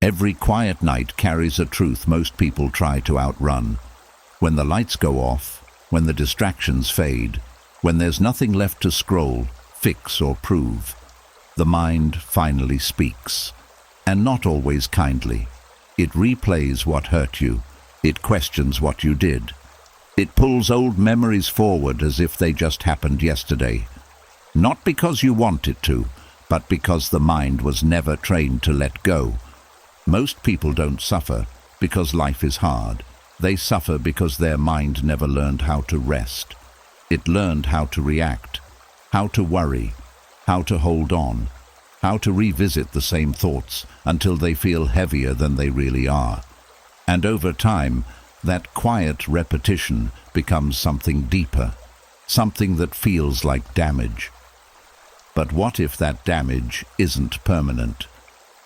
Every quiet night carries a truth most people try to outrun. When the lights go off, when the distractions fade, when there's nothing left to scroll, fix or prove, the mind finally speaks. And not always kindly. It replays what hurt you. It questions what you did. It pulls old memories forward as if they just happened yesterday. Not because you want it to, but because the mind was never trained to let go. Most people don't suffer because life is hard. They suffer because their mind never learned how to rest. It learned how to react, how to worry, how to hold on, how to revisit the same thoughts until they feel heavier than they really are. And over time, that quiet repetition becomes something deeper, something that feels like damage. But what if that damage isn't permanent?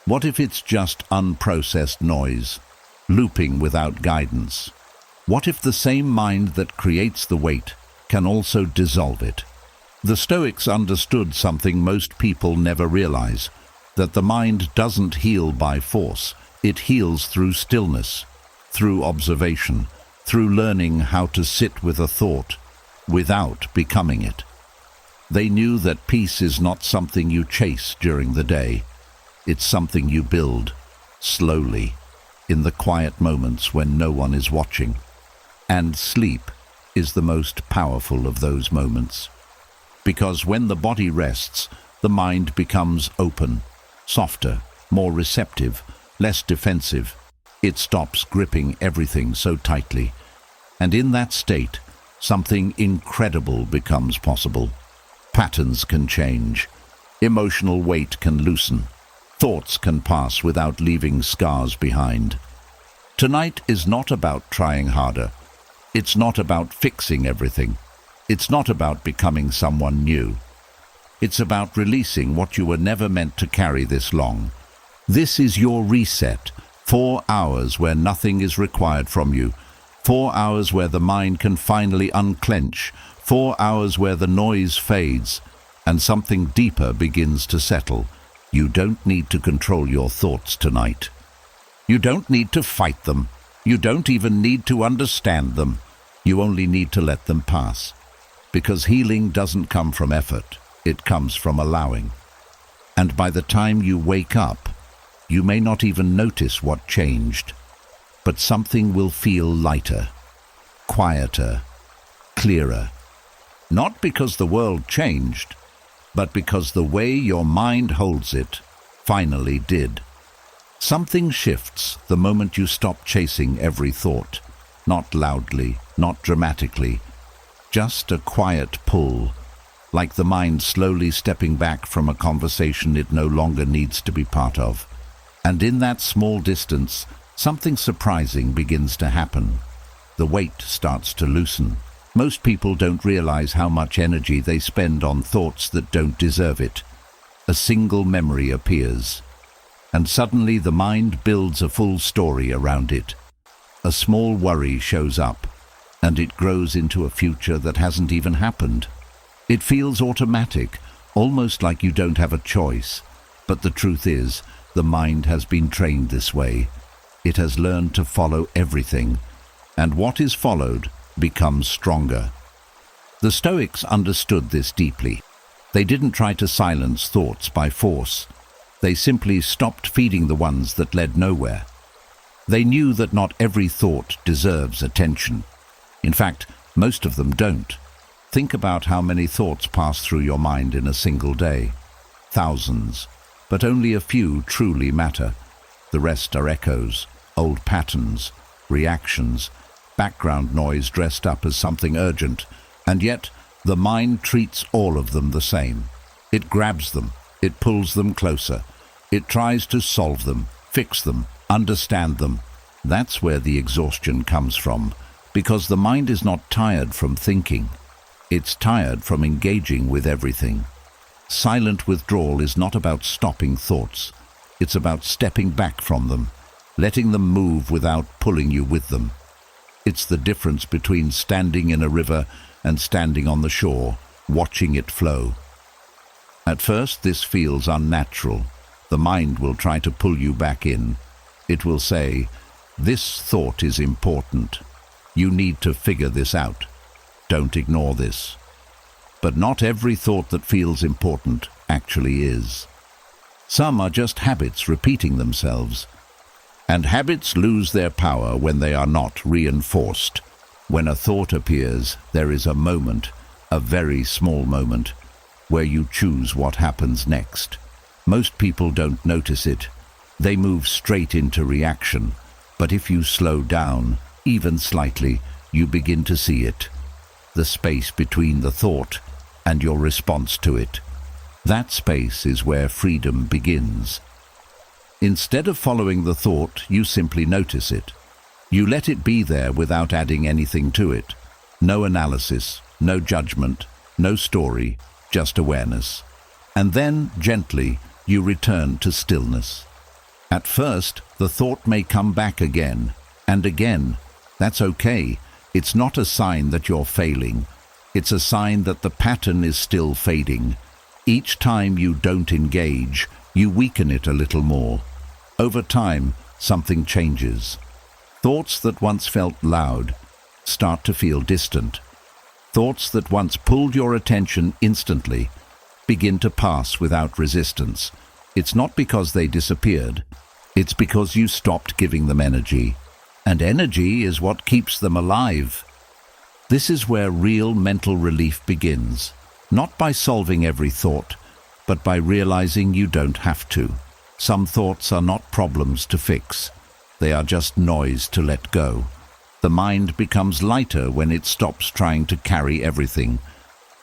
What if it's just unprocessed noise, looping without guidance? What if the same mind that creates the weight can also dissolve it? The Stoics understood something most people never realize, that the mind doesn't heal by force, it heals through stillness, through observation, through learning how to sit with a thought without becoming it. They knew that peace is not something you chase during the day. It's something you build, slowly, in the quiet moments when no one is watching. And sleep is the most powerful of those moments. Because when the body rests, the mind becomes open, softer, more receptive, less defensive. It stops gripping everything so tightly. And in that state, something incredible becomes possible. Patterns can change. Emotional weight can loosen. Thoughts can pass without leaving scars behind. Tonight is not about trying harder. It's not about fixing everything. It's not about becoming someone new. It's about releasing what you were never meant to carry this long. This is your reset. 4 hours where nothing is required from you. 4 hours where the mind can finally unclench. 4 hours where the noise fades and something deeper begins to settle. You don't need to control your thoughts tonight. You don't need to fight them. You don't even need to understand them. You only need to let them pass. Because healing doesn't come from effort, it comes from allowing. And by the time you wake up, you may not even notice what changed, but something will feel lighter, quieter, clearer. Not because the world changed, but because the way your mind holds it finally did. Something shifts the moment you stop chasing every thought, not loudly, not dramatically, just a quiet pull, like the mind slowly stepping back from a conversation it no longer needs to be part of. And in that small distance, something surprising begins to happen. The weight starts to loosen. Most people don't realize how much energy they spend on thoughts that don't deserve it. A single memory appears, and suddenly the mind builds a full story around it. A small worry shows up, and it grows into a future that hasn't even happened. It feels automatic, almost like you don't have a choice. But the truth is, the mind has been trained this way. It has learned to follow everything, and what is followed becomes stronger. The Stoics understood this deeply. They didn't try to silence thoughts by force. They simply stopped feeding the ones that led nowhere. They knew that not every thought deserves attention. In fact, most of them don't. Think about how many thoughts pass through your mind in a single day. Thousands. But only a few truly matter. The rest are echoes, old patterns, reactions, background noise dressed up as something urgent. And yet, the mind treats all of them the same. It grabs them. It pulls them closer. It tries to solve them, fix them, understand them. That's where the exhaustion comes from. Because the mind is not tired from thinking. It's tired from engaging with everything. Silent withdrawal is not about stopping thoughts. It's about stepping back from them, letting them move without pulling you with them. It's the difference between standing in a river and standing on the shore, watching it flow. At first, this feels unnatural. The mind will try to pull you back in. It will say, "This thought is important. You need to figure this out. Don't ignore this." But not every thought that feels important actually is. Some are just habits repeating themselves. And habits lose their power when they are not reinforced. When a thought appears, there is a moment, a very small moment, where you choose what happens next. Most people don't notice it. They move straight into reaction. But if you slow down, even slightly, you begin to see it. The space between the thought and your response to it. That space is where freedom begins. Instead of following the thought, you simply notice it. You let it be there without adding anything to it. No analysis, no judgment, no story, just awareness. And then, gently, you return to stillness. At first, the thought may come back again and again. That's okay. It's not a sign that you're failing. It's a sign that the pattern is still fading. Each time you don't engage, you weaken it a little more. Over time, something changes. Thoughts that once felt loud start to feel distant. Thoughts that once pulled your attention instantly begin to pass without resistance. It's not because they disappeared. It's because you stopped giving them energy. And energy is what keeps them alive. This is where real mental relief begins. Not by solving every thought, but by realizing you don't have to. Some thoughts are not problems to fix. They are just noise to let go. The mind becomes lighter when it stops trying to carry everything.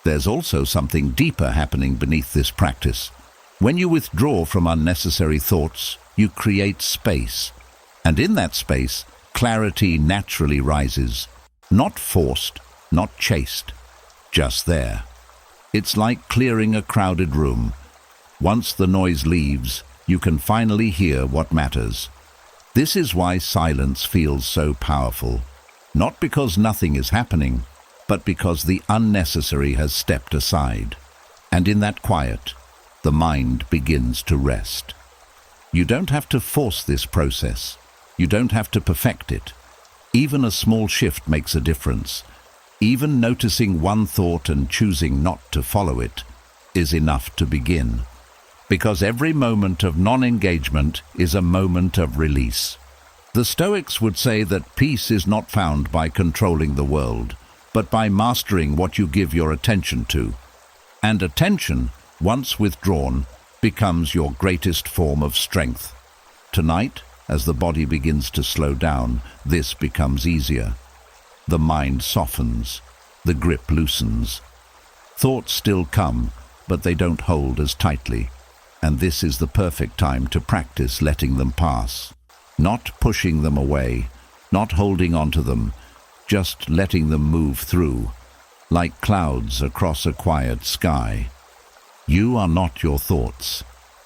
There's also something deeper happening beneath this practice. When you withdraw from unnecessary thoughts, you create space. And in that space, clarity naturally rises. Not forced, not chased, just there. It's like clearing a crowded room. Once the noise leaves, you can finally hear what matters. This is why silence feels so powerful. Not because nothing is happening, but because the unnecessary has stepped aside. And in that quiet, the mind begins to rest. You don't have to force this process. You don't have to perfect it. Even a small shift makes a difference. Even noticing one thought and choosing not to follow it is enough to begin. Because every moment of non-engagement is a moment of release. The Stoics would say that peace is not found by controlling the world, but by mastering what you give your attention to. And attention, once withdrawn, becomes your greatest form of strength. Tonight, as the body begins to slow down, this becomes easier. The mind softens, the grip loosens. Thoughts still come, but they don't hold as tightly. And this is the perfect time to practice letting them pass. Not pushing them away, not holding on to them, just letting them move through, like clouds across a quiet sky. You are not your thoughts.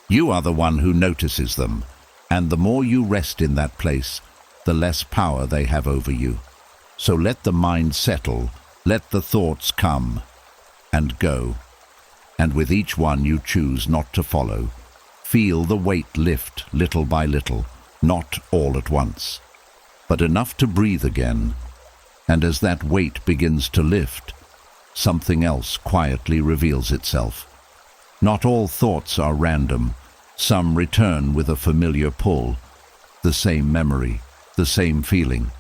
You are the one who notices them, and the more you rest in that place, the less power they have over you. So let the mind settle, let the thoughts come and go. And with each one you choose not to follow, feel the weight lift little by little, not all at once, but enough to breathe again. And as that weight begins to lift, something else quietly reveals itself. Not all thoughts are random. Some return with a familiar pull, the same memory, the same feeling,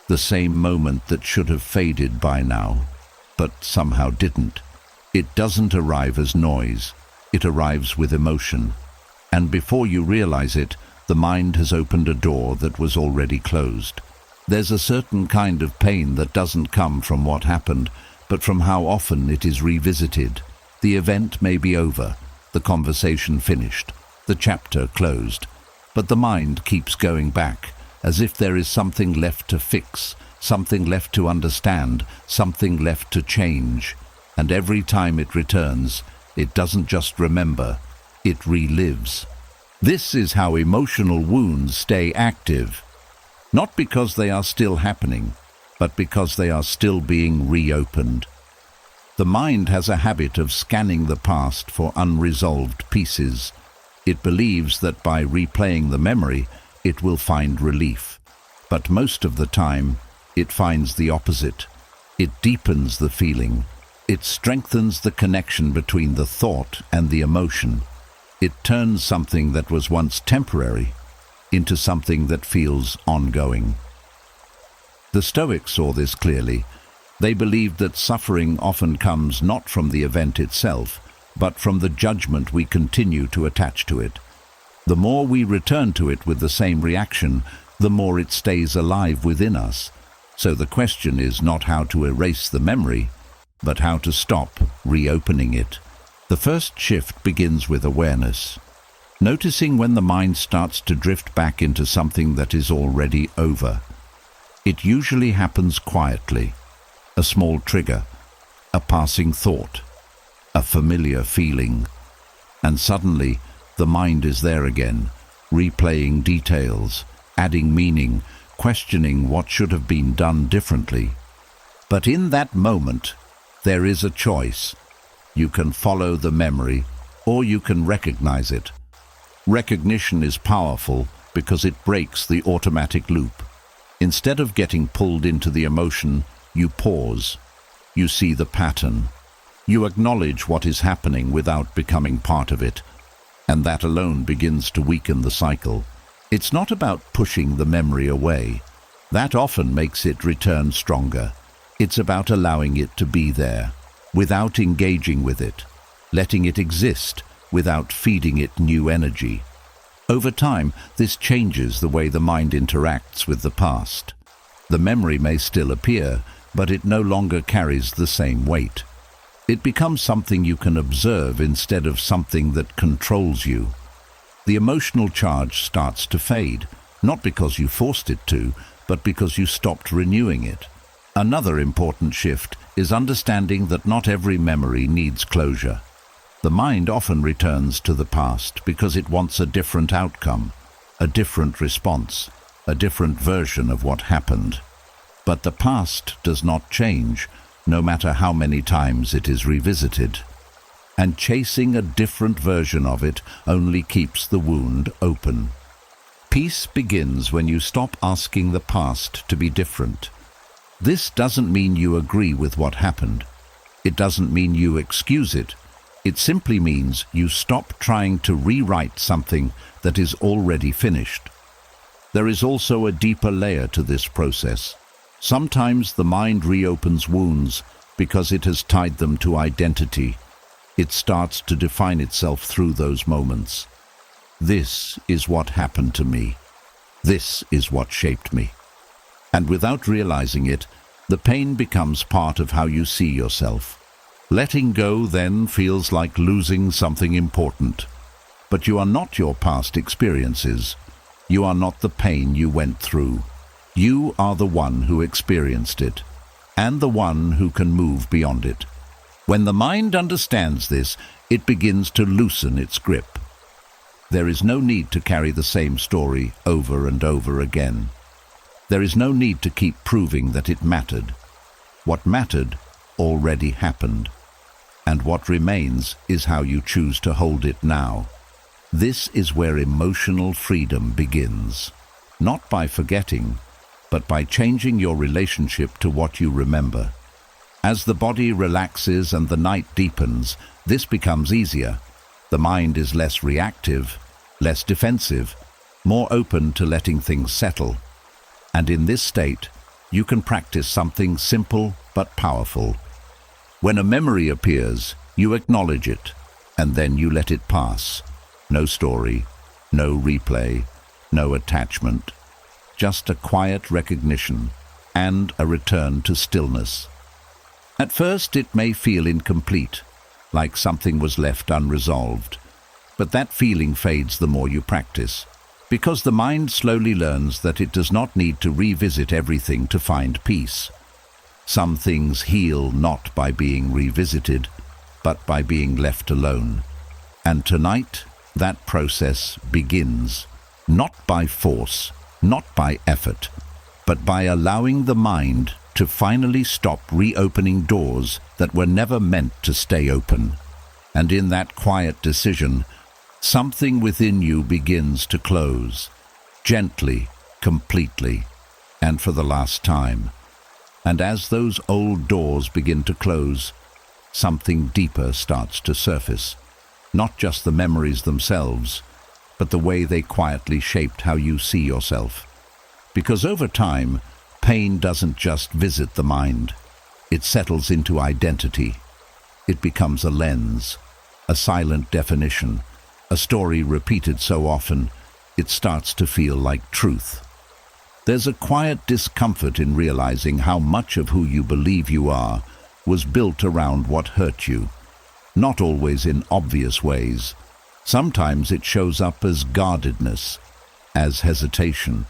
the same moment that should have faded by now, but somehow didn't. It doesn't arrive as noise, it arrives with emotion. And before you realize it, the mind has opened a door that was already closed. There's a certain kind of pain that doesn't come from what happened, but from how often it is revisited. The event may be over, the conversation finished, the chapter closed, but the mind keeps going back, as if there is something left to fix, something left to understand, something left to change. And every time it returns, it doesn't just remember, it relives. This is how emotional wounds stay active. Not because they are still happening, but because they are still being reopened. The mind has a habit of scanning the past for unresolved pieces. It believes that by replaying the memory, it will find relief. But most of the time, it finds the opposite. It deepens the feeling. It strengthens the connection between the thought and the emotion. It turns something that was once temporary into something that feels ongoing. The Stoics saw this clearly. They believed that suffering often comes not from the event itself, but from the judgment we continue to attach to it. The more we return to it with the same reaction, the more it stays alive within us. So the question is not how to erase the memory, but how to stop reopening it. The first shift begins with awareness. Noticing when the mind starts to drift back into something that is already over. It usually happens quietly. A small trigger, a passing thought, a familiar feeling. And suddenly, the mind is there again, replaying details, adding meaning, questioning what should have been done differently. But in that moment, there is a choice. You can follow the memory, or you can recognize it. Recognition is powerful because it breaks the automatic loop. Instead of getting pulled into the emotion, you pause. You see the pattern. You acknowledge what is happening without becoming part of it, and that alone begins to weaken the cycle. It's not about pushing the memory away. That often makes it return stronger. It's about allowing it to be there, without engaging with it, letting it exist without feeding it new energy. Over time, this changes the way the mind interacts with the past. The memory may still appear, but it no longer carries the same weight. It becomes something you can observe instead of something that controls you. The emotional charge starts to fade, not because you forced it to, but because you stopped renewing it. Another important shift is understanding that not every memory needs closure. The mind often returns to the past because it wants a different outcome, a different response, a different version of what happened. But the past does not change, no matter how many times it is revisited. And chasing a different version of it only keeps the wound open. Peace begins when you stop asking the past to be different. This doesn't mean you agree with what happened. It doesn't mean you excuse it. It simply means you stop trying to rewrite something that is already finished. There is also a deeper layer to this process. Sometimes the mind reopens wounds because it has tied them to identity. It starts to define itself through those moments. This is what happened to me. This is what shaped me. And without realizing it, the pain becomes part of how you see yourself. Letting go then feels like losing something important. But you are not your past experiences. You are not the pain you went through. You are the one who experienced it, and the one who can move beyond it. When the mind understands this, it begins to loosen its grip. There is no need to carry the same story over and over again. There is no need to keep proving that it mattered. What mattered already happened, and what remains is how you choose to hold it now. This is where emotional freedom begins, not by forgetting, but by changing your relationship to what you remember. As the body relaxes and the night deepens, this becomes easier. The mind is less reactive, less defensive, more open to letting things settle. And in this state, you can practice something simple but powerful. When a memory appears, you acknowledge it, and then you let it pass. No story, no replay, no attachment. Just a quiet recognition and a return to stillness. At first it may feel incomplete, like something was left unresolved, but that feeling fades the more you practice, because the mind slowly learns that it does not need to revisit everything to find peace. Some things heal not by being revisited, but by being left alone. And tonight, that process begins, not by force, not by effort, but by allowing the mind to finally stop reopening doors that were never meant to stay open. And in that quiet decision, something within you begins to close. gently, completely, and for the last time. And as those old doors begin to close, something deeper starts to surface. Not just the memories themselves, but the way they quietly shaped how you see yourself. Because over time, pain doesn't just visit the mind. It settles into identity. It becomes a lens, a silent definition, a story repeated so often, it starts to feel like truth. There's a quiet discomfort in realizing how much of who you believe you are was built around what hurt you. Not always in obvious ways. Sometimes it shows up as guardedness, as hesitation,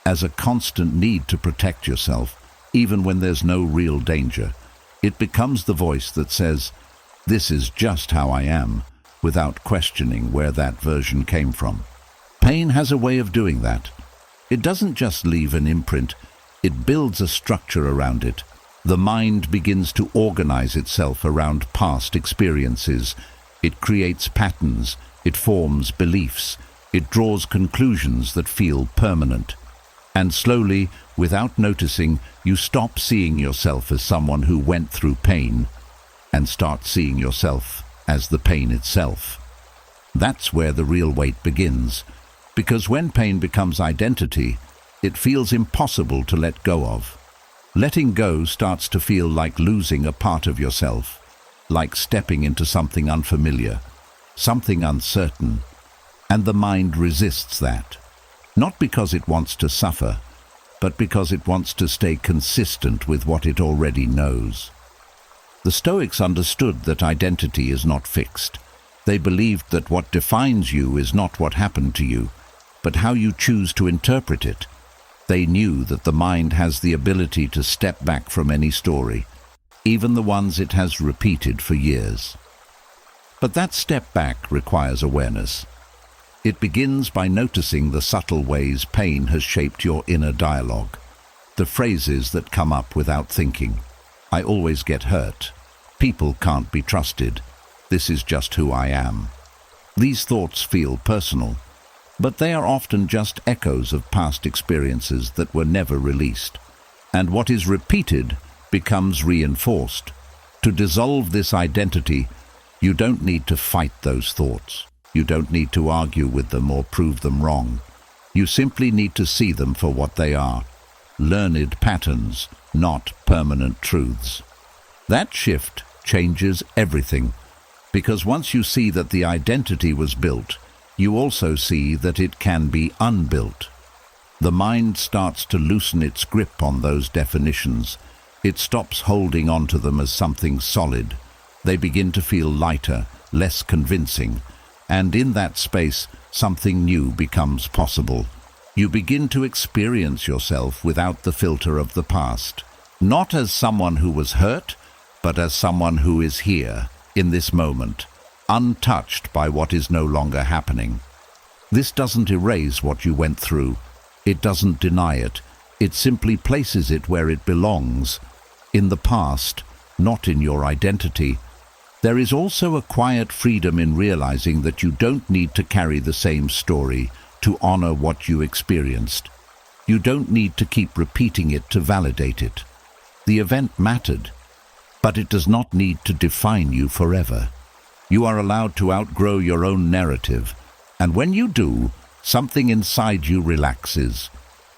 as a constant need to protect yourself, even when there's no real danger. It becomes the voice that says, "This is just how I am," without questioning where that version came from. Pain has a way of doing that. It doesn't just leave an imprint, it builds a structure around it. The mind begins to organize itself around past experiences. It creates patterns, it forms beliefs, it draws conclusions that feel permanent. And slowly, without noticing, you stop seeing yourself as someone who went through pain and start seeing yourself as the pain itself. That's where the real weight begins, because when pain becomes identity, it feels impossible to let go of. Letting go starts to feel like losing a part of yourself, like stepping into something unfamiliar, something uncertain, and the mind resists that. Not because it wants to suffer, but because it wants to stay consistent with what it already knows. The Stoics understood that identity is not fixed. They believed that what defines you is not what happened to you, but how you choose to interpret it. They knew that the mind has the ability to step back from any story, even the ones it has repeated for years. But that step back requires awareness. It begins by noticing the subtle ways pain has shaped your inner dialogue, the phrases that come up without thinking. "I always get hurt," "People can't be trusted," "This is just who I am." These thoughts feel personal, but they are often just echoes of past experiences that were never released. And what is repeated becomes reinforced. To dissolve this identity, you don't need to fight those thoughts. You don't need to argue with them or prove them wrong. You simply need to see them for what they are: learned patterns, not permanent truths. That shift changes everything, because once you see that the identity was built, you also see that it can be unbuilt. The mind starts to loosen its grip on those definitions. It stops holding onto them as something solid. They begin to feel lighter, less convincing, and in that space, something new becomes possible. You begin to experience yourself without the filter of the past, not as someone who was hurt, but as someone who is here, in this moment, untouched by what is no longer happening. This doesn't erase what you went through. It doesn't deny it. It simply places it where it belongs, in the past, not in your identity. There is also a quiet freedom in realizing that you don't need to carry the same story to honor what you experienced. You don't need to keep repeating it to validate it. The event mattered, but it does not need to define you forever. You are allowed to outgrow your own narrative, and when you do, something inside you relaxes.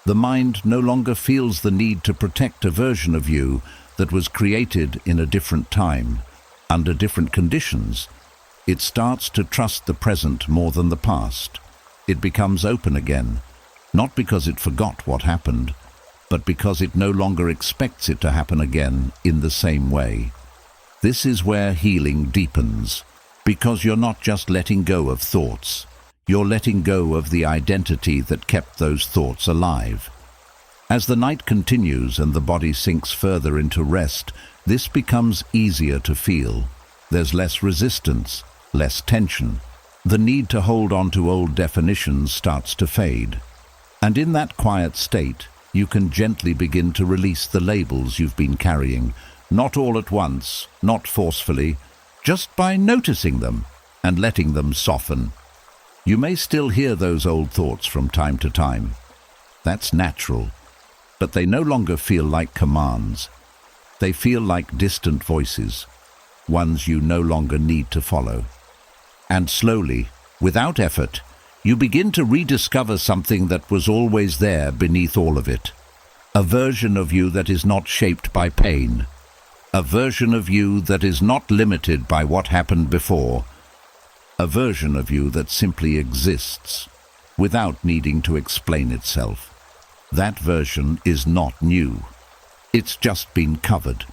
The mind no longer feels the need to protect a version of you that was created in a different time, under different conditions. It starts to trust the present more than the past. It becomes open again, not because it forgot what happened, but because it no longer expects it to happen again in the same way. This is where healing deepens, because you're not just letting go of thoughts, you're letting go of the identity that kept those thoughts alive. As the night continues and the body sinks further into rest, this becomes easier to feel. There's less resistance, less tension. The need to hold on to old definitions starts to fade. And in that quiet state, you can gently begin to release the labels you've been carrying, not all at once, not forcefully, just by noticing them and letting them soften. You may still hear those old thoughts from time to time. That's natural, but they no longer feel like commands. They feel like distant voices, ones you no longer need to follow. And slowly, without effort, you begin to rediscover something that was always there beneath all of it. A version of you that is not shaped by pain. A version of you that is not limited by what happened before. A version of you that simply exists, without needing to explain itself. That version is not new. It's just been covered.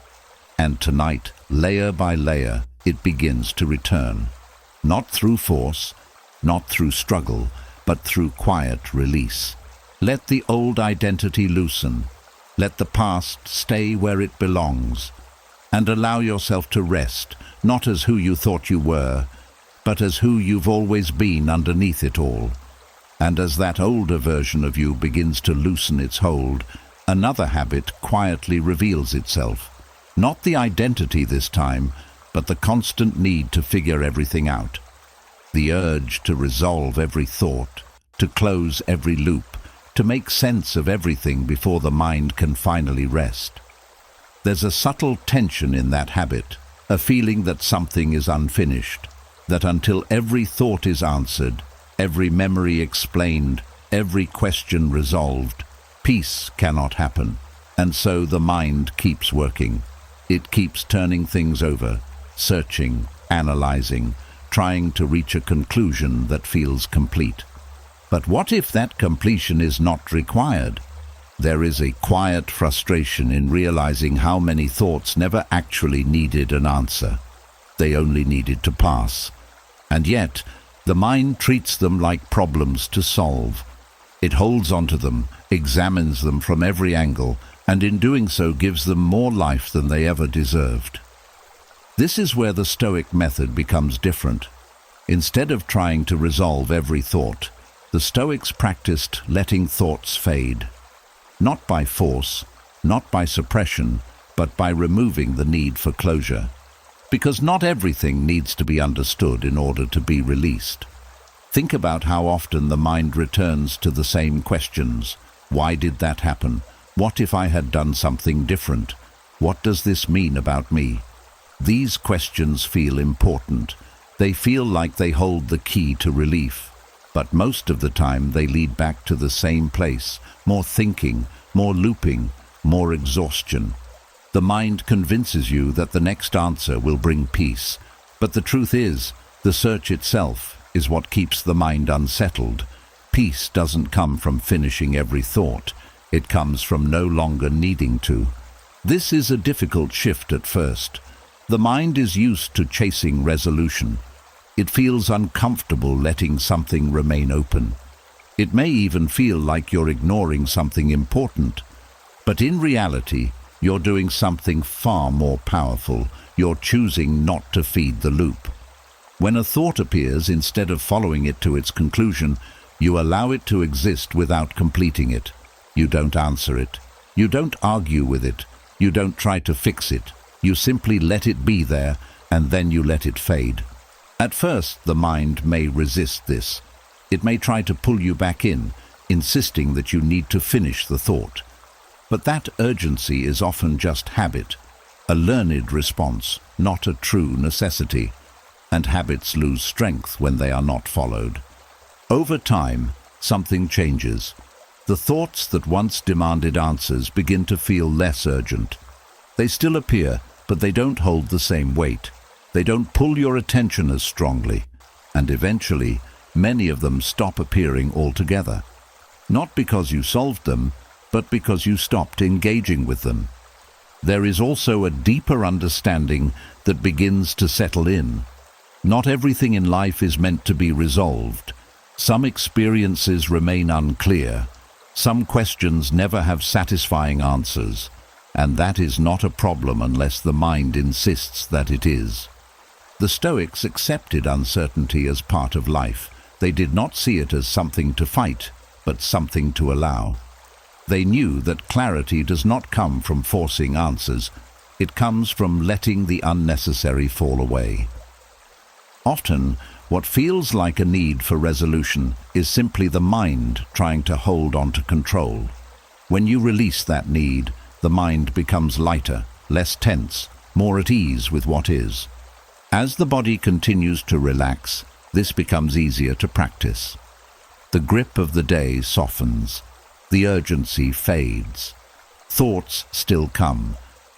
And tonight, layer by layer, it begins to return. Not through force, not through struggle, but through quiet release. Let the old identity loosen. Let the past stay where it belongs. And allow yourself to rest, not as who you thought you were, but as who you've always been underneath it all. And as that older version of you begins to loosen its hold, another habit quietly reveals itself. Not the identity this time, but the constant need to figure everything out. The urge to resolve every thought, to close every loop, to make sense of everything before the mind can finally rest. There's a subtle tension in that habit, a feeling that something is unfinished, that until every thought is answered, every memory explained, every question resolved, peace cannot happen. And so the mind keeps working. It keeps turning things over, searching, analyzing, trying to reach a conclusion that feels complete. But what if that completion is not required? There is a quiet frustration in realizing how many thoughts never actually needed an answer. They only needed to pass. And yet, the mind treats them like problems to solve. It holds onto them, examines them from every angle, and in doing so gives them more life than they ever deserved. This is where the Stoic method becomes different. Instead of trying to resolve every thought, the Stoics practiced letting thoughts fade. Not by force, not by suppression, but by removing the need for closure. Because not everything needs to be understood in order to be released. Think about how often the mind returns to the same questions. Why did that happen? What if I had done something different? What does this mean about me? These questions feel important. They feel like they hold the key to relief. But most of the time they lead back to the same place. More thinking, more looping, more exhaustion. The mind convinces you that the next answer will bring peace. But the truth is, the search itself is what keeps the mind unsettled. Peace doesn't come from finishing every thought. It comes from no longer needing to. This is a difficult shift at first. The mind is used to chasing resolution. It feels uncomfortable letting something remain open. It may even feel like you're ignoring something important. But in reality, you're doing something far more powerful. You're choosing not to feed the loop. When a thought appears, instead of following it to its conclusion, you allow it to exist without completing it. You don't answer it. You don't argue with it. You don't try to fix it. You simply let it be there, and then you let it fade. At first, the mind may resist this. It may try to pull you back in, insisting that you need to finish the thought. But that urgency is often just habit, a learned response, not a true necessity. And habits lose strength when they are not followed. Over time, something changes. The thoughts that once demanded answers begin to feel less urgent. They still appear, but they don't hold the same weight. They don't pull your attention as strongly. And eventually, many of them stop appearing altogether. Not because you solved them, but because you stopped engaging with them. There is also a deeper understanding that begins to settle in. Not everything in life is meant to be resolved. Some experiences remain unclear. Some questions never have satisfying answers. And that is not a problem unless the mind insists that it is. The Stoics accepted uncertainty as part of life. They did not see it as something to fight, but something to allow. They knew that clarity does not come from forcing answers. It comes from letting the unnecessary fall away. Often, What feels like a need for resolution is simply the mind trying to hold on to control. When you release that need, the mind becomes lighter, less tense, more at ease with what is. As the body continues to relax, this becomes easier to practice. The grip of the day softens. The urgency fades. Thoughts still come,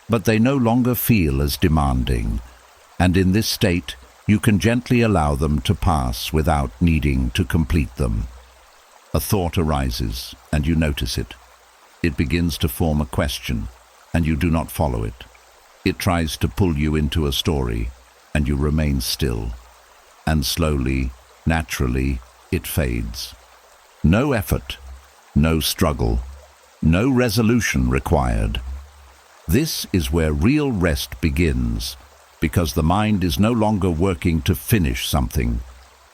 but they no longer feel as demanding. And in this state, you can gently allow them to pass without needing to complete them. A thought arises, and you notice it. It begins to form a question, and you do not follow it. It tries to pull you into a story, and you remain still. And slowly, naturally, it fades. No effort, no struggle, no resolution required. This is where real rest begins, because the mind is no longer working to finish something.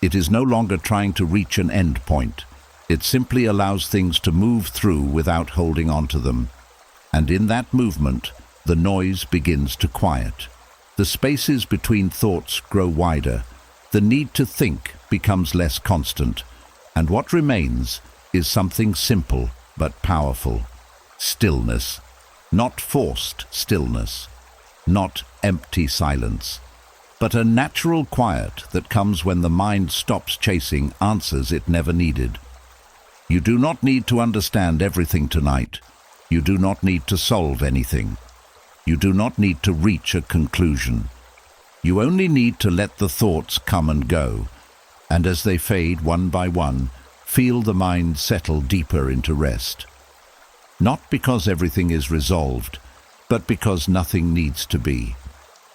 It is no longer trying to reach an end point. It simply allows things to move through without holding on to them. And in that movement, the noise begins to quiet. The spaces between thoughts grow wider. The need to think becomes less constant. And what remains is something simple but powerful. Stillness. Not forced stillness. Not empty silence. But a natural quiet that comes when the mind stops chasing answers it never needed. You do not need to understand everything tonight. You do not need to solve anything. You do not need to reach a conclusion. You only need to let the thoughts come and go, and as they fade one by one, feel the mind settle deeper into rest. Not because everything is resolved, but because nothing needs to be.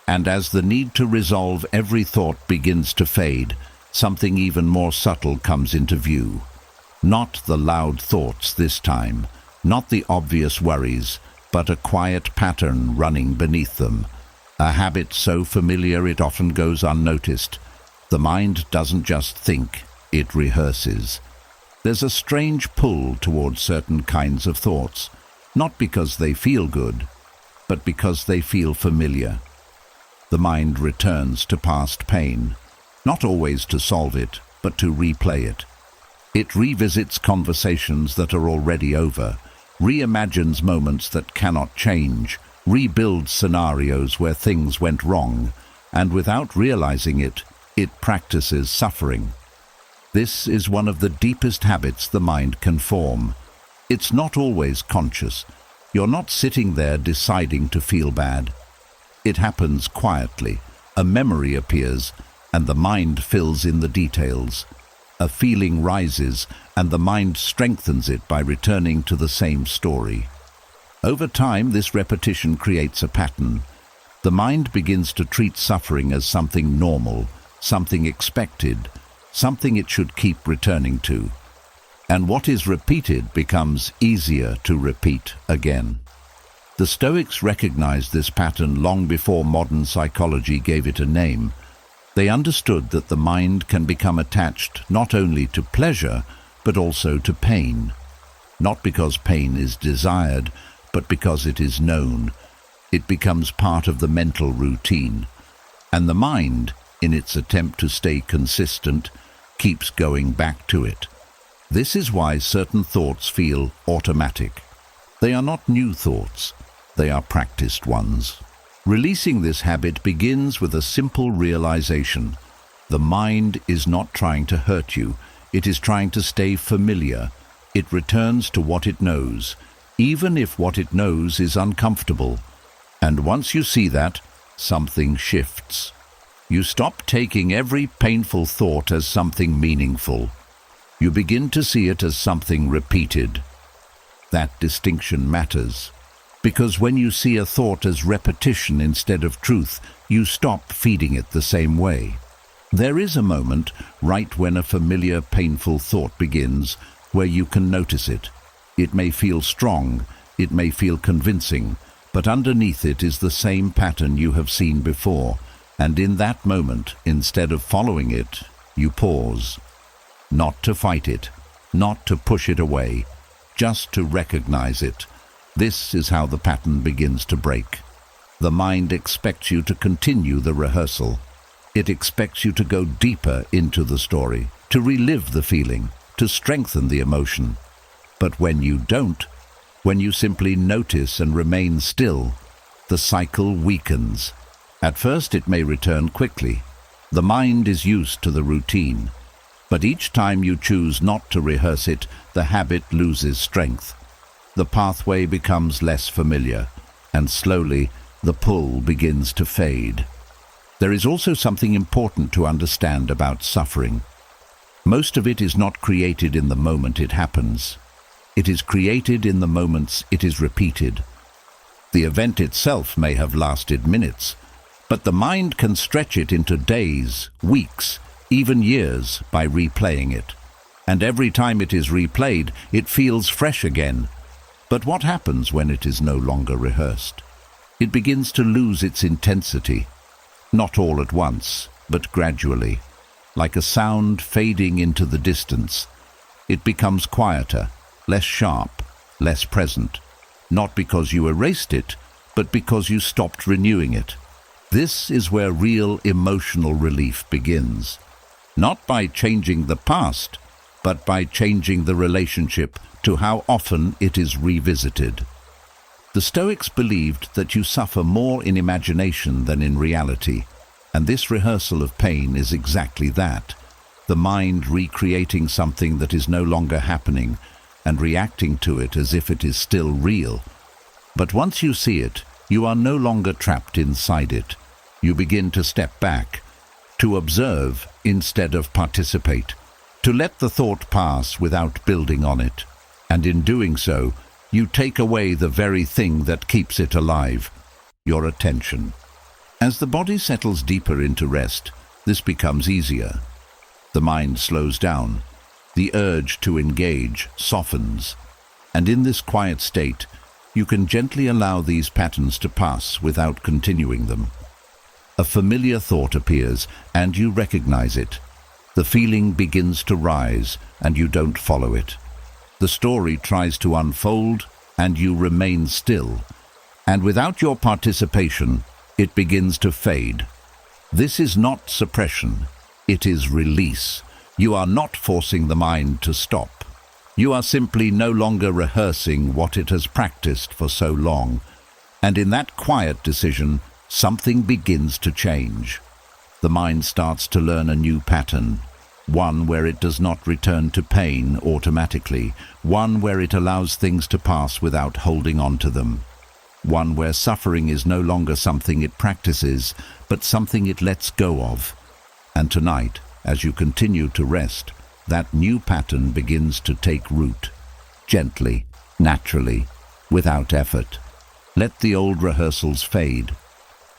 And as the need to resolve every thought begins to fade, something even more subtle comes into view. Not the loud thoughts this time, not the obvious worries, but a quiet pattern running beneath them. A habit so familiar it often goes unnoticed. The mind doesn't just think, it rehearses. There's a strange pull towards certain kinds of thoughts, not because they feel good, but because they feel familiar. The mind returns to past pain, not always to solve it, but to replay it. It revisits conversations that are already over, reimagines moments that cannot change, rebuilds scenarios where things went wrong, and without realizing it, it practices suffering. This is one of the deepest habits the mind can form. It's not always conscious. You're not sitting there deciding to feel bad. It happens quietly. A memory appears, and the mind fills in the details. A feeling rises, and the mind strengthens it by returning to the same story. Over time, this repetition creates a pattern. The mind begins to treat suffering as something normal, something expected, something it should keep returning to. And what is repeated becomes easier to repeat again. The Stoics recognized this pattern long before modern psychology gave it a name. They understood that the mind can become attached not only to pleasure, but also to pain. Not because pain is desired, but because it is known. It becomes part of the mental routine. And the mind, in its attempt to stay consistent, keeps going back to it. This is why certain thoughts feel automatic. They are not new thoughts. They are practiced ones. Releasing this habit begins with a simple realization. The mind is not trying to hurt you. It is trying to stay familiar. It returns to what it knows, even if what it knows is uncomfortable. And once you see that, something shifts. You stop taking every painful thought as something meaningful. You begin to see it as something repeated. That distinction matters. Because when you see a thought as repetition instead of truth, you stop feeding it the same way. There is a moment, right when a familiar, painful thought begins, where you can notice it. It may feel strong, it may feel convincing, but underneath it is the same pattern you have seen before. And in that moment, instead of following it, you pause. Not to fight it, not to push it away, just to recognize it. This is how the pattern begins to break. The mind expects you to continue the rehearsal. It expects you to go deeper into the story, to relive the feeling, to strengthen the emotion. But when you don't, when you simply notice and remain still, the cycle weakens. At first it may return quickly. The mind is used to the routine. But each time you choose not to rehearse it, the habit loses strength. The pathway becomes less familiar, and slowly the pull begins to fade. There is also something important to understand about suffering. Most of it is not created in the moment it happens. It is created in the moments it is repeated. The event itself may have lasted minutes, but the mind can stretch it into days, weeks, even years by replaying it. And every time it is replayed, it feels fresh again. But what happens when it is no longer rehearsed? It begins to lose its intensity. Not all at once, but gradually. Like a sound fading into the distance, it becomes quieter, less sharp, less present. Not because you erased it, but because you stopped renewing it. This is where real emotional relief begins. Not by changing the past, but by changing the relationship to how often it is revisited. The Stoics believed that you suffer more in imagination than in reality, and this rehearsal of pain is exactly that, the mind recreating something that is no longer happening and reacting to it as if it is still real. But once you see it, you are no longer trapped inside it. You begin to step back, to observe instead of participate, to let the thought pass without building on it. And in doing so, you take away the very thing that keeps it alive, your attention. As the body settles deeper into rest, this becomes easier. The mind slows down. The urge to engage softens. And in this quiet state, you can gently allow these patterns to pass without continuing them. A familiar thought appears, and you recognize it. The feeling begins to rise, and you don't follow it. The story tries to unfold, and you remain still. And without your participation, it begins to fade. This is not suppression. It is release. You are not forcing the mind to stop. You are simply no longer rehearsing what it has practiced for so long. And in that quiet decision, something begins to change. The mind starts to learn a new pattern. One where it does not return to pain automatically. One where it allows things to pass without holding on to them. One where suffering is no longer something it practices, but something it lets go of. And tonight, as you continue to rest, that new pattern begins to take root. Gently, naturally, without effort. Let the old rehearsals fade.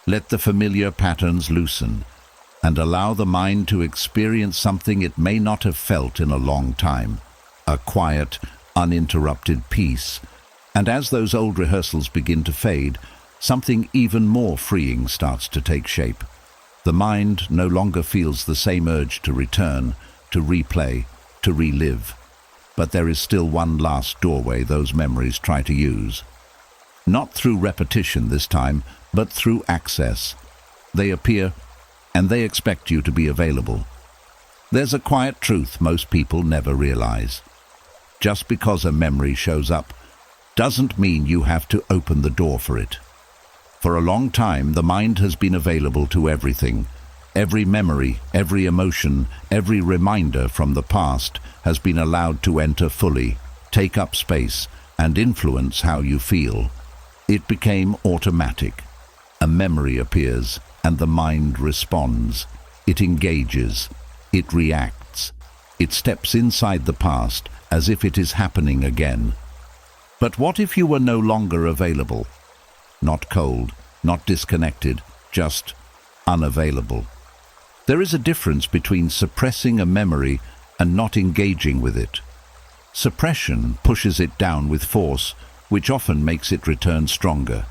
Let the familiar patterns loosen, and allow the mind to experience something it may not have felt in a long time. A quiet, uninterrupted peace. And as those old rehearsals begin to fade, something even more freeing starts to take shape. The mind no longer feels the same urge to return, to replay, to relive. But there is still one last doorway those memories try to use. Not through repetition this time, but through access. They appear, and they expect you to be available. There's a quiet truth most people never realize. Just because a memory shows up doesn't mean you have to open the door for it. For a long time, the mind has been available to everything. Every memory, every emotion, every reminder from the past has been allowed to enter fully, take up space, and influence how you feel. It became automatic. A memory appears, and the mind responds. It engages. It reacts. It steps inside the past as if it is happening again. But what if you were no longer available? Not cold, not disconnected, just unavailable. There is a difference between suppressing a memory and not engaging with it. Suppression pushes it down with force, which often makes it return stronger.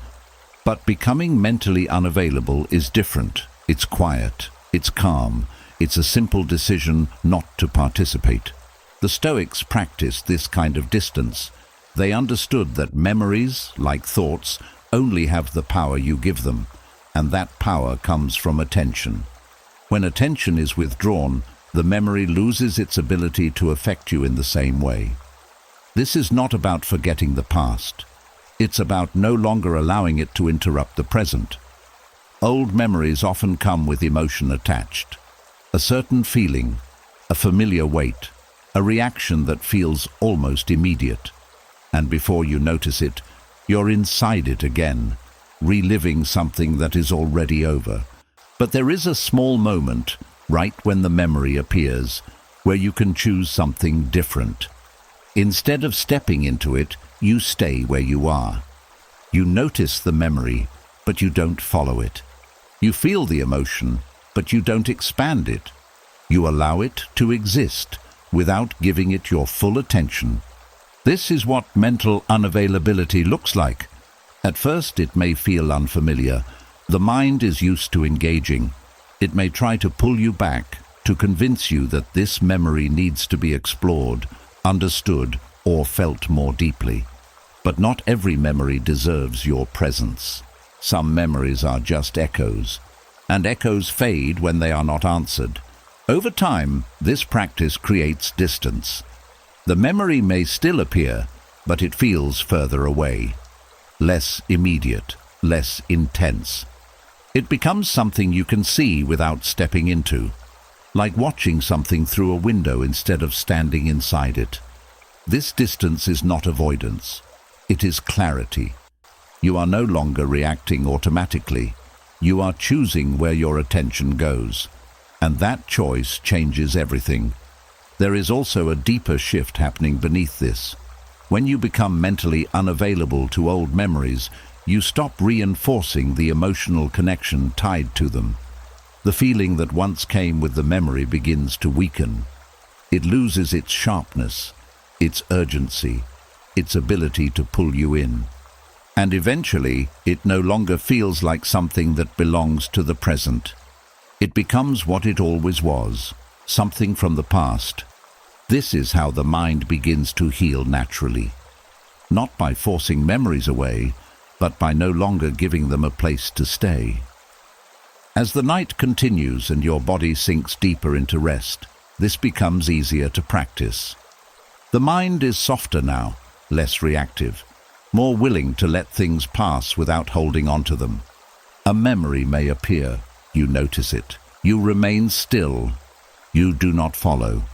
But becoming mentally unavailable is different. It's quiet, it's calm, it's a simple decision not to participate. The Stoics practiced this kind of distance. They understood that memories, like thoughts, only have the power you give them, and that power comes from attention. When attention is withdrawn, the memory loses its ability to affect you in the same way. This is not about forgetting the past. It's about no longer allowing it to interrupt the present. Old memories often come with emotion attached. A certain feeling, a familiar weight, a reaction that feels almost immediate. And before you notice it, you're inside it again, reliving something that is already over. But there is a small moment, right when the memory appears, where you can choose something different. Instead of stepping into it, you stay where you are. You notice the memory, but you don't follow it. You feel the emotion, but you don't expand it. You allow it to exist without giving it your full attention. This is what mental unavailability looks like. At first, it may feel unfamiliar. The mind is used to engaging. It may try to pull you back, to convince you that this memory needs to be explored, understood, or felt more deeply. But not every memory deserves your presence. Some memories are just echoes, and echoes fade when they are not answered. Over time, this practice creates distance. The memory may still appear, but it feels further away, less immediate, less intense. It becomes something you can see without stepping into, like watching something through a window instead of standing inside it. This distance is not avoidance. It is clarity. You are no longer reacting automatically. You are choosing where your attention goes. And that choice changes everything. There is also a deeper shift happening beneath this. When you become mentally unavailable to old memories, you stop reinforcing the emotional connection tied to them. The feeling that once came with the memory begins to weaken. It loses its sharpness, its urgency, its ability to pull you in. And eventually, it no longer feels like something that belongs to the present. It becomes what it always was, something from the past. This is how the mind begins to heal naturally. Not by forcing memories away, but by no longer giving them a place to stay. As the night continues and your body sinks deeper into rest, this becomes easier to practice. The mind is softer now, less reactive, more willing to let things pass without holding on to them. A memory may appear. You notice it. You remain still. You do not follow.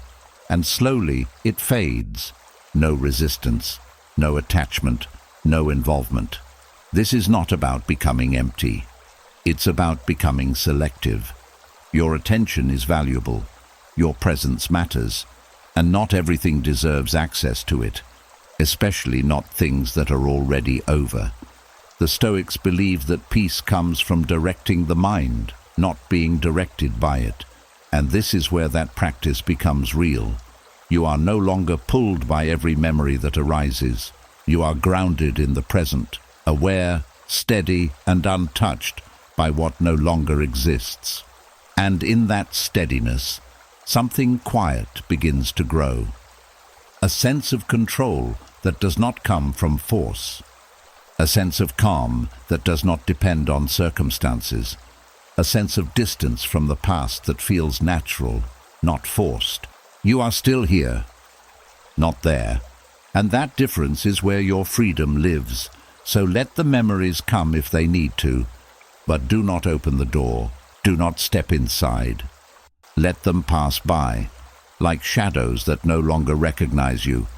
And slowly it fades. No resistance, no attachment, no involvement. This is not about becoming empty. It's about becoming selective. Your attention is valuable. Your presence matters. And not everything deserves access to it, especially not things that are already over. The Stoics believe that peace comes from directing the mind, not being directed by it. And this is where that practice becomes real. You are no longer pulled by every memory that arises. You are grounded in the present, aware, steady, and untouched by what no longer exists. And in that steadiness, something quiet begins to grow. A sense of control that does not come from force. A sense of calm that does not depend on circumstances. A sense of distance from the past that feels natural, not forced. You are still here, not there. And that difference is where your freedom lives. So let the memories come if they need to, but do not open the door. Do not step inside. Let them pass by, like shadows that no longer recognize you.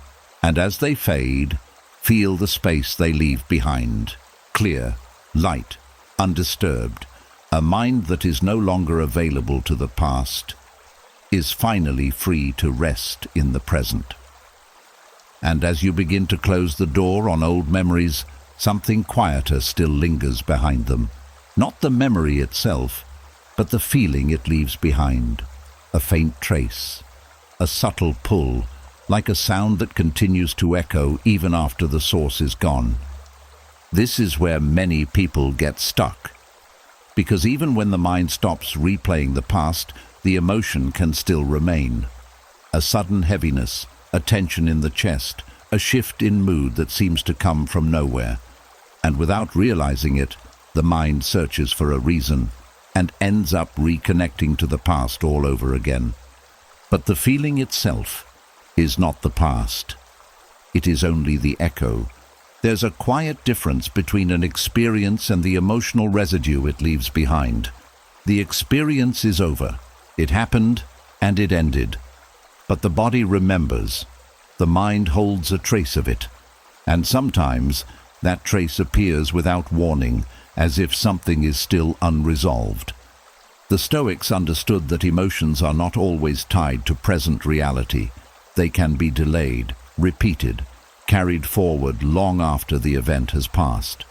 And as they fade, feel the space they leave behind. Clear, light, undisturbed. A mind that is no longer available to the past is finally free to rest in the present. And as you begin to close the door on old memories, something quieter still lingers behind them. Not the memory itself, but the feeling it leaves behind. A faint trace, a subtle pull, like a sound that continues to echo even after the source is gone. This is where many people get stuck. Because even when the mind stops replaying the past, the emotion can still remain. A sudden heaviness, a tension in the chest, a shift in mood that seems to come from nowhere. And without realizing it, the mind searches for a reason. and ends up reconnecting to the past all over again. But the feeling itself is not the past. It is only the echo. There's a quiet difference between an experience and the emotional residue it leaves behind. The experience is over. It happened and it ended. But the body remembers. The mind holds a trace of it. And sometimes that trace appears without warning, as if something is still unresolved. The Stoics understood that emotions are not always tied to present reality. They can be delayed, repeated, carried forward long after the event has passed.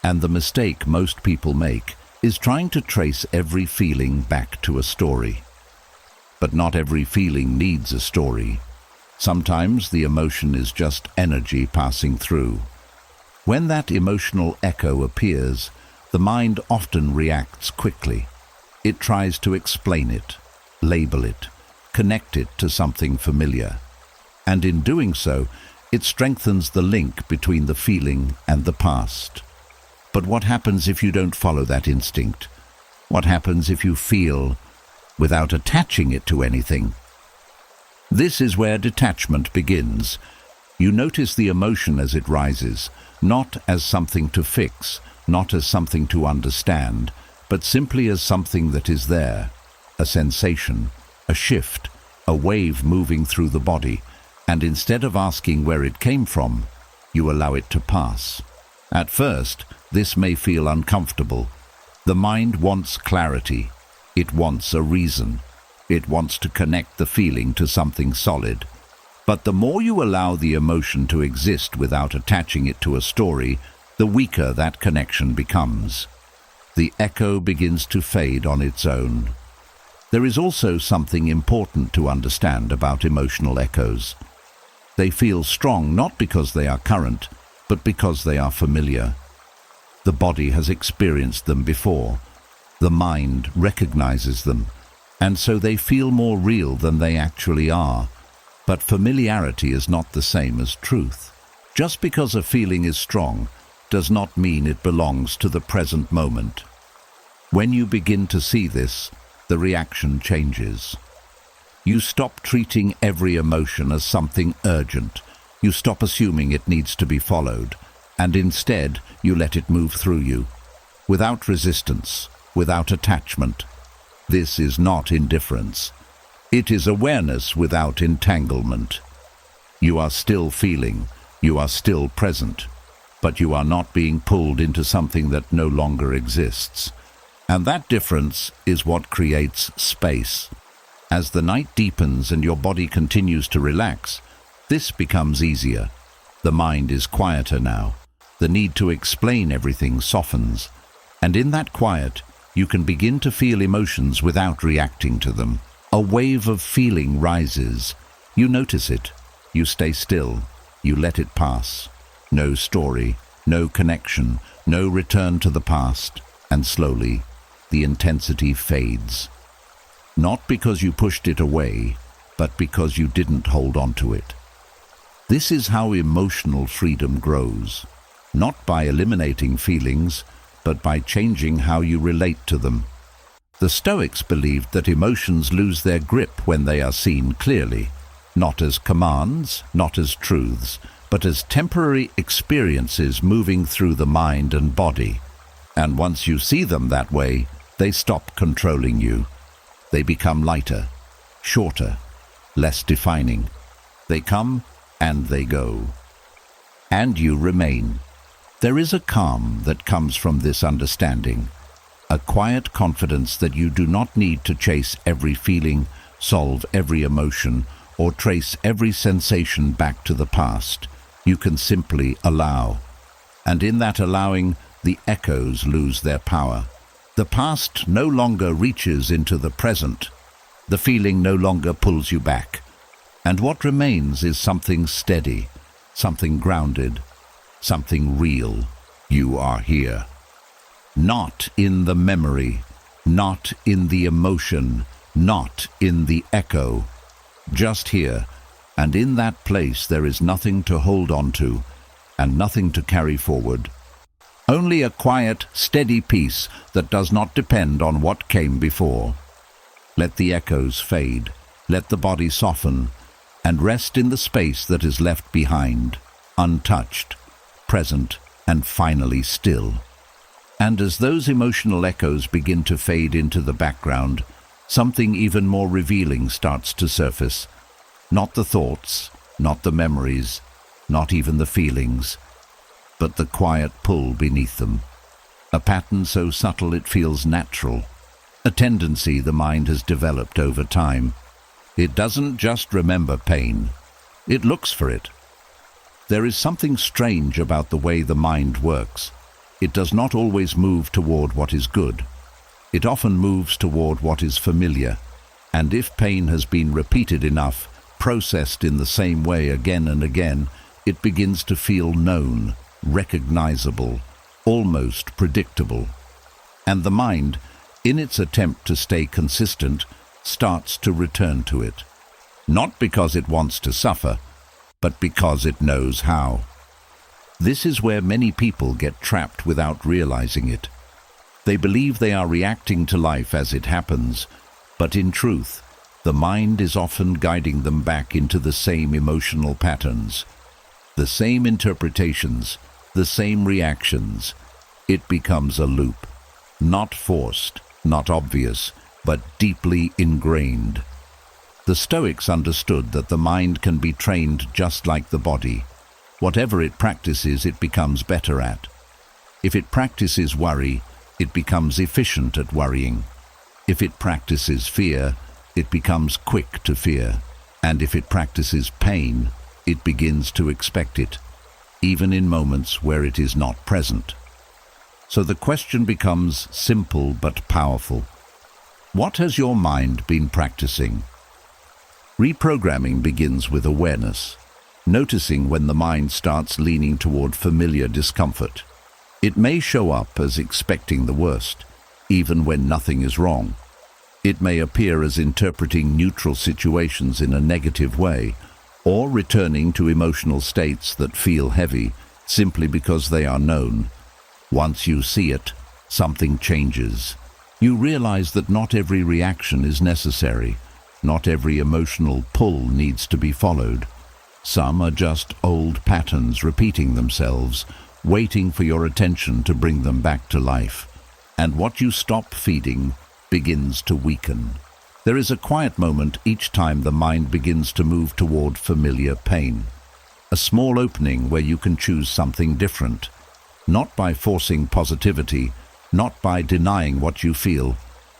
And the mistake most people make is trying to trace every feeling back to a story. But not every feeling needs a story. Sometimes the emotion is just energy passing through. When that emotional echo appears, the mind often reacts quickly. It tries to explain it, label it, connect it to something familiar. And in doing so, it strengthens the link between the feeling and the past. But what happens if you don't follow that instinct? What happens if you feel without attaching it to anything? This is where detachment begins. You notice the emotion as it rises, not as something to fix, not as something to understand, but simply as something that is there, a sensation, a shift, a wave moving through the body, and instead of asking where it came from, you allow it to pass. At first, this may feel uncomfortable. The mind wants clarity. It wants a reason. It wants to connect the feeling to something solid. But the more you allow the emotion to exist without attaching it to a story, the weaker that connection becomes. The echo begins to fade on its own. There is also something important to understand about emotional echoes. They feel strong not because they are current, but because they are familiar. The body has experienced them before. The mind recognizes them, and so they feel more real than they actually are. But familiarity is not the same as truth. Just because a feeling is strong does not mean it belongs to the present moment. When you begin to see this, the reaction changes. You stop treating every emotion as something urgent. You stop assuming it needs to be followed, and instead you let it move through you, without resistance, without attachment. This is not indifference. It is awareness without entanglement. You are still feeling, you are still present, but you are not being pulled into something that no longer exists. And that difference is what creates space. As the night deepens and your body continues to relax, this becomes easier. The mind is quieter now. The need to explain everything softens. And in that quiet, you can begin to feel emotions without reacting to them. A wave of feeling rises. You notice it. You stay still. You let it pass. No story, no connection, no return to the past. And slowly, the intensity fades. Not because you pushed it away, but because you didn't hold on to it. This is how emotional freedom grows. Not by eliminating feelings, but by changing how you relate to them. The Stoics believed that emotions lose their grip when they are seen clearly, not as commands, not as truths, but as temporary experiences moving through the mind and body. And once you see them that way, they stop controlling you. They become lighter, shorter, less defining. They come and they go. And you remain. There is a calm that comes from this understanding, a quiet confidence that you do not need to chase every feeling, solve every emotion, or trace every sensation back to the past. You can simply allow. And in that allowing, the echoes lose their power. The past no longer reaches into the present. The feeling no longer pulls you back. And what remains is something steady, something grounded, something real. You are here. Not in the memory, not in the emotion, not in the echo. Just here, and in that place there is nothing to hold on to, and nothing to carry forward. Only a quiet, steady peace that does not depend on what came before. Let the echoes fade, let the body soften, and rest in the space that is left behind, untouched, present, and finally still. And as those emotional echoes begin to fade into the background, something even more revealing starts to surface. Not the thoughts, not the memories, not even the feelings, but the quiet pull beneath them. A pattern so subtle it feels natural. A tendency the mind has developed over time. It doesn't just remember pain, it looks for it. There is something strange about the way the mind works. It does not always move toward what is good. It often moves toward what is familiar. And if pain has been repeated enough, processed in the same way again and again, it begins to feel known, recognizable, almost predictable. And the mind, in its attempt to stay consistent, starts to return to it. Not because it wants to suffer, but because it knows how. This is where many people get trapped without realizing it. They believe they are reacting to life as it happens, but in truth, the mind is often guiding them back into the same emotional patterns, the same interpretations, the same reactions. It becomes a loop, not forced, not obvious, but deeply ingrained. The Stoics understood that the mind can be trained just like the body. Whatever it practices, it becomes better at. If it practices worry, it becomes efficient at worrying. If it practices fear, it becomes quick to fear. And if it practices pain, it begins to expect it, even in moments where it is not present. So the question becomes simple but powerful. What has your mind been practicing? Reprogramming begins with awareness, noticing when the mind starts leaning toward familiar discomfort. It may show up as expecting the worst, even when nothing is wrong. It may appear as interpreting neutral situations in a negative way, or returning to emotional states that feel heavy simply because they are known. Once you see it, something changes. You realize that not every reaction is necessary. Not every emotional pull needs to be followed. Some are just old patterns repeating themselves, waiting for your attention to bring them back to life. And what you stop feeding begins to weaken. There is a quiet moment each time the mind begins to move toward familiar pain. A small opening where you can choose something different, not by forcing positivity, not by denying what you feel,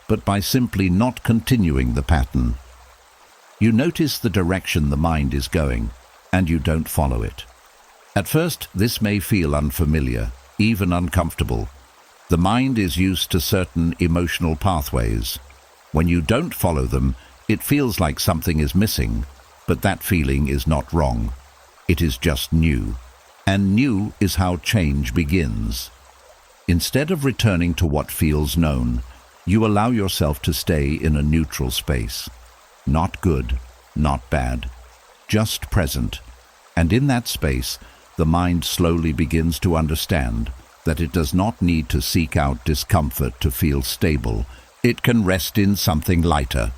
but by simply not continuing the pattern. You notice the direction the mind is going, and you don't follow it. At first, this may feel unfamiliar, even uncomfortable. The mind is used to certain emotional pathways. When you don't follow them, it feels like something is missing, but that feeling is not wrong. It is just new. And new is how change begins. Instead of returning to what feels known, you allow yourself to stay in a neutral space. Not good, not bad, just present. And in that space, the mind slowly begins to understand that it does not need to seek out discomfort to feel stable. It can rest in something lighter.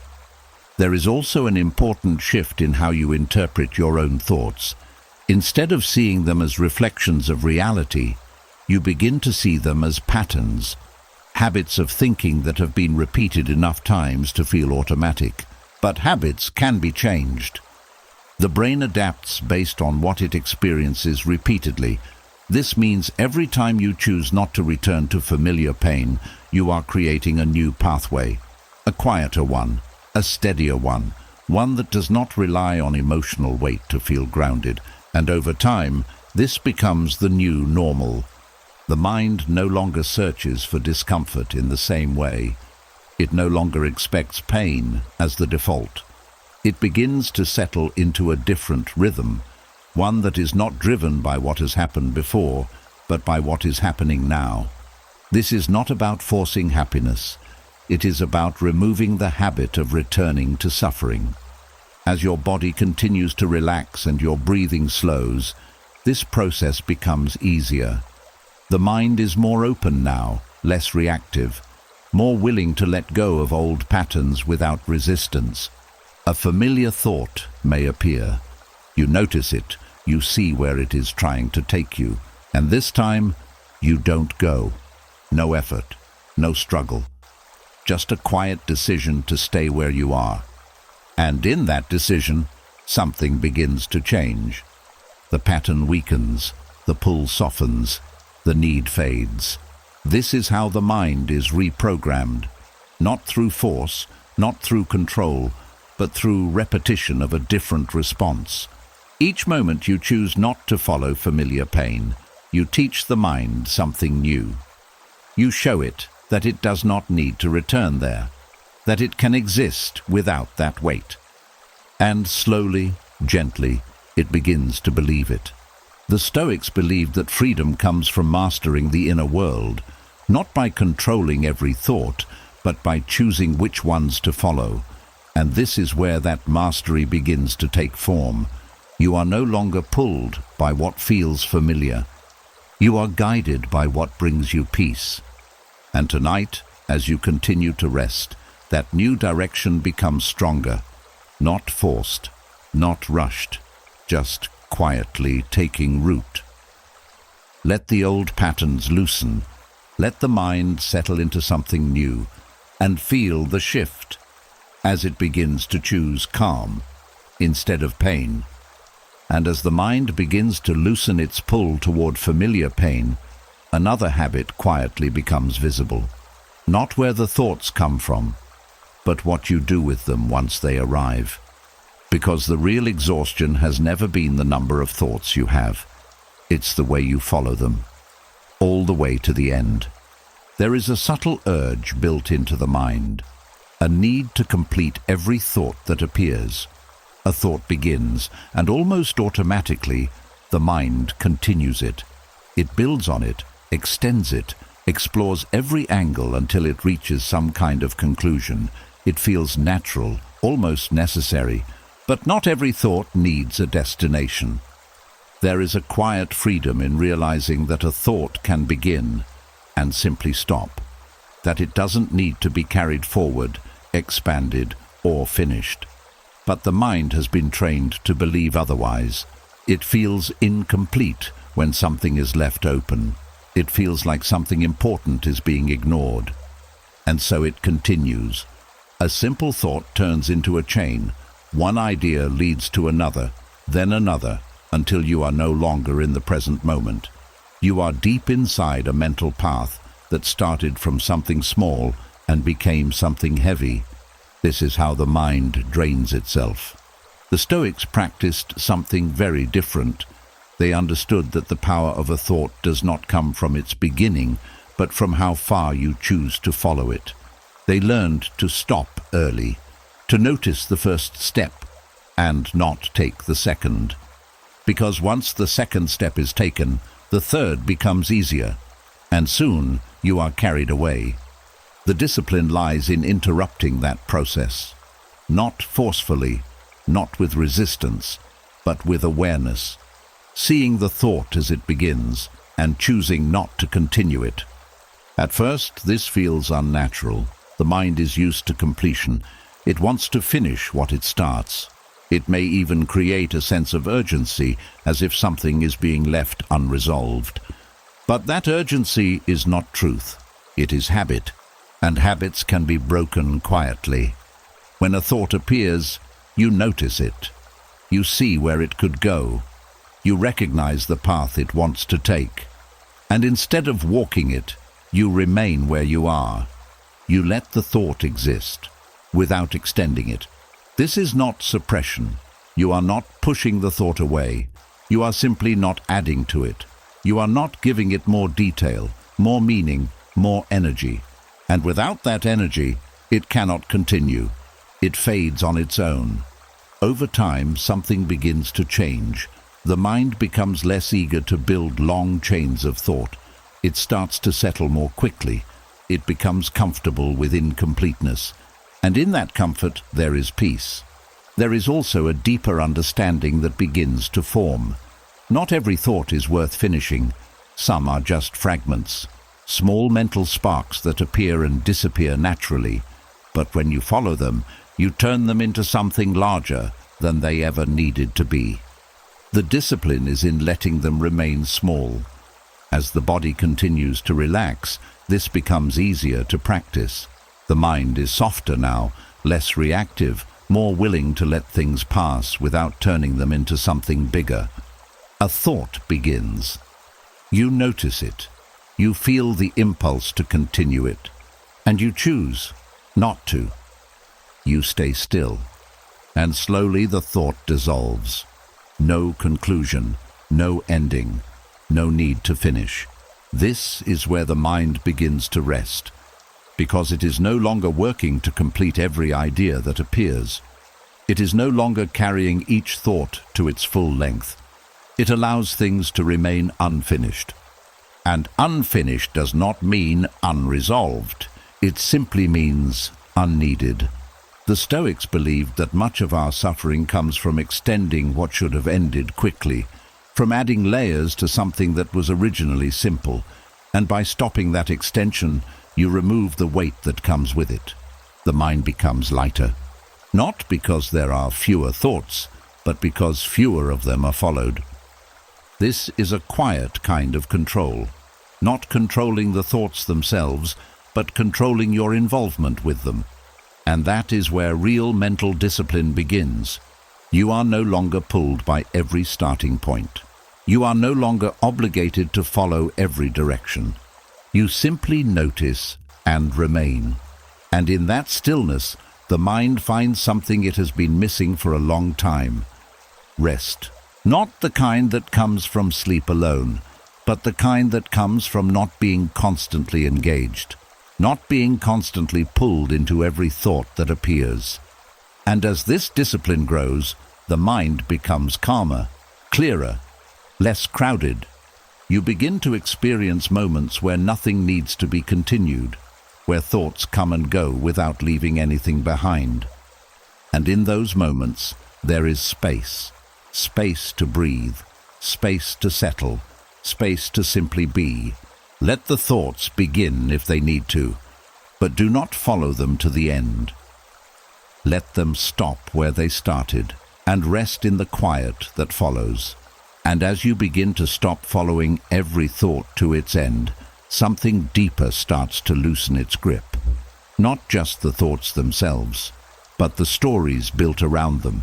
There is also an important shift in how you interpret your own thoughts. Instead of seeing them as reflections of reality, you begin to see them as patterns, habits of thinking that have been repeated enough times to feel automatic. But habits can be changed. The brain adapts based on what it experiences repeatedly. This means every time you choose not to return to familiar pain, you are creating a new pathway, a quieter one, a steadier one that does not rely on emotional weight to feel grounded. And over time, this becomes the new normal. The mind no longer searches for discomfort in the same way. It no longer expects pain as the default. It begins to settle into a different rhythm, one that is not driven by what has happened before, but by what is happening now. This is not about forcing happiness. It is about removing the habit of returning to suffering. As your body continues to relax and your breathing slows, this process becomes easier. The mind is more open now, less reactive, more willing to let go of old patterns without resistance. A familiar thought may appear. You notice it, you see where it is trying to take you, and this time you don't go. No effort, no struggle, just a quiet decision to stay where you are. And in that decision, something begins to change. The pattern weakens, the pull softens, the need fades. This is how the mind is reprogrammed, not through force, not through control, but through repetition of a different response. Each moment you choose not to follow familiar pain, you teach the mind something new. You show it that it does not need to return there, that it can exist without that weight. And slowly, gently, it begins to believe it. The Stoics believed that freedom comes from mastering the inner world, not by controlling every thought, but by choosing which ones to follow. And this is where that mastery begins to take form. You are no longer pulled by what feels familiar. You are guided by what brings you peace. And tonight, as you continue to rest, that new direction becomes stronger, not forced, not rushed, just quietly taking root. Let the old patterns loosen. Let the mind settle into something new, and feel the shift as it begins to choose calm instead of pain. And as the mind begins to loosen its pull toward familiar pain, another habit quietly becomes visible. Not where the thoughts come from, but what you do with them once they arrive. Because the real exhaustion has never been the number of thoughts you have. It's the way you follow them, all the way to the end. There is a subtle urge built into the mind, a need to complete every thought that appears. A thought begins, and almost automatically, the mind continues it. It builds on it, extends it, explores every angle until it reaches some kind of conclusion. It feels natural, almost necessary, but not every thought needs a destination. There is a quiet freedom in realizing that a thought can begin and simply stop, that it doesn't need to be carried forward, expanded, or finished. But the mind has been trained to believe otherwise. It feels incomplete when something is left open. It feels like something important is being ignored. And so it continues. A simple thought turns into a chain. One idea leads to another, then another, until you are no longer in the present moment. You are deep inside a mental path that started from something small and became something heavy. This is how the mind drains itself. The Stoics practiced something very different. They understood that the power of a thought does not come from its beginning, but from how far you choose to follow it. They learned to stop early, to notice the first step and not take the second. Because once the second step is taken, the third becomes easier, and soon you are carried away. The discipline lies in interrupting that process, not forcefully, not with resistance, but with awareness, seeing the thought as it begins and choosing not to continue it. At first, this feels unnatural. The mind is used to completion. It wants to finish what it starts. It may even create a sense of urgency, as if something is being left unresolved. But that urgency is not truth. It is habit, and habits can be broken quietly. When a thought appears, you notice it. You see where it could go. You recognize the path it wants to take. And instead of walking it, you remain where you are. You let the thought exist, without extending it. This is not suppression. You are not pushing the thought away. You are simply not adding to it. You are not giving it more detail, more meaning, more energy. And without that energy, it cannot continue. It fades on its own. Over time, something begins to change. The mind becomes less eager to build long chains of thought. It starts to settle more quickly. It becomes comfortable with incompleteness. And in that comfort, there is peace. There is also a deeper understanding that begins to form. Not every thought is worth finishing. Some are just fragments, small mental sparks that appear and disappear naturally, but when you follow them, you turn them into something larger than they ever needed to be. The discipline is in letting them remain small. As the body continues to relax, this becomes easier to practice. The mind is softer now, less reactive, more willing to let things pass without turning them into something bigger. A thought begins. You notice it. You feel the impulse to continue it, and you choose not to. You stay still, and slowly the thought dissolves. No conclusion, no ending, no need to finish. This is where the mind begins to rest, because it is no longer working to complete every idea that appears. It is no longer carrying each thought to its full length. It allows things to remain unfinished. And unfinished does not mean unresolved. It simply means unneeded. The Stoics believed that much of our suffering comes from extending what should have ended quickly, from adding layers to something that was originally simple, and by stopping that extension, you remove the weight that comes with it. The mind becomes lighter, not because there are fewer thoughts, but because fewer of them are followed. This is a quiet kind of control, not controlling the thoughts themselves, but controlling your involvement with them. And that is where real mental discipline begins. You are no longer pulled by every starting point. You are no longer obligated to follow every direction. You simply notice and remain. And in that stillness, the mind finds something it has been missing for a long time. Rest. Not the kind that comes from sleep alone, but the kind that comes from not being constantly engaged, not being constantly pulled into every thought that appears. And as this discipline grows, the mind becomes calmer, clearer, less crowded. You begin to experience moments where nothing needs to be continued, where thoughts come and go without leaving anything behind. And in those moments, there is space. Space to breathe, space to settle, space to simply be. Let the thoughts begin if they need to, but do not follow them to the end. Let them stop where they started and rest in the quiet that follows. And as you begin to stop following every thought to its end, something deeper starts to loosen its grip. Not just the thoughts themselves, but the stories built around them.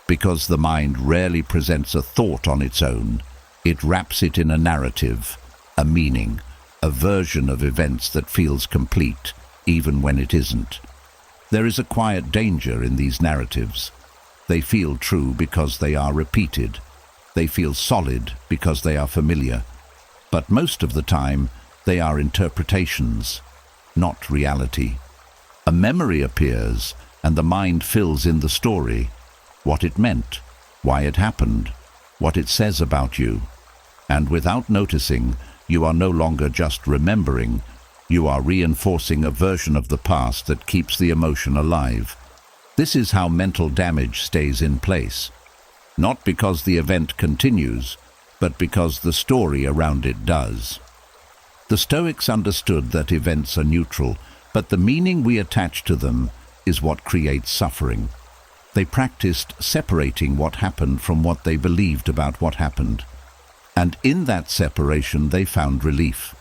Because the mind rarely presents a thought on its own, it wraps it in a narrative, a meaning, a version of events that feels complete, even when it isn't. There is a quiet danger in these narratives. They feel true because they are repeated. They feel solid because they are familiar. But most of the time, they are interpretations, not reality. A memory appears, and the mind fills in the story. What it meant, why it happened, what it says about you. And without noticing, you are no longer just remembering, you are reinforcing a version of the past that keeps the emotion alive. This is how mental damage stays in place. Not because the event continues, but because the story around it does. The Stoics understood that events are neutral, but the meaning we attach to them is what creates suffering. They practiced separating what happened from what they believed about what happened. And in that separation they found relief.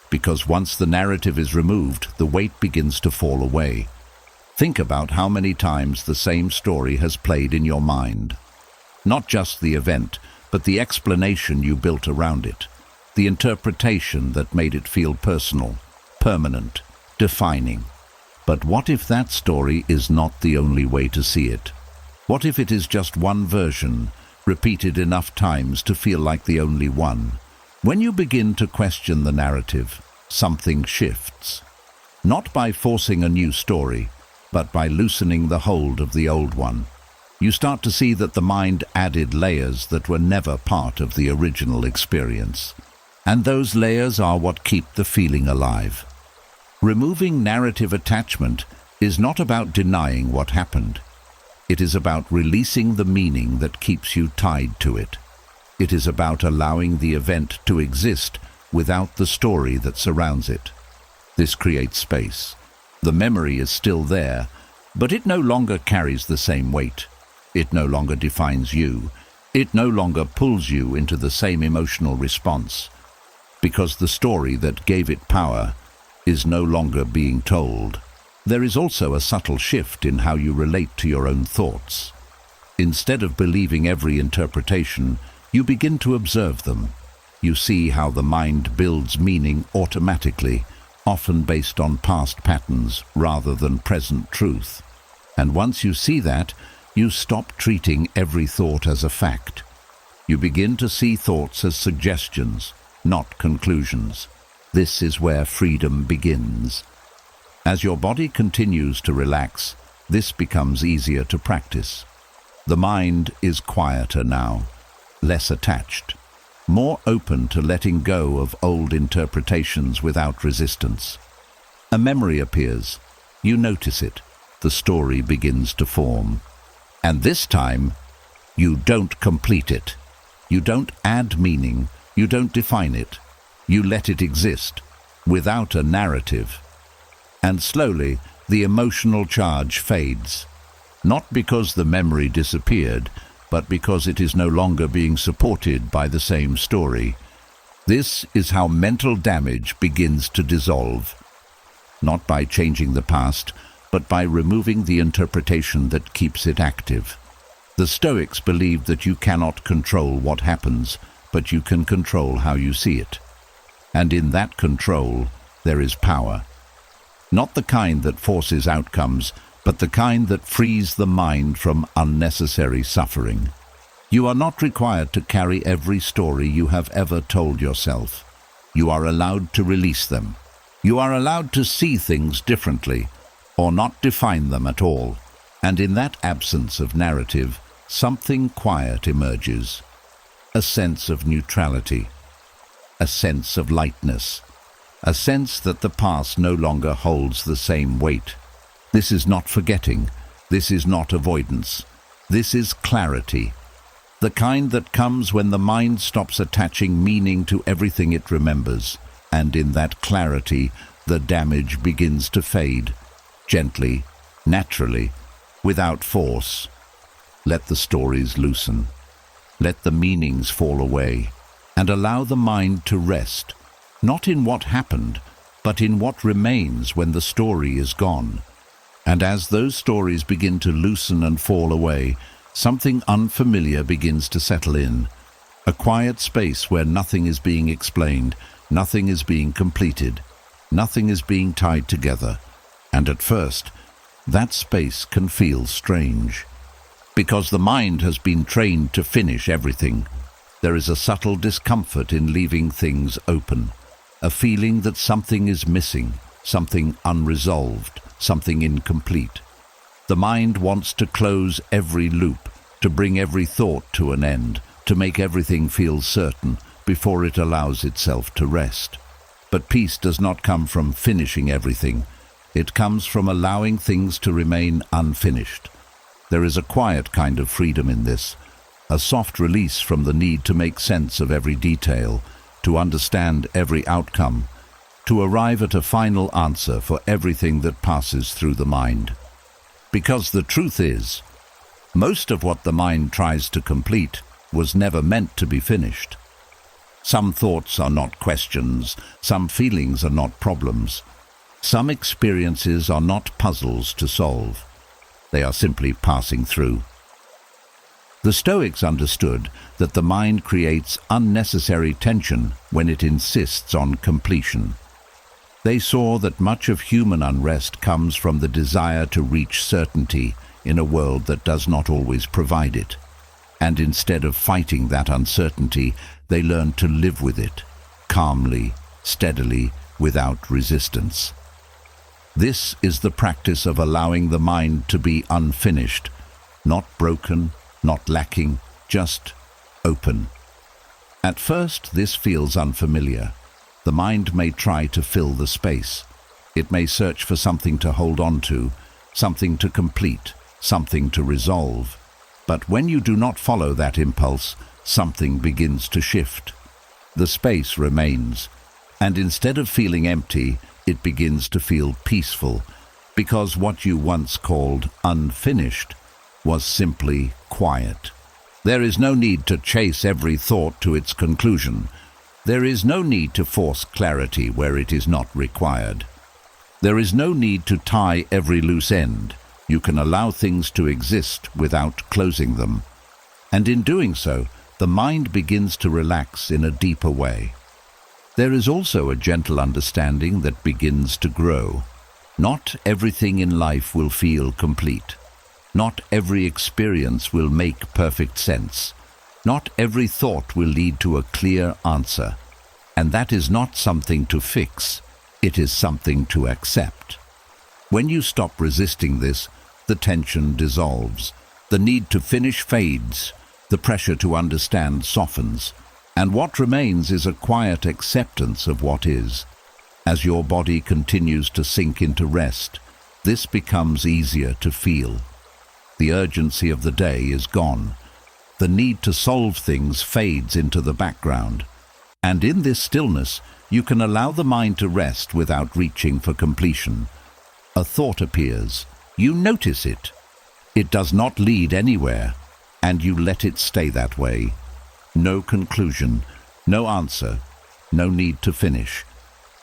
Because once the narrative is removed, the weight begins to fall away. Think about how many times the same story has played in your mind. Not just the event, but the explanation you built around it. The interpretation that made it feel personal, permanent, defining. But what if that story is not the only way to see it? What if it is just one version, repeated enough times to feel like the only one? When you begin to question the narrative, something shifts. Not by forcing a new story, but by loosening the hold of the old one. You start to see that the mind added layers that were never part of the original experience. And those layers are what keep the feeling alive. Removing narrative attachment is not about denying what happened. It is about releasing the meaning that keeps you tied to it. It is about allowing the event to exist without the story that surrounds it. This creates space. The memory is still there, but it no longer carries the same weight. It no longer defines you. It no longer pulls you into the same emotional response, because the story that gave it power is no longer being told. There is also a subtle shift in how you relate to your own thoughts. Instead of believing every interpretation, you begin to observe them. You see how the mind builds meaning automatically, often based on past patterns rather than present truth. And once you see that, you stop treating every thought as a fact. You begin to see thoughts as suggestions, not conclusions. This is where freedom begins. As your body continues to relax, this becomes easier to practice. The mind is quieter now, less attached, more open to letting go of old interpretations without resistance. A memory appears. You notice it. The story begins to form. And this time, you don't complete it. You don't add meaning. You don't define it. You let it exist, without a narrative. And slowly, the emotional charge fades. Not because the memory disappeared, but because it is no longer being supported by the same story. This is how mental damage begins to dissolve. Not by changing the past, but by removing the interpretation that keeps it active. The Stoics believed that you cannot control what happens, but you can control how you see it. And in that control, there is power. Not the kind that forces outcomes, but the kind that frees the mind from unnecessary suffering. You are not required to carry every story you have ever told yourself. You are allowed to release them. You are allowed to see things differently, or not define them at all. And in that absence of narrative, something quiet emerges. A sense of neutrality. A sense of lightness. A sense that the past no longer holds the same weight. This is not forgetting. This is not avoidance. This is clarity. The kind that comes when the mind stops attaching meaning to everything it remembers. And in that clarity, the damage begins to fade. Gently, naturally, without force. Let the stories loosen. Let the meanings fall away. And allow the mind to rest, not in what happened, but in what remains when the story is gone. And as those stories begin to loosen and fall away, something unfamiliar begins to settle in. A quiet space where nothing is being explained, nothing is being completed, nothing is being tied together. And at first, that space can feel strange. Because the mind has been trained to finish everything, there is a subtle discomfort in leaving things open, a feeling that something is missing, something unresolved, something incomplete. The mind wants to close every loop, to bring every thought to an end, to make everything feel certain before it allows itself to rest. But peace does not come from finishing everything. It comes from allowing things to remain unfinished. There is a quiet kind of freedom in this, a soft release from the need to make sense of every detail, to understand every outcome, to arrive at a final answer for everything that passes through the mind. Because the truth is, most of what the mind tries to complete was never meant to be finished. Some thoughts are not questions, some feelings are not problems, some experiences are not puzzles to solve. They are simply passing through. The Stoics understood that the mind creates unnecessary tension when it insists on completion. They saw that much of human unrest comes from the desire to reach certainty in a world that does not always provide it. And instead of fighting that uncertainty, they learned to live with it, calmly, steadily, without resistance. This is the practice of allowing the mind to be unfinished, not broken, not lacking, just open. At first, this feels unfamiliar. The mind may try to fill the space. It may search for something to hold on to, something to complete, something to resolve. But when you do not follow that impulse, something begins to shift. The space remains, And instead of feeling empty, it begins to feel peaceful, because what you once called unfinished was simply quiet. There is no need to chase every thought to its conclusion. There is no need to force clarity where it is not required. There is no need to tie every loose end. You can allow things to exist without closing them. And in doing so, the mind begins to relax in a deeper way. There is also a gentle understanding that begins to grow. Not everything in life will feel complete. Not every experience will make perfect sense. Not every thought will lead to a clear answer. And that is not something to fix. It is something to accept. When you stop resisting this, the tension dissolves. The need to finish fades. The pressure to understand softens. And what remains is a quiet acceptance of what is. As your body continues to sink into rest, this becomes easier to feel. The urgency of the day is gone. The need to solve things fades into the background. And in this stillness, you can allow the mind to rest without reaching for completion. A thought appears. You notice it. It does not lead anywhere, and you let it stay that way. No conclusion, no answer, no need to finish.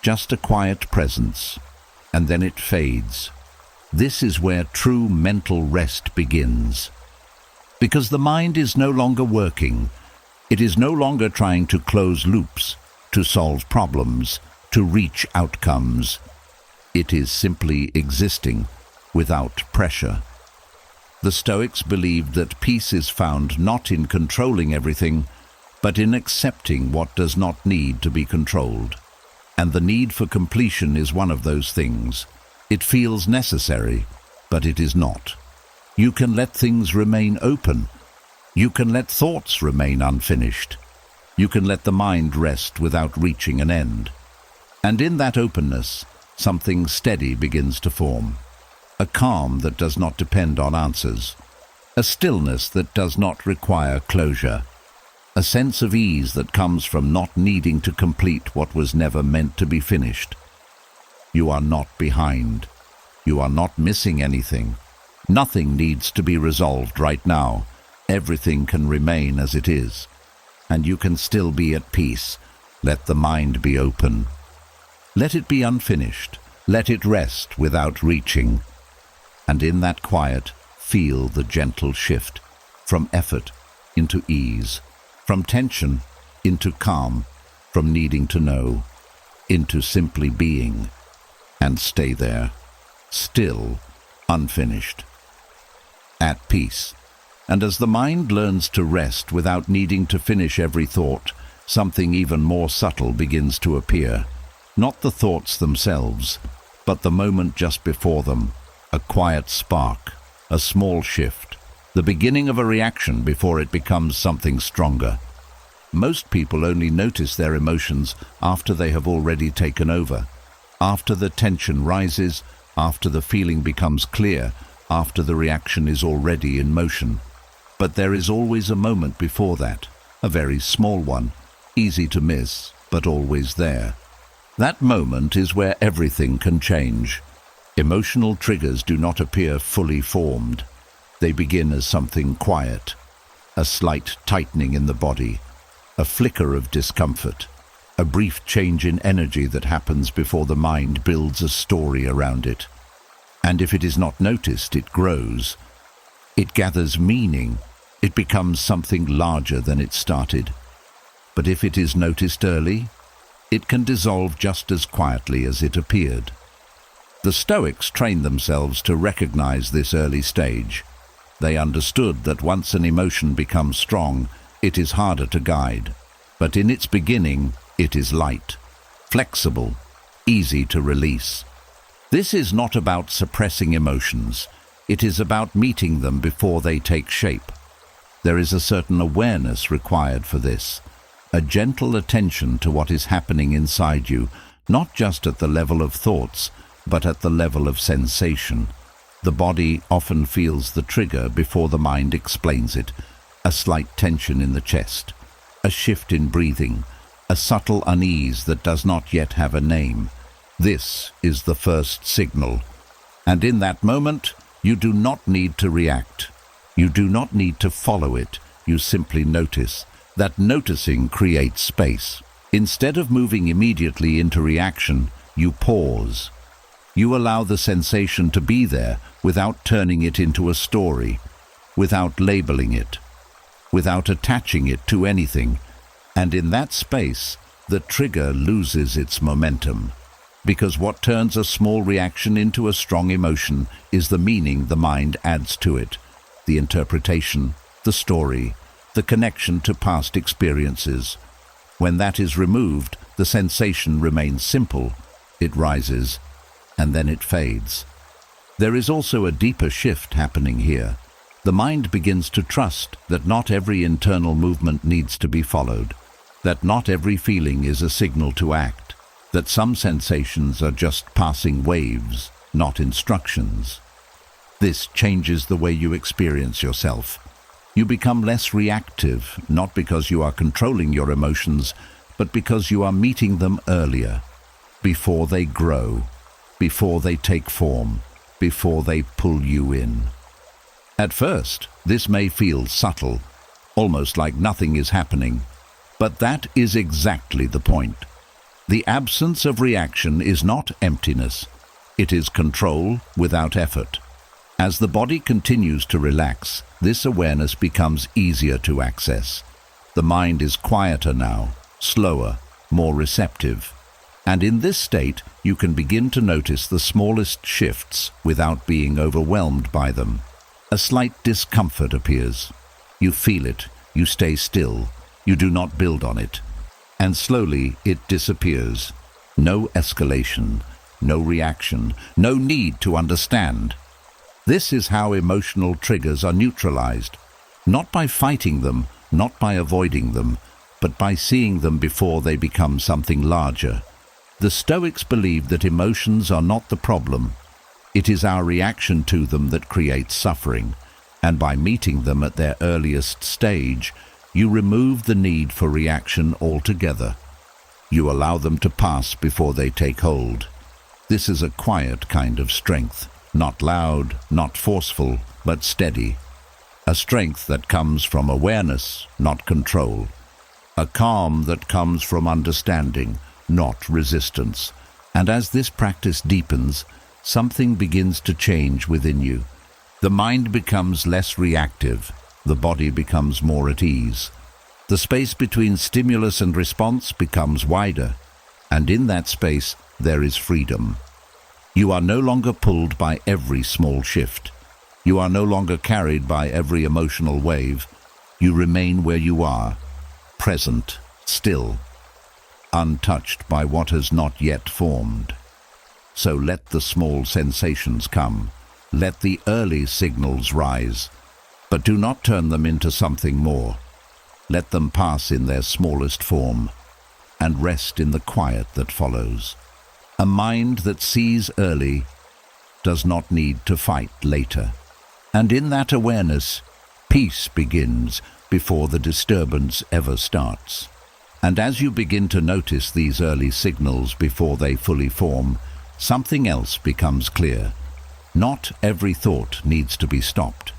Just a quiet presence, and then it fades. This is where true mental rest begins. Because the mind is no longer working. It is no longer trying to close loops, to solve problems, to reach outcomes. It is simply existing without pressure. The Stoics believed that peace is found not in controlling everything, but in accepting what does not need to be controlled. And the need for completion is one of those things. It feels necessary, but it is not. You can let things remain open. You can let thoughts remain unfinished. You can let the mind rest without reaching an end. And in that openness, something steady begins to form. A calm that does not depend on answers. A stillness that does not require closure. A sense of ease that comes from not needing to complete what was never meant to be finished. You are not behind. You are not missing anything. Nothing needs to be resolved right now. Everything can remain as it is. And you can still be at peace. Let the mind be open. Let it be unfinished. Let it rest without reaching. And in that quiet, feel the gentle shift from effort into ease. From tension into calm, from needing to know, into simply being, and stay there, still, unfinished, at peace. And as the mind learns to rest without needing to finish every thought, something even more subtle begins to appear. Not the thoughts themselves, but the moment just before them, a quiet spark, a small shift, the beginning of a reaction before it becomes something stronger. Most people only notice their emotions after they have already taken over, after the tension rises, after the feeling becomes clear, after the reaction is already in motion. But there is always a moment before that, a very small one, easy to miss, but always there. That moment is where everything can change. Emotional triggers do not appear fully formed. They begin as something quiet, a slight tightening in the body, a flicker of discomfort, a brief change in energy that happens before the mind builds a story around it. And if it is not noticed, it grows. It gathers meaning. It becomes something larger than it started. But if it is noticed early, it can dissolve just as quietly as it appeared. The Stoics trained themselves to recognize this early stage. They understood that once an emotion becomes strong, it is harder to guide. But in its beginning, it is light, flexible, easy to release. This is not about suppressing emotions. It is about meeting them before they take shape. There is a certain awareness required for this, a gentle attention to what is happening inside you, not just at the level of thoughts, but at the level of sensation. The body often feels the trigger before the mind explains it, a slight tension in the chest, a shift in breathing, a subtle unease that does not yet have a name. This is the first signal. And in that moment, you do not need to react. You do not need to follow it. You simply notice. That noticing creates space. Instead of moving immediately into reaction, you pause. You allow the sensation to be there without turning it into a story, without labeling it, without attaching it to anything. And in that space, the trigger loses its momentum. Because what turns a small reaction into a strong emotion is the meaning the mind adds to it, the interpretation, the story, the connection to past experiences. When that is removed, the sensation remains simple. It rises, and then it fades. There is also a deeper shift happening here. The mind begins to trust that not every internal movement needs to be followed, that not every feeling is a signal to act, that some sensations are just passing waves, not instructions. This changes the way you experience yourself. You become less reactive, not because you are controlling your emotions, but because you are meeting them earlier, before they grow, before they take form, before they pull you in. At first, this may feel subtle, almost like nothing is happening, but that is exactly the point. The absence of reaction is not emptiness. It is control without effort. As the body continues to relax, this awareness becomes easier to access. The mind is quieter now, slower, more receptive. And in this state, you can begin to notice the smallest shifts without being overwhelmed by them. A slight discomfort appears. You feel it, you stay still, you do not build on it. And slowly it disappears. No escalation, no reaction, no need to understand. This is how emotional triggers are neutralized, not by fighting them, not by avoiding them, but by seeing them before they become something larger. The Stoics believe that emotions are not the problem. It is our reaction to them that creates suffering, and by meeting them at their earliest stage, you remove the need for reaction altogether. You allow them to pass before they take hold. This is a quiet kind of strength, not loud, not forceful, but steady. A strength that comes from awareness, not control. A calm that comes from understanding, not resistance. And as this practice deepens, something begins to change within you. The mind becomes less reactive. The body becomes more at ease. The space between stimulus and response becomes wider. And in that space, there is freedom. You are no longer pulled by every small shift. You are no longer carried by every emotional wave. You remain where you are, present, still, untouched by what has not yet formed. So let the small sensations come. Let the early signals rise. But do not turn them into something more. Let them pass in their smallest form and rest in the quiet that follows. A mind that sees early does not need to fight later. And in that awareness, peace begins before the disturbance ever starts. And as you begin to notice these early signals before they fully form, something else becomes clear. Not every thought needs to be stopped.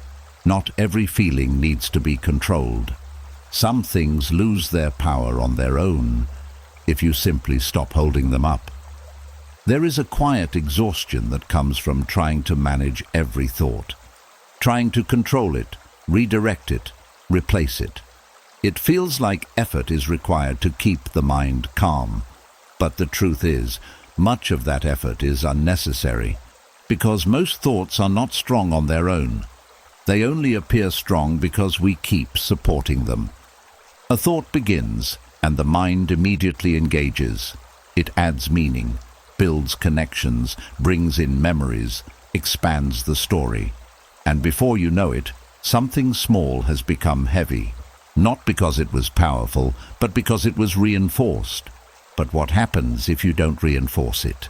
Not every feeling needs to be controlled. Some things lose their power on their own if you simply stop holding them up. There is a quiet exhaustion that comes from trying to manage every thought, trying to control it, redirect it, replace it. It feels like effort is required to keep the mind calm, but the truth is, much of that effort is unnecessary, because most thoughts are not strong on their own. They only appear strong because we keep supporting them. A thought begins, and the mind immediately engages. It adds meaning, builds connections, brings in memories, expands the story. And before you know it, something small has become heavy, not because it was powerful, but because it was reinforced. But what happens if you don't reinforce it?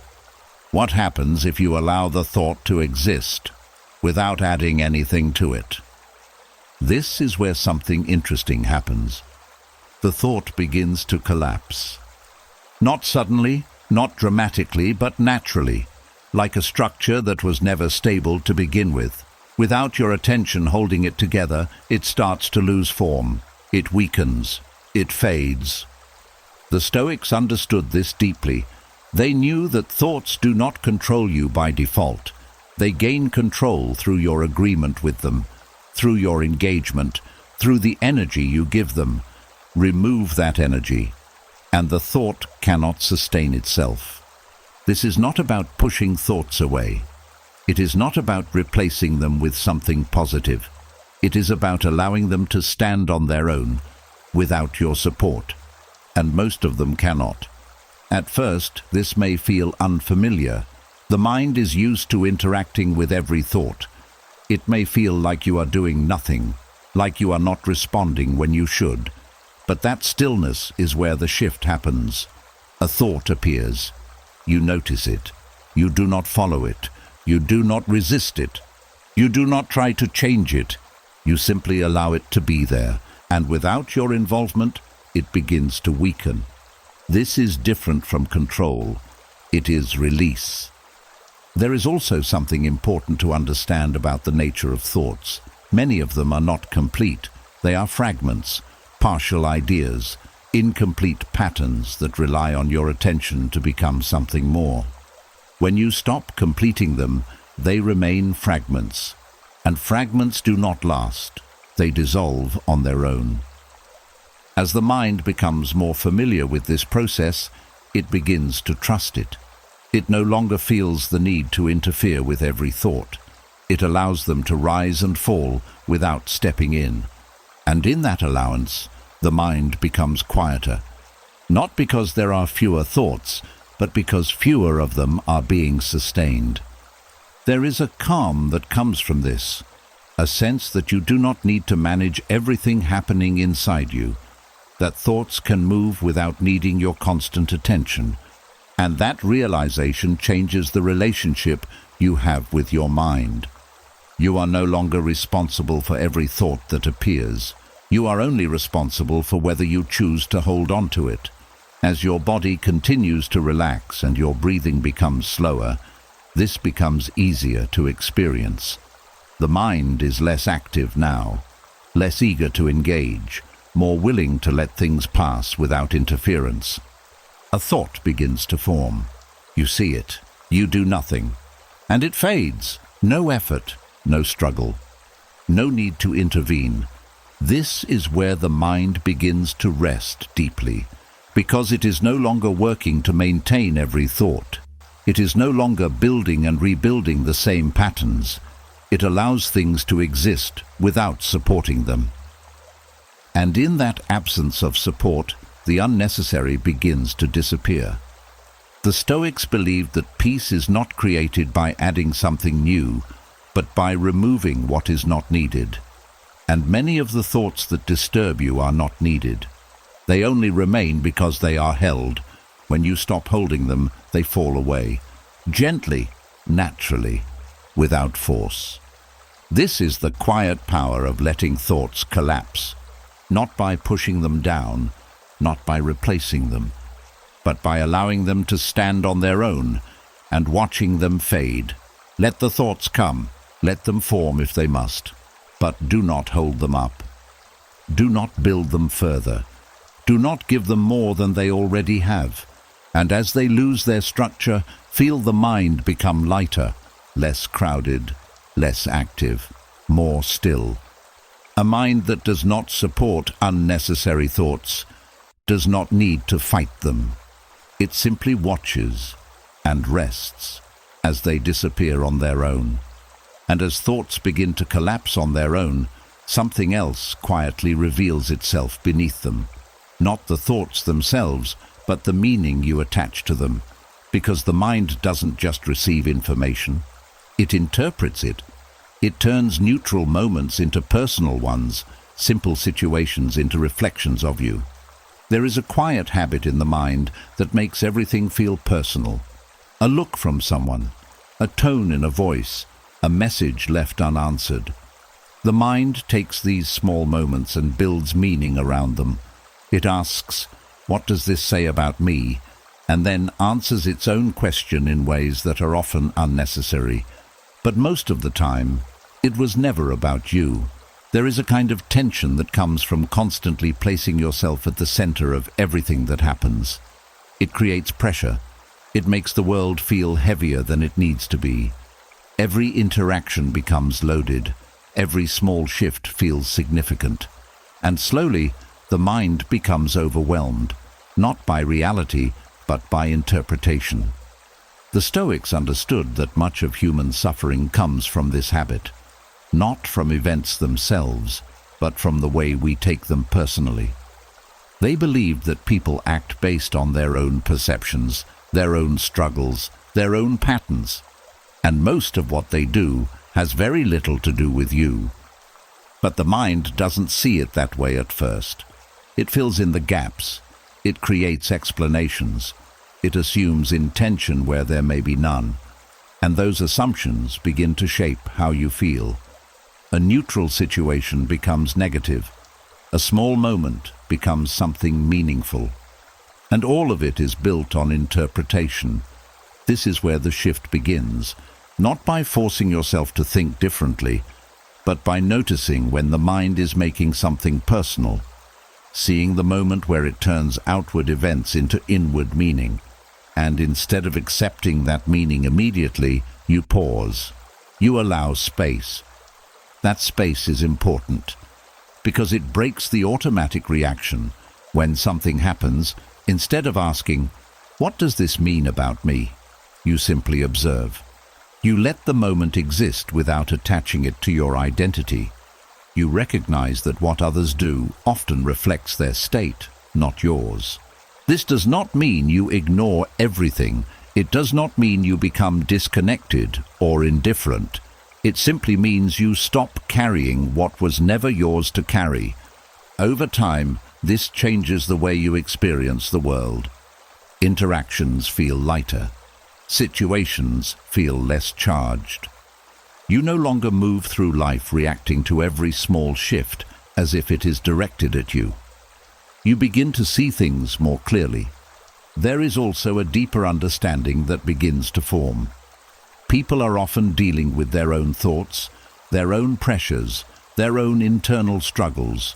What happens if you allow the thought to exist without adding anything to it? This is where something interesting happens. the thought begins to collapse. Not suddenly, not dramatically, but naturally, like a structure that was never stable to begin with. Without your attention holding it together, it starts to lose form. It weakens. It fades. The Stoics understood this deeply. They knew that thoughts do not control you by default. They gain control through your agreement with them, through your engagement, through the energy you give them. Remove that energy, and the thought cannot sustain itself. This is not about pushing thoughts away. It is not about replacing them with something positive. It is about allowing them to stand on their own, without your support. And most of them cannot. At first, this may feel unfamiliar. The mind is used to interacting with every thought. It may feel like you are doing nothing, like you are not responding when you should. But that stillness is where the shift happens. A thought appears. You notice it. You do not follow it. You do not resist it. You do not try to change it. You simply allow it to be there, and without your involvement, it begins to weaken. This is different from control. It is release. There is also something important to understand about the nature of thoughts. Many of them are not complete. They are fragments, partial ideas, incomplete patterns that rely on your attention to become something more. When you stop completing them, they remain fragments. And fragments do not last. They dissolve on their own. As the mind becomes more familiar with this process, it begins to trust it. It no longer feels the need to interfere with every thought. It allows them to rise and fall without stepping in. And in that allowance, the mind becomes quieter. Not because there are fewer thoughts, but because fewer of them are being sustained. There is a calm that comes from this, a sense that you do not need to manage everything happening inside you, that thoughts can move without needing your constant attention, and that realization changes the relationship you have with your mind. You are no longer responsible for every thought that appears. You are only responsible for whether you choose to hold on to it. As your body continues to relax and your breathing becomes slower, this becomes easier to experience. The mind is less active now, less eager to engage, more willing to let things pass without interference. A thought begins to form. You see it, you do nothing, and it fades. No effort, no struggle, no need to intervene. This is where the mind begins to rest deeply, because it is no longer working to maintain every thought. It is no longer building and rebuilding the same patterns. It allows things to exist without supporting them. And in that absence of support, the unnecessary begins to disappear. The Stoics believed that peace is not created by adding something new, but by removing what is not needed. And many of the thoughts that disturb you are not needed. They only remain because they are held. When you stop holding them, they fall away, gently, naturally, without force. This is the quiet power of letting thoughts collapse, not by pushing them down, not by replacing them, but by allowing them to stand on their own and watching them fade. Let the thoughts come, let them form if they must, but do not hold them up. Do not build them further. Do not give them more than they already have. And as they lose their structure, feel the mind become lighter, less crowded, less active, more still. A mind that does not support unnecessary thoughts does not need to fight them. It simply watches and rests as they disappear on their own. And as thoughts begin to collapse on their own, something else quietly reveals itself beneath them. Not the thoughts themselves, but the meaning you attach to them. Because the mind doesn't just receive information, it interprets it. It turns neutral moments into personal ones, simple situations into reflections of you. There is a quiet habit in the mind that makes everything feel personal. A look from someone, a tone in a voice, a message left unanswered. The mind takes these small moments and builds meaning around them. It asks, "What does this say about me?" and then answers its own question in ways that are often unnecessary. But most of the time, it was never about you. There is a kind of tension that comes from constantly placing yourself at the center of everything that happens. It creates pressure. It makes the world feel heavier than it needs to be. Every interaction becomes loaded. Every small shift feels significant. And slowly, the mind becomes overwhelmed, not by reality, but by interpretation. The Stoics understood that much of human suffering comes from this habit, not from events themselves, but from the way we take them personally. They believed that people act based on their own perceptions, their own struggles, their own patterns, and most of what they do has very little to do with you. But the mind doesn't see it that way at first. It fills in the gaps. It creates explanations. It assumes intention where there may be none. And those assumptions begin to shape how you feel. A neutral situation becomes negative. A small moment becomes something meaningful. And all of it is built on interpretation. This is where the shift begins, not by forcing yourself to think differently, but by noticing when the mind is making something personal, seeing the moment where it turns outward events into inward meaning. And instead of accepting that meaning immediately, you pause. You allow space. That space is important, because it breaks the automatic reaction. When something happens, instead of asking, "What does this mean about me?" you simply observe. You let the moment exist without attaching it to your identity. You recognize that what others do often reflects their state, not yours. This does not mean you ignore everything. It does not mean you become disconnected or indifferent. It simply means you stop carrying what was never yours to carry. Over time, this changes the way you experience the world. Interactions feel lighter. Situations feel less charged. You no longer move through life reacting to every small shift as if it is directed at you. You begin to see things more clearly. There is also a deeper understanding that begins to form. People are often dealing with their own thoughts, their own pressures, their own internal struggles.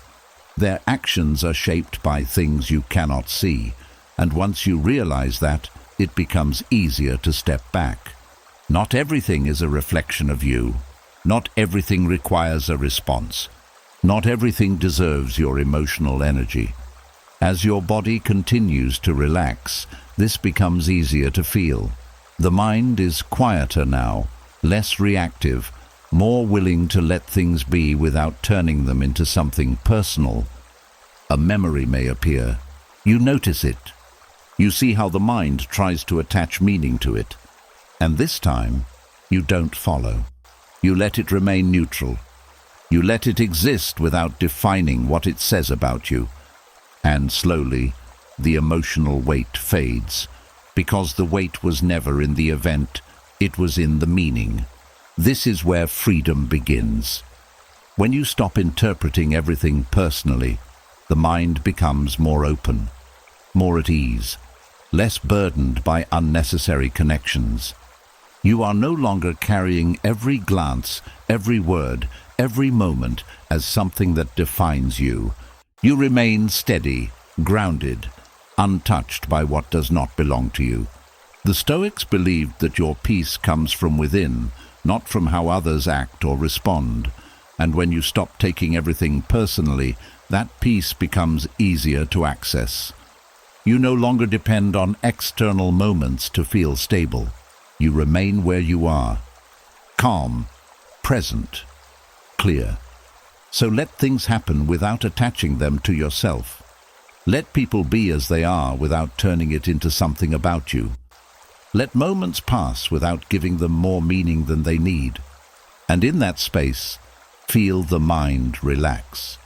Their actions are shaped by things you cannot see, and once you realize that, it becomes easier to step back. Not everything is a reflection of you. Not everything requires a response. Not everything deserves your emotional energy. As your body continues to relax, this becomes easier to feel. The mind is quieter now, less reactive, more willing to let things be without turning them into something personal. A memory may appear. You notice it. You see how the mind tries to attach meaning to it. And this time, you don't follow. You let it remain neutral. You let it exist without defining what it says about you. And slowly, the emotional weight fades, because the weight was never in the event, it was in the meaning. This is where freedom begins. When you stop interpreting everything personally, the mind becomes more open, more at ease, less burdened by unnecessary connections. You are no longer carrying every glance, every word, every moment as something that defines you. You remain steady, grounded, untouched by what does not belong to you. The Stoics believed that your peace comes from within, not from how others act or respond. And when you stop taking everything personally, that peace becomes easier to access. You no longer depend on external moments to feel stable. You remain where you are, calm, present, clear. So let things happen without attaching them to yourself. Let people be as they are without turning it into something about you. Let moments pass without giving them more meaning than they need. And in that space, feel the mind relax.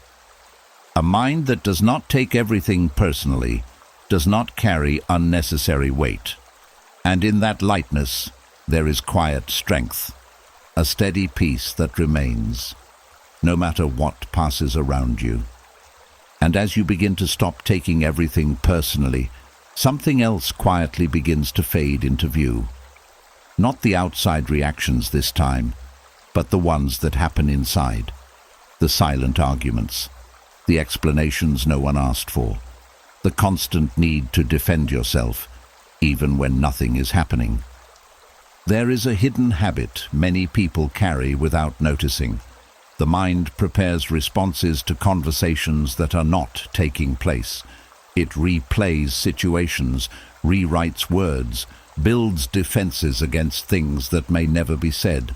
A mind that does not take everything personally does not carry unnecessary weight. And in that lightness, there is quiet strength, a steady peace that remains, no matter what passes around you. And as you begin to stop taking everything personally, something else quietly begins to fade into view. Not the outside reactions this time, but the ones that happen inside. The silent arguments, the explanations no one asked for, the constant need to defend yourself, even when nothing is happening. There is a hidden habit many people carry without noticing. The mind prepares responses to conversations that are not taking place. It replays situations, rewrites words, builds defenses against things that may never be said.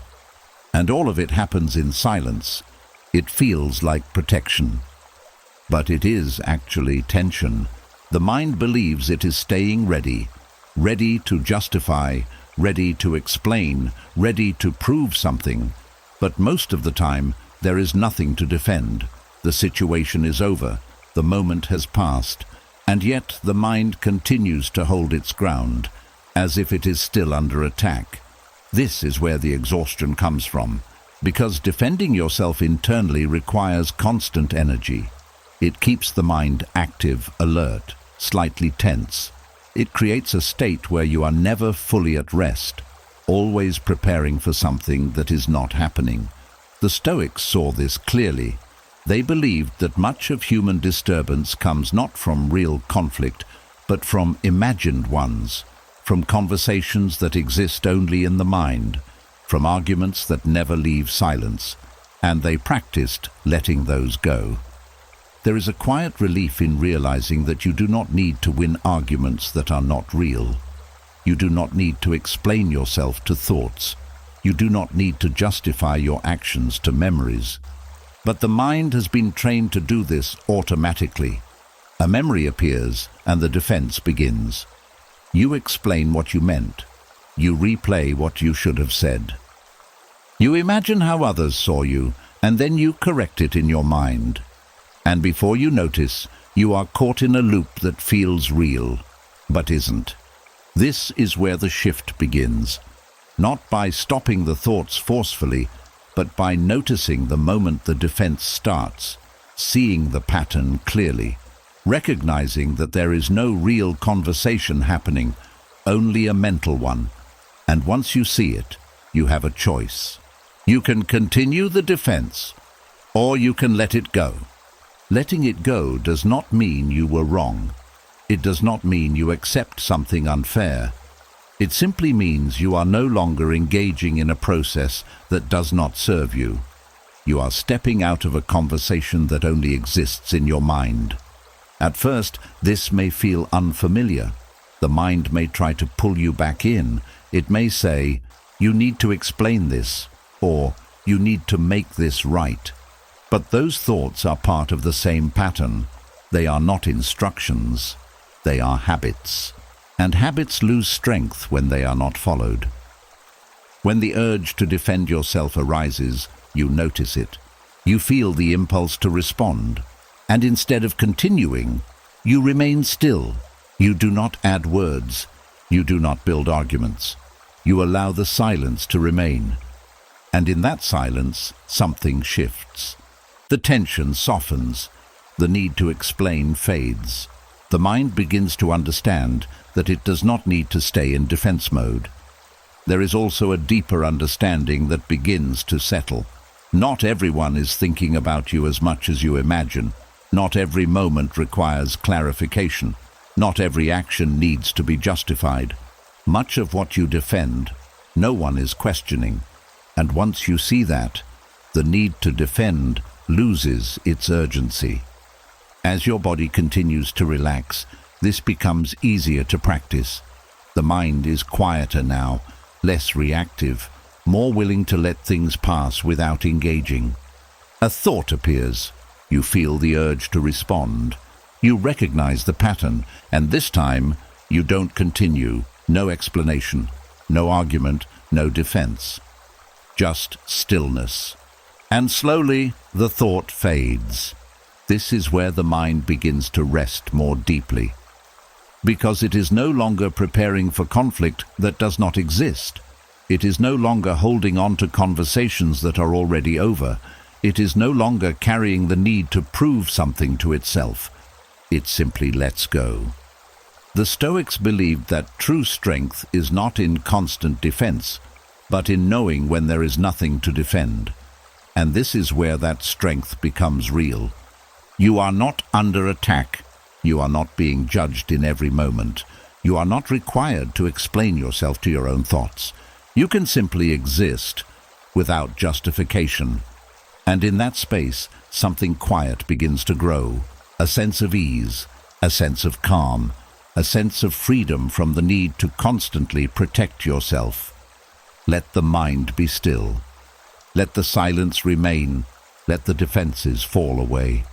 And all of it happens in silence. It feels like protection. But it is actually tension. The mind believes it is staying ready, ready to justify, ready to explain, ready to prove something. But most of the time, there is nothing to defend. The situation is over. The moment has passed. And yet the mind continues to hold its ground, as if it is still under attack. This is where the exhaustion comes from, because defending yourself internally requires constant energy. It keeps the mind active, alert, slightly tense. It creates a state where you are never fully at rest, always preparing for something that is not happening. The Stoics saw this clearly. They believed that much of human disturbance comes not from real conflict, but from imagined ones, from conversations that exist only in the mind, from arguments that never leave silence, and they practiced letting those go. There is a quiet relief in realizing that you do not need to win arguments that are not real. You do not need to explain yourself to thoughts. You do not need to justify your actions to memories. But the mind has been trained to do this automatically. A memory appears and the defense begins. You explain what you meant. You replay what you should have said. You imagine how others saw you, and then you correct it in your mind. And before you notice, you are caught in a loop that feels real, but isn't. This is where the shift begins. Not by stopping the thoughts forcefully, but by noticing the moment the defense starts, seeing the pattern clearly, recognizing that there is no real conversation happening, only a mental one. And once you see it, you have a choice. You can continue the defense, or you can let it go. Letting it go does not mean you were wrong. It does not mean you accept something unfair. It simply means you are no longer engaging in a process that does not serve you. You are stepping out of a conversation that only exists in your mind. At first, this may feel unfamiliar. The mind may try to pull you back in. It may say, "You need to explain this," or "You need to make this right." But those thoughts are part of the same pattern. They are not instructions. They are habits. And habits lose strength when they are not followed. When the urge to defend yourself arises, you notice it. You feel the impulse to respond. And instead of continuing, you remain still. You do not add words. You do not build arguments. You allow the silence to remain. And in that silence, something shifts. The tension softens. The need to explain fades. The mind begins to understand that it does not need to stay in defense mode. There is also a deeper understanding that begins to settle. Not everyone is thinking about you as much as you imagine. Not every moment requires clarification. Not every action needs to be justified. Much of what you defend, no one is questioning. And once you see that, the need to defend loses its urgency. As your body continues to relax, this becomes easier to practice. The mind is quieter now, less reactive, more willing to let things pass without engaging. A thought appears. You feel the urge to respond. You recognize the pattern, and this time you don't continue. No explanation, no argument, no defense. Just stillness. And slowly the thought fades. This is where the mind begins to rest more deeply. Because it is no longer preparing for conflict that does not exist. It is no longer holding on to conversations that are already over. It is no longer carrying the need to prove something to itself. It simply lets go. The Stoics believed that true strength is not in constant defense, but in knowing when there is nothing to defend. And this is where that strength becomes real. You are not under attack. You are not being judged in every moment. You are not required to explain yourself to your own thoughts. You can simply exist without justification. And in that space, something quiet begins to grow. A sense of ease, a sense of calm, a sense of freedom from the need to constantly protect yourself. Let the mind be still. Let the silence remain. Let the defenses fall away.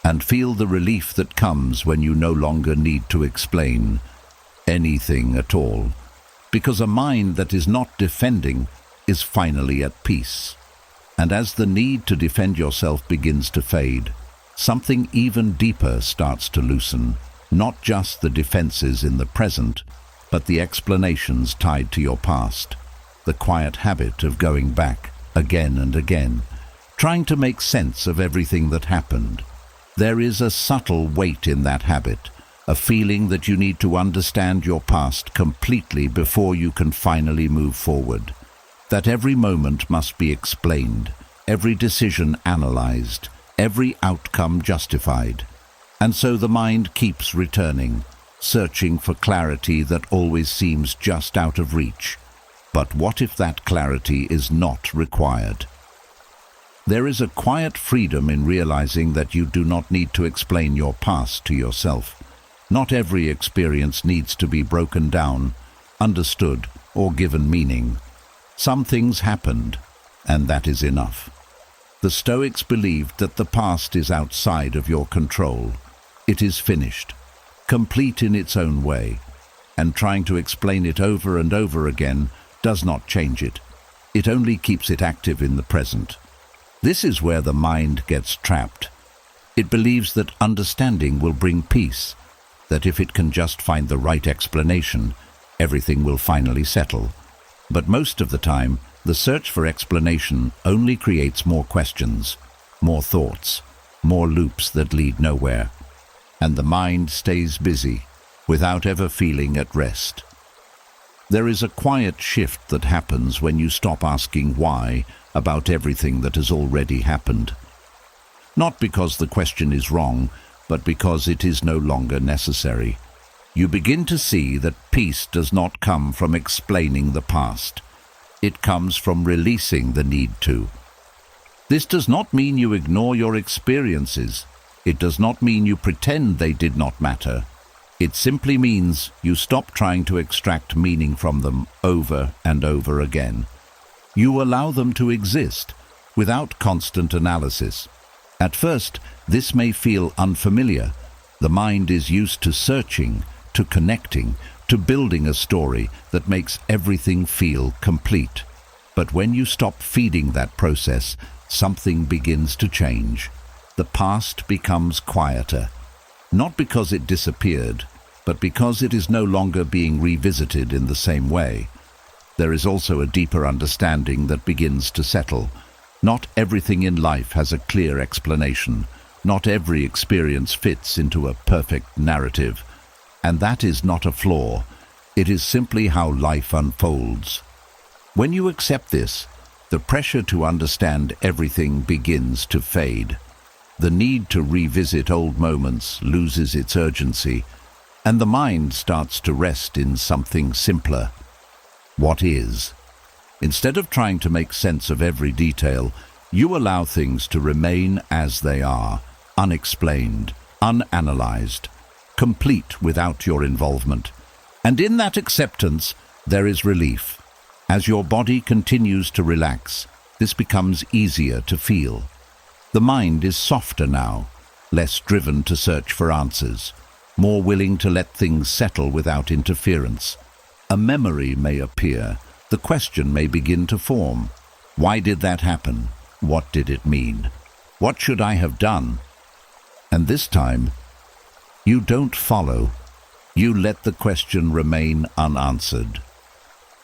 And feel the relief that comes when you no longer need to explain anything at all. Because a mind that is not defending is finally at peace. And as the need to defend yourself begins to fade, something even deeper starts to loosen. Not just the defenses in the present, but the explanations tied to your past. The quiet habit of going back again and again, trying to make sense of everything that happened. There is a subtle weight in that habit, a feeling that you need to understand your past completely before you can finally move forward. That every moment must be explained, every decision analyzed, every outcome justified. And so the mind keeps returning, searching for clarity that always seems just out of reach. But what if that clarity is not required? There is a quiet freedom in realizing that you do not need to explain your past to yourself. Not every experience needs to be broken down, understood, or given meaning. Some things happened, and that is enough. The Stoics believed that the past is outside of your control. It is finished, complete in its own way, and trying to explain it over and over again does not change it. It only keeps it active in the present. This is where the mind gets trapped. It believes that understanding will bring peace, that if it can just find the right explanation, everything will finally settle. But most of the time, the search for explanation only creates more questions, more thoughts, more loops that lead nowhere. And the mind stays busy, without ever feeling at rest. There is a quiet shift that happens when you stop asking why about everything that has already happened. Not because the question is wrong, but because it is no longer necessary. You begin to see that peace does not come from explaining the past. It comes from releasing the need to. This does not mean you ignore your experiences. It does not mean you pretend they did not matter. It simply means you stop trying to extract meaning from them over and over again. You allow them to exist without constant analysis. At first, this may feel unfamiliar. The mind is used to searching, to connecting, to building a story that makes everything feel complete. But when you stop feeding that process, something begins to change. The past becomes quieter, not because it disappeared, but because it is no longer being revisited in the same way. There is also a deeper understanding that begins to settle. Not everything in life has a clear explanation. Not every experience fits into a perfect narrative. And that is not a flaw. It is simply how life unfolds. When you accept this, the pressure to understand everything begins to fade. The need to revisit old moments loses its urgency, and the mind starts to rest in something simpler. What is? Instead of trying to make sense of every detail, you allow things to remain as they are, unexplained, unanalyzed, complete without your involvement. And in that acceptance, there is relief. As your body continues to relax, this becomes easier to feel. The mind is softer now, less driven to search for answers, more willing to let things settle without interference. A memory may appear. The question may begin to form. Why did that happen? What did it mean? What should I have done? And this time, you don't follow. You let the question remain unanswered.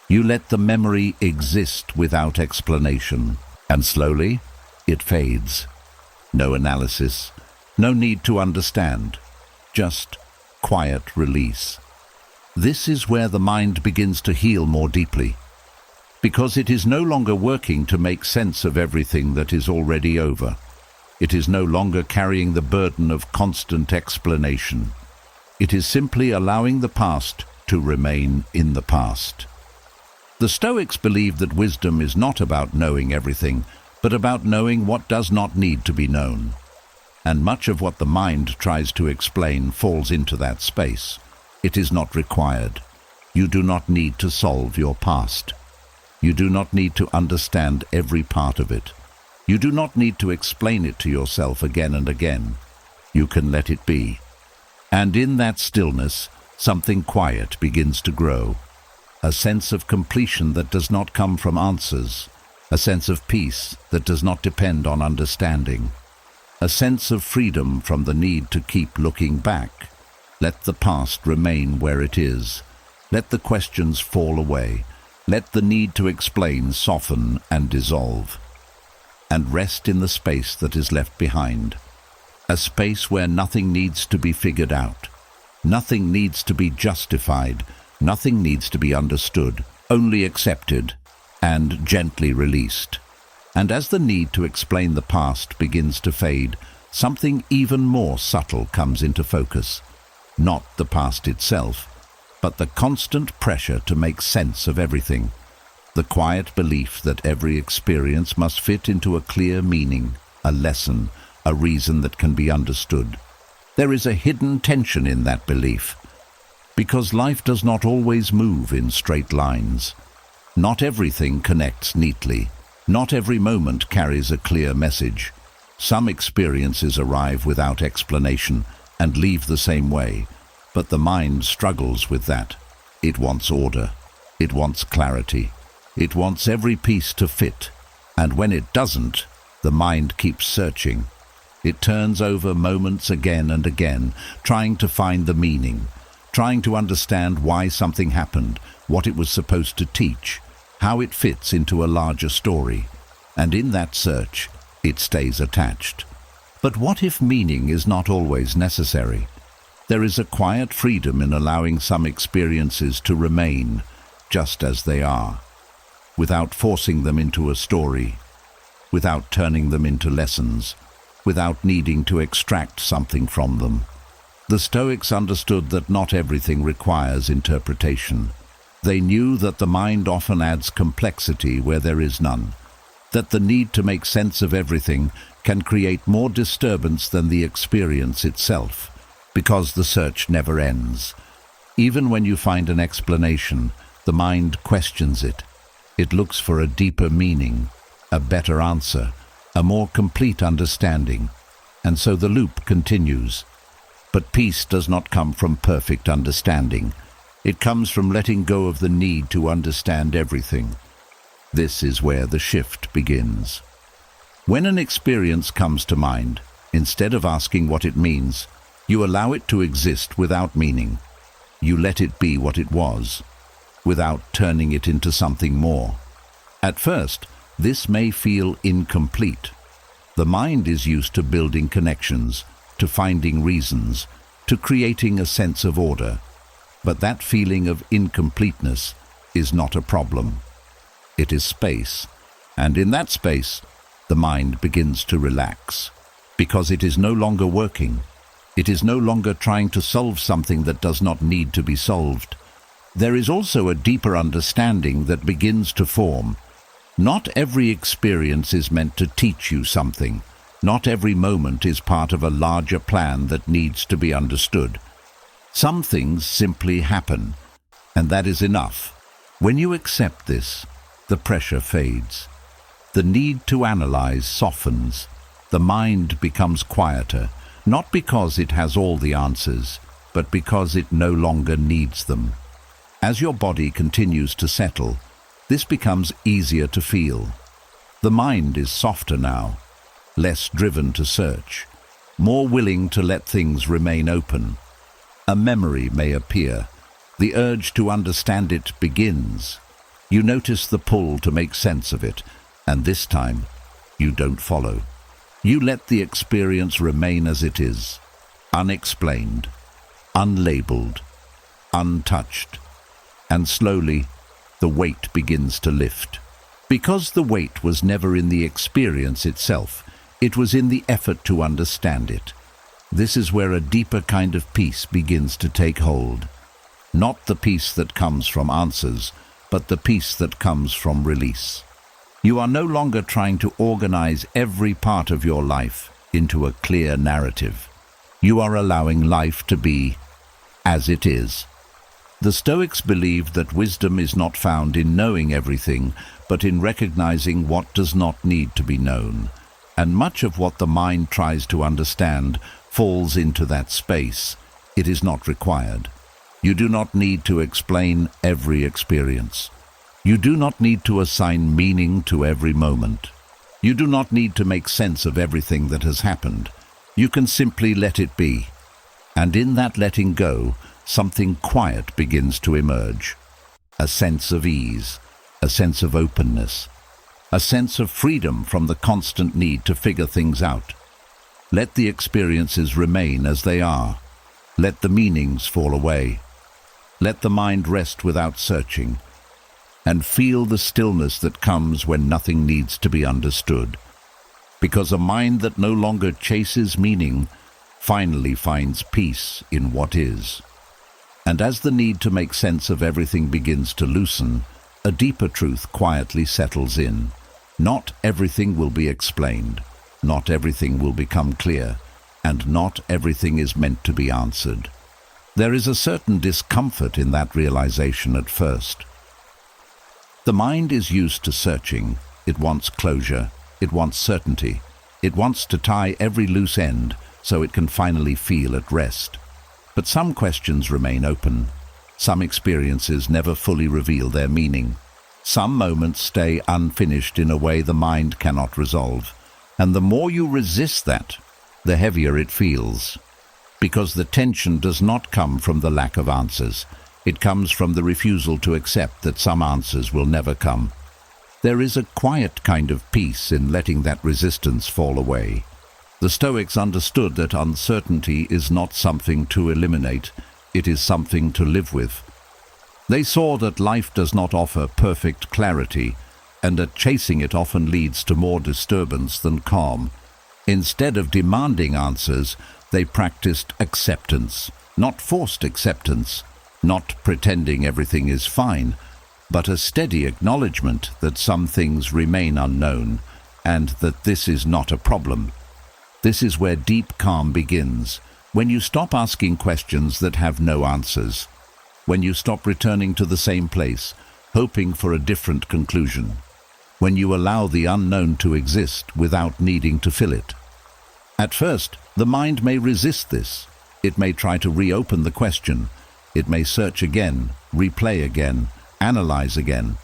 You let the memory exist without explanation. And slowly, it fades. No analysis, no need to understand, just quiet release. This is where the mind begins to heal more deeply, because it is no longer working to make sense of everything that is already over. It is no longer carrying the burden of constant explanation. It is simply allowing the past to remain in the past. The Stoics believe that wisdom is not about knowing everything, but about knowing what does not need to be known. And much of what the mind tries to explain falls into that space. It is not required. You do not need to solve your past. You do not need to understand every part of it. You do not need to explain it to yourself again and again. You can let it be. And in that stillness, something quiet begins to grow. A sense of completion that does not come from answers. A sense of peace that does not depend on understanding. A sense of freedom from the need to keep looking back. Let the past remain where it is. Let the questions fall away. Let the need to explain soften and dissolve. And rest in the space that is left behind. A space where nothing needs to be figured out. Nothing needs to be justified. Nothing needs to be understood. Only accepted and gently released. And as the need to explain the past begins to fade, something even more subtle comes into focus. Not the past itself, but the constant pressure to make sense of everything. The quiet belief that every experience must fit into a clear meaning, a lesson, a reason that can be understood. There is a hidden tension in that belief, because life does not always move in straight lines. Not everything connects neatly. Not every moment carries a clear message. Some experiences arrive without explanation and leave the same way, but the mind struggles with that. It wants order. It wants clarity. It wants every piece to fit. And when it doesn't, the mind keeps searching. It turns over moments again and again, trying to find the meaning, trying to understand why something happened, what it was supposed to teach, how it fits into a larger story. And in that search, it stays attached. But what if meaning is not always necessary? There is a quiet freedom in allowing some experiences to remain just as they are, without forcing them into a story, without turning them into lessons, without needing to extract something from them. The Stoics understood that not everything requires interpretation. They knew that the mind often adds complexity where there is none, that the need to make sense of everything can create more disturbance than the experience itself, because the search never ends. Even when you find an explanation, the mind questions it. It looks for a deeper meaning, a better answer, a more complete understanding. And so the loop continues. But peace does not come from perfect understanding. It comes from letting go of the need to understand everything. This is where the shift begins. When an experience comes to mind, instead of asking what it means, you allow it to exist without meaning. You let it be what it was, without turning it into something more. At first, this may feel incomplete. The mind is used to building connections, to finding reasons, to creating a sense of order. But that feeling of incompleteness is not a problem. It is space, and in that space, the mind begins to relax, because it is no longer working. It is no longer trying to solve something that does not need to be solved. There is also a deeper understanding that begins to form. Not every experience is meant to teach you something. Not every moment is part of a larger plan that needs to be understood. Some things simply happen, and that is enough. When you accept this, the pressure fades. The need to analyze softens. The mind becomes quieter, not because it has all the answers, but because it no longer needs them. As your body continues to settle, this becomes easier to feel. The mind is softer now, less driven to search, more willing to let things remain open. A memory may appear. The urge to understand it begins. You notice the pull to make sense of it, and this time, You don't follow. You let the experience remain as it is, unexplained, unlabeled, untouched. And slowly, the weight begins to lift. Because the weight was never in the experience itself, it was in the effort to understand it. This is where a deeper kind of peace begins to take hold. Not the peace that comes from answers, but the peace that comes from release. You are no longer trying to organize every part of your life into a clear narrative. You are allowing life to be as it is. The Stoics believed that wisdom is not found in knowing everything, but in recognizing what does not need to be known. And much of what the mind tries to understand falls into that space. It is not required. You do not need to explain every experience. You do not need to assign meaning to every moment. You do not need to make sense of everything that has happened. You can simply let it be. And in that letting go, something quiet begins to emerge. A sense of ease, a sense of openness, a sense of freedom from the constant need to figure things out. Let the experiences remain as they are. Let the meanings fall away. Let the mind rest without searching. And feel the stillness that comes when nothing needs to be understood. Because a mind that no longer chases meaning finally finds peace in what is. And as the need to make sense of everything begins to loosen, a deeper truth quietly settles in. Not everything will be explained. Not everything will become clear, and not everything is meant to be answered. There is a certain discomfort in that realization at first. The mind is used to searching. It wants closure. It wants certainty. It wants to tie every loose end so it can finally feel at rest. But some questions remain open. Some experiences never fully reveal their meaning. Some moments stay unfinished in a way the mind cannot resolve. And the more you resist that, the heavier it feels. Because the tension does not come from the lack of answers. It comes from the refusal to accept that some answers will never come. There is a quiet kind of peace in letting that resistance fall away. The Stoics understood that uncertainty is not something to eliminate, it is something to live with. They saw that life does not offer perfect clarity, and that chasing it often leads to more disturbance than calm. Instead of demanding answers, they practiced acceptance, not forced acceptance, not pretending everything is fine, but a steady acknowledgement that some things remain unknown, and that this is not a problem. This is where deep calm begins, when you stop asking questions that have no answers, when you stop returning to the same place, hoping for a different conclusion, when you allow the unknown to exist without needing to fill it. At first, the mind may resist this. It may try to reopen the question. It may search again, replay again, analyze again.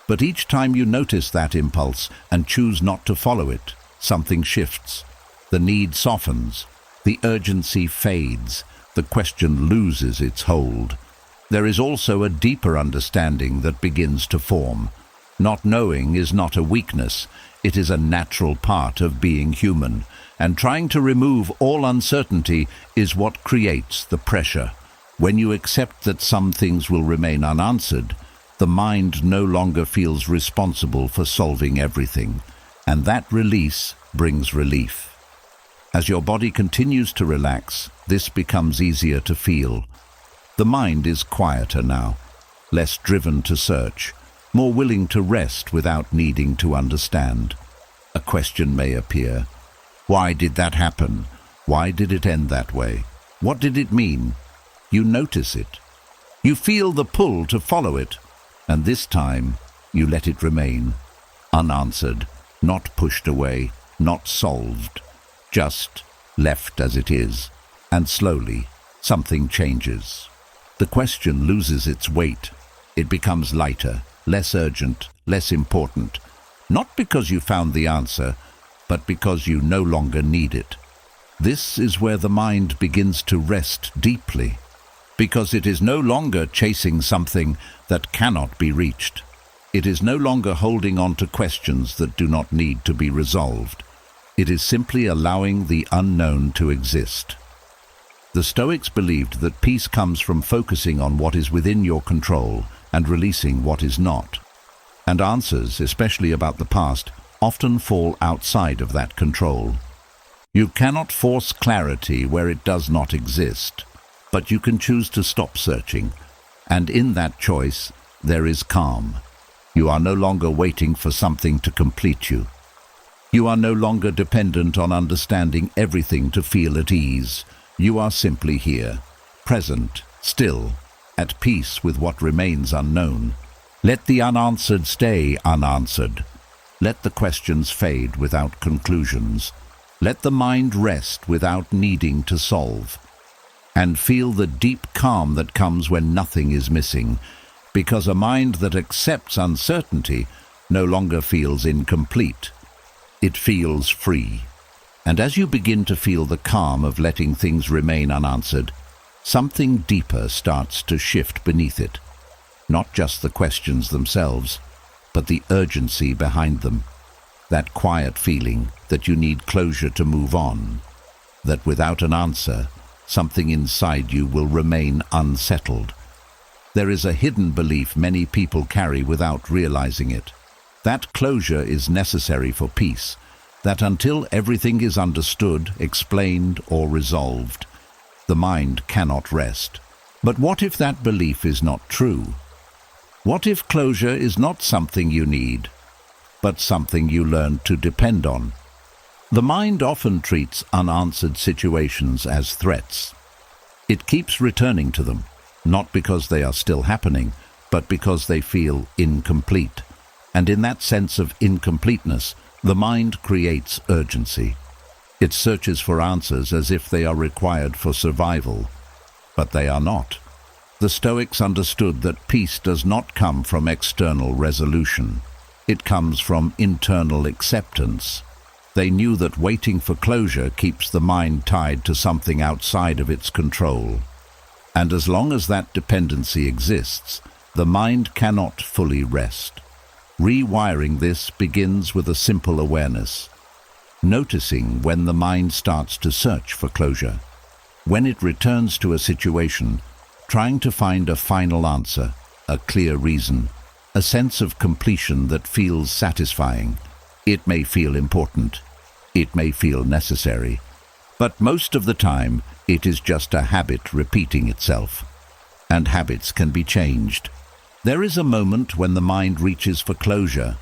But each time you notice that impulse and choose not to follow it, something shifts. The need softens. The urgency fades. The question loses its hold. There is also a deeper understanding that begins to form. Not knowing is not a weakness. It is a natural part of being human. And trying to remove all uncertainty is what creates the pressure. When you accept that some things will remain unanswered, the mind no longer feels responsible for solving everything. And that release brings relief. As your body continues to relax, this becomes easier to feel. The mind is quieter now, less driven to search, more willing to rest without needing to understand. A question may appear. Why did that happen? Why did it end that way? What did it mean? You notice it. You feel the pull to follow it, and this time you let it remain, unanswered, not pushed away, not solved. Just left as it is, and slowly something changes. The question loses its weight. It becomes lighter, less urgent, less important. Not because you found the answer, but because you no longer need it. This is where the mind begins to rest deeply, because it is no longer chasing something that cannot be reached. It is no longer holding on to questions that do not need to be resolved. It is simply allowing the unknown to exist. The Stoics believed that peace comes from focusing on what is within your control and releasing what is not. And answers, especially about the past, often fall outside of that control. You cannot force clarity where it does not exist, but you can choose to stop searching, and in that choice, there is calm. You are no longer waiting for something to complete you. You are no longer dependent on understanding everything to feel at ease. You are simply here, present, still, at peace with what remains unknown. Let the unanswered stay unanswered. Let the questions fade without conclusions. Let the mind rest without needing to solve. And feel the deep calm that comes when nothing is missing, because a mind that accepts uncertainty no longer feels incomplete. It feels free. And as you begin to feel the calm of letting things remain unanswered, something deeper starts to shift beneath it. Not just the questions themselves, but the urgency behind them. That quiet feeling that you need closure to move on. That without an answer, something inside you will remain unsettled. There is a hidden belief many people carry without realizing it. That closure is necessary for peace. That until everything is understood, explained, or resolved, the mind cannot rest. But what if that belief is not true? What if closure is not something you need, but something you learn to depend on? The mind often treats unanswered situations as threats. It keeps returning to them, not because they are still happening, but because they feel incomplete. And in that sense of incompleteness, the mind creates urgency. It searches for answers as if they are required for survival, but they are not. The Stoics understood that peace does not come from external resolution. It comes from internal acceptance. They knew that waiting for closure keeps the mind tied to something outside of its control. And as long as that dependency exists, the mind cannot fully rest. Rewiring this begins with a simple awareness, noticing when the mind starts to search for closure, when it returns to a situation, trying to find a final answer, a clear reason, a sense of completion that feels satisfying. It may feel important, it may feel necessary, but most of the time it is just a habit repeating itself. And habits can be changed. There is a moment when the mind reaches for closure,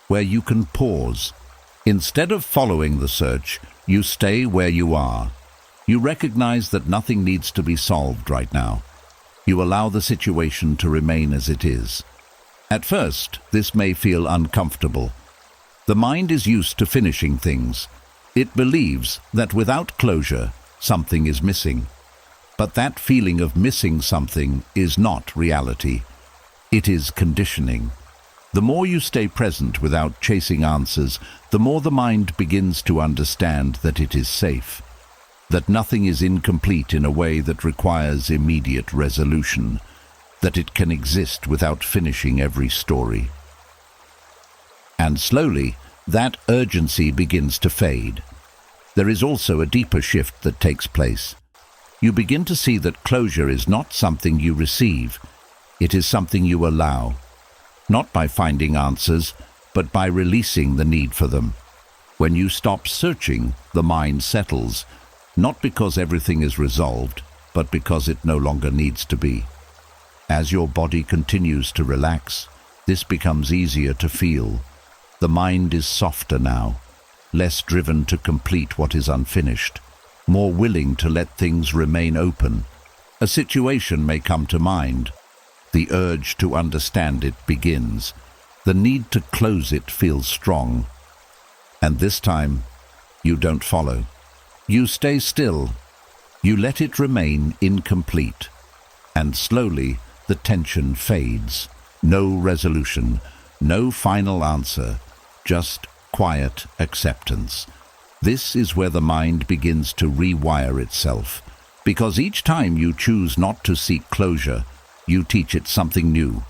where you can pause. Instead of following the search, you stay where you are. You recognize that nothing needs to be solved right now. You allow the situation to remain as it is. At first, this may feel uncomfortable. The mind is used to finishing things. It believes that without closure, something is missing. But that feeling of missing something is not reality. It is conditioning. The more you stay present without chasing answers, the more the mind begins to understand that it is safe, that nothing is incomplete in a way that requires immediate resolution, that it can exist without finishing every story. And slowly, that urgency begins to fade. There is also a deeper shift that takes place. You begin to see that closure is not something you receive. It is something you allow, not by finding answers, but by releasing the need for them. When you stop searching, the mind settles, not because everything is resolved, but because it no longer needs to be. As your body continues to relax, this becomes easier to feel. The mind is softer now, less driven to complete what is unfinished, more willing to let things remain open. A situation may come to mind. The urge to understand it begins. The need to close it feels strong. And this time, you don't follow. You stay still. You let it remain incomplete. And slowly, the tension fades. No resolution, no final answer, just quiet acceptance. This is where the mind begins to rewire itself, because each time you choose not to seek closure, you teach it something new.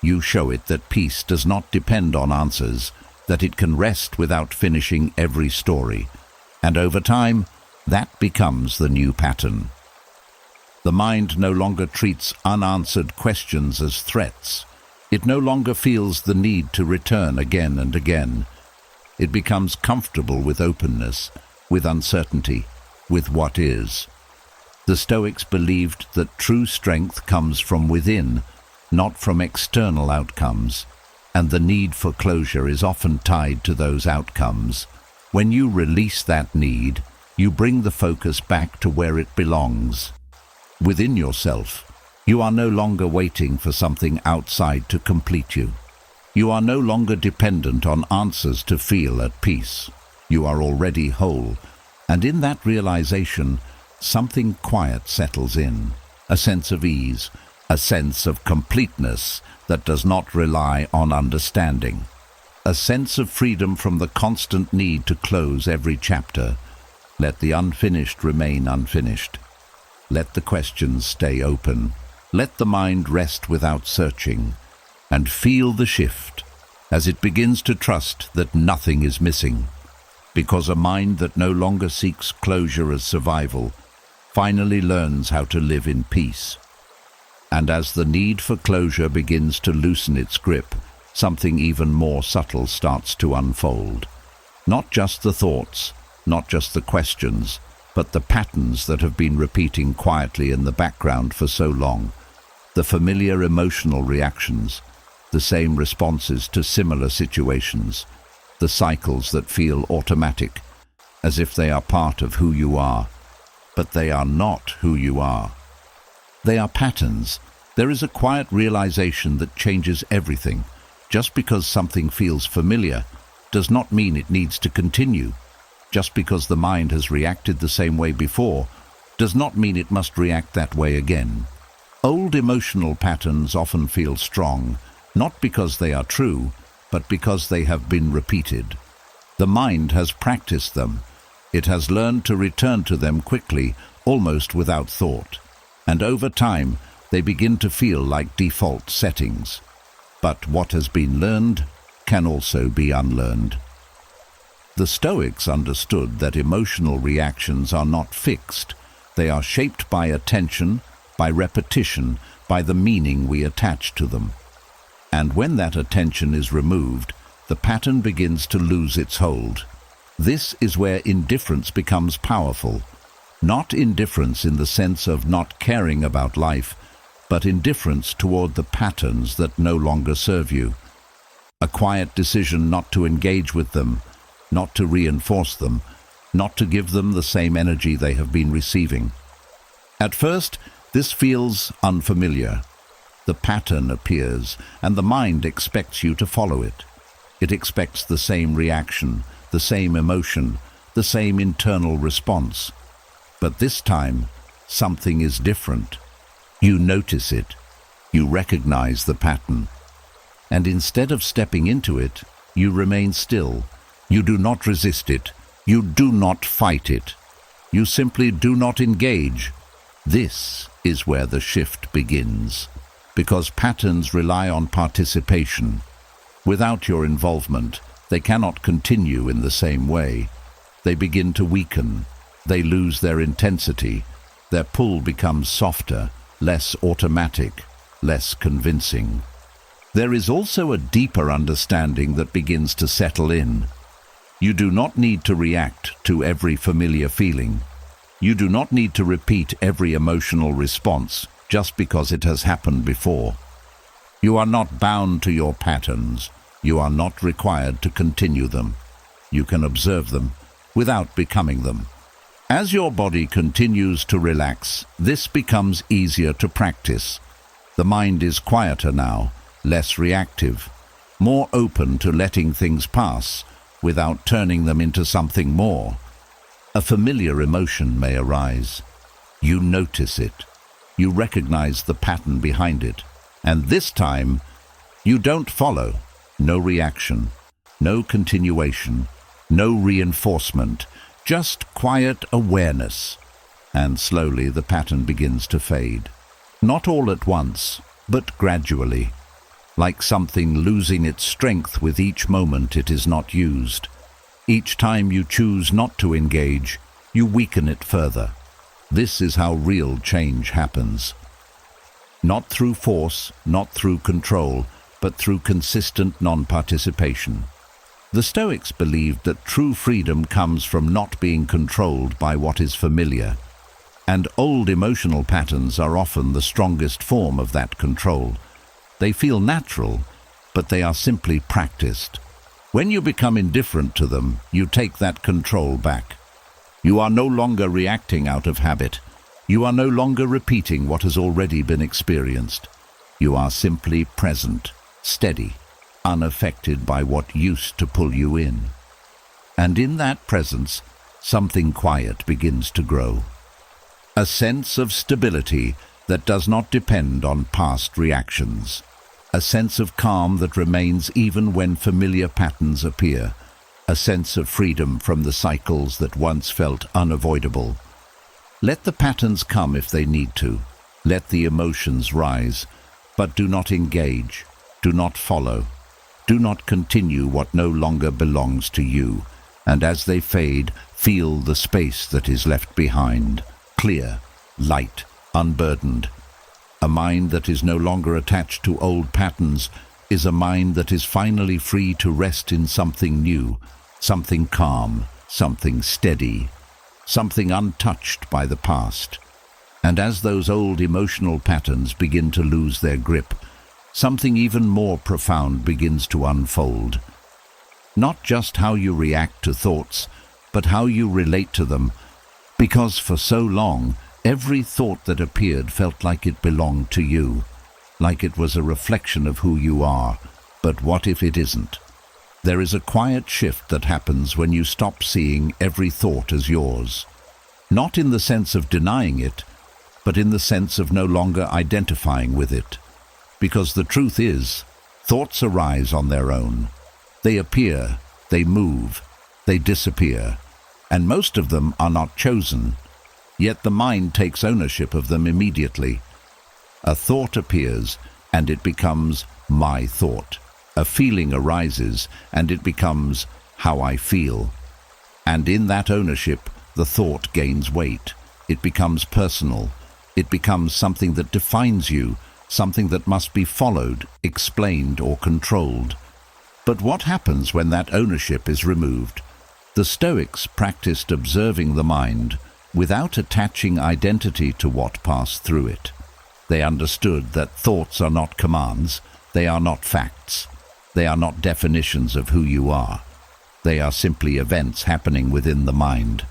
You show it that peace does not depend on answers, that it can rest without finishing every story. And over time, that becomes the new pattern. The mind no longer treats unanswered questions as threats. It no longer feels the need to return again and again. It becomes comfortable with openness, with uncertainty, with what is. The Stoics believed that true strength comes from within, not from external outcomes, and the need for closure is often tied to those outcomes. When you release that need, you bring the focus back to where it belongs. Within yourself, you are no longer waiting for something outside to complete you. You are no longer dependent on answers to feel at peace. You are already whole, and in that realization, something quiet settles in, a sense of ease, a sense of completeness that does not rely on understanding, a sense of freedom from the constant need to close every chapter. Let the unfinished remain unfinished. Let the questions stay open. Let the mind rest without searching, and feel the shift as it begins to trust that nothing is missing, because a mind that no longer seeks closure as survival finally learns how to live in peace. And as the need for closure begins to loosen its grip, something even more subtle starts to unfold. Not just the thoughts, not just the questions, but the patterns that have been repeating quietly in the background for so long. The familiar emotional reactions, the same responses to similar situations, the cycles that feel automatic, as if they are part of who you are. But they are not who you are. They are patterns. There is a quiet realization that changes everything. Just because something feels familiar does not mean it needs to continue. Just because the mind has reacted the same way before does not mean it must react that way again. Old emotional patterns often feel strong, not because they are true, but because they have been repeated. The mind has practiced them. It has learned to return to them quickly, almost without thought. And over time, they begin to feel like default settings. But what has been learned can also be unlearned. The Stoics understood that emotional reactions are not fixed. They are shaped by attention, by repetition, by the meaning we attach to them. And when that attention is removed, the pattern begins to lose its hold. This is where indifference becomes powerful. Not indifference in the sense of not caring about life, but indifference toward the patterns that no longer serve you. A quiet decision not to engage with them, not to reinforce them, not to give them the same energy they have been receiving. At first, this feels unfamiliar. The pattern appears, and the mind expects you to follow it. It expects the same reaction, the same emotion, the same internal response. But this time, something is different. You notice it. You recognize the pattern. And instead of stepping into it, you remain still. You do not resist it. You do not fight it. You simply do not engage. This is where the shift begins. Because patterns rely on participation. Without your involvement, they cannot continue in the same way. They begin to weaken. They lose their intensity. Their pull becomes softer, less automatic, less convincing. There is also a deeper understanding that begins to settle in. You do not need to react to every familiar feeling. You do not need to repeat every emotional response just because it has happened before. You are not bound to your patterns. You are not required to continue them. You can observe them without becoming them. As your body continues to relax, this becomes easier to practice. The mind is quieter now, less reactive, more open to letting things pass without turning them into something more. A familiar emotion may arise. You notice it. You recognize the pattern behind it. And this time, you don't follow. No reaction, no continuation, no reinforcement, just quiet awareness. And slowly the pattern begins to fade. Not all at once, but gradually. like something losing its strength with each moment it is not used. Each time you choose not to engage, you weaken it further. This is how real change happens. Not through force, not through control, but through consistent non-participation. The Stoics believed that true freedom comes from not being controlled by what is familiar, and old emotional patterns are often the strongest form of that control. They feel natural, but they are simply practiced. When you become indifferent to them, you take that control back. You are no longer reacting out of habit. You are no longer repeating what has already been experienced. You are simply present, steady, unaffected by what used to pull you in. And in that presence, something quiet begins to grow. A sense of stability that does not depend on past reactions. A sense of calm that remains even when familiar patterns appear. A sense of freedom from the cycles that once felt unavoidable. Let the patterns come if they need to. Let the emotions rise. But do not engage. Do not follow. Do not continue what no longer belongs to you. And as they fade, feel the space that is left behind. Clear, light, unburdened. A mind that is no longer attached to old patterns is a mind that is finally free to rest in something new, something calm, something steady, something untouched by the past. And as those old emotional patterns begin to lose their grip, something even more profound begins to unfold. Not just how you react to thoughts, but how you relate to them, because for so long, every thought that appeared felt like it belonged to you, like it was a reflection of who you are. But what if it isn't? There is a quiet shift that happens when you stop seeing every thought as yours. Not in the sense of denying it, but in the sense of no longer identifying with it. Because the truth is, thoughts arise on their own. They appear, they move, they disappear, and most of them are not chosen. Yet the mind takes ownership of them immediately. A thought appears, and it becomes my thought. A feeling arises, and it becomes how I feel. And in that ownership, the thought gains weight. It becomes personal. It becomes something that defines you, something that must be followed, explained, or controlled. But what happens when that ownership is removed? The Stoics practiced observing the mind without attaching identity to what passed through it. They understood that thoughts are not commands, they are not facts, they are not definitions of who you are. They are simply events happening within the mind.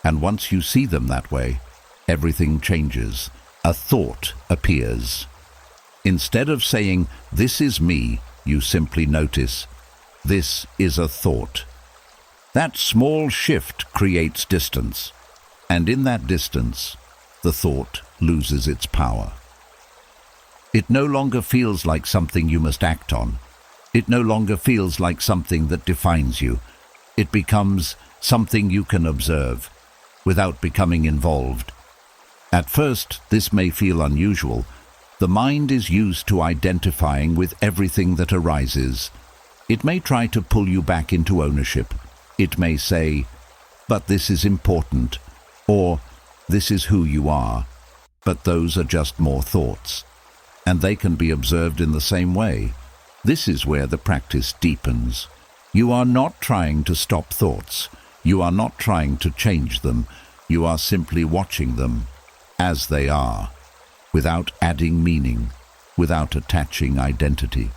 And once you see them that way, everything changes. A thought appears. Instead of saying, "This is me," you simply notice, "This is a thought." That small shift creates distance. And in that distance, the thought loses its power. It no longer feels like something you must act on. It no longer feels like something that defines you. It becomes something you can observe, without becoming involved. At first, this may feel unusual. The mind is used to identifying with everything that arises. It may try to pull you back into ownership. It may say, "But this is important," or "This is who you are." But those are just more thoughts, and they can be observed in the same way. This is where the practice deepens. You are not trying to stop thoughts. You are not trying to change them. You are simply watching them as they are, without adding meaning, without attaching identity,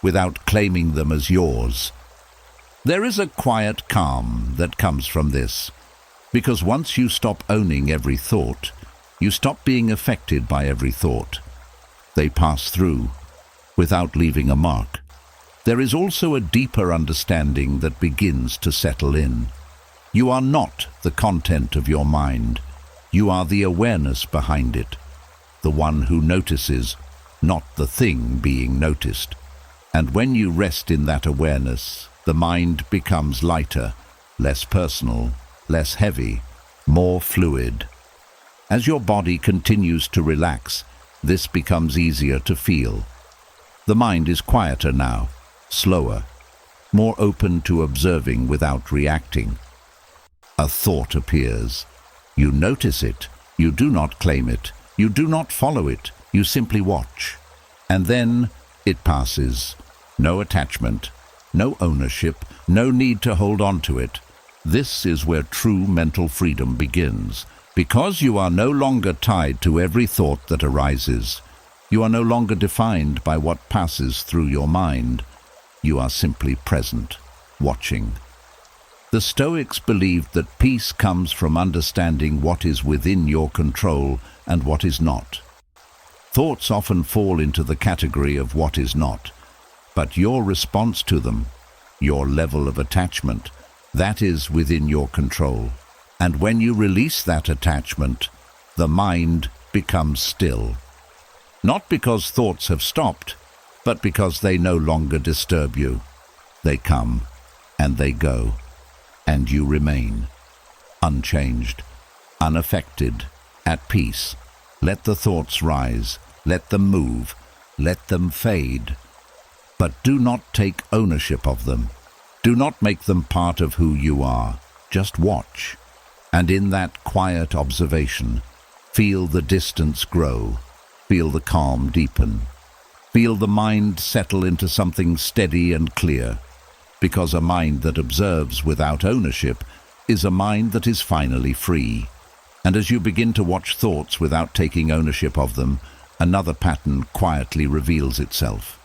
without claiming them as yours. There is a quiet calm that comes from this, because once you stop owning every thought, you stop being affected by every thought. They pass through, without leaving a mark. There is also a deeper understanding that begins to settle in. You are not the content of your mind. You are the awareness behind it, the one who notices, not the thing being noticed. And when you rest in that awareness, the mind becomes lighter, less personal, less heavy, more fluid. As your body continues to relax, this becomes easier to feel. The mind is quieter now, slower, more open to observing without reacting. A thought appears. You notice it. You do not claim it. You do not follow it. You simply watch. And then it passes. No attachment, no ownership, no need to hold on to it. This is where true mental freedom begins. Because you are no longer tied to every thought that arises. You are no longer defined by what passes through your mind. You are simply present, watching. The Stoics believed that peace comes from understanding what is within your control and what is not. Thoughts often fall into the category of what is not, but your response to them, your level of attachment, that is within your control. And when you release that attachment, the mind becomes still. Not because thoughts have stopped, but because they no longer disturb you. They come and they go, and you remain unchanged, unaffected, at peace. Let the thoughts rise, let them move, let them fade. But do not take ownership of them. Do not make them part of who you are. Just watch. And in that quiet observation, feel the distance grow. Feel the calm deepen. Feel the mind settle into something steady and clear. Because a mind that observes without ownership is a mind that is finally free. And as you begin to watch thoughts without taking ownership of them, another pattern quietly reveals itself.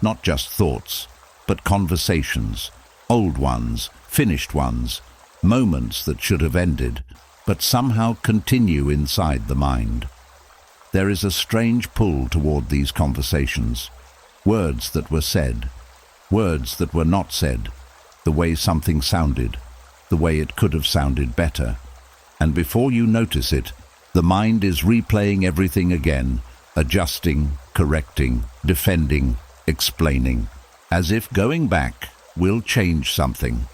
Not just thoughts, but conversations, old ones, finished ones, moments that should have ended, but somehow continue inside the mind. There is a strange pull toward these conversations. Words that were said, words that were not said, the way something sounded, the way it could have sounded better. And before you notice it, the mind is replaying everything again, adjusting, correcting, defending, explaining, as if going back will change something.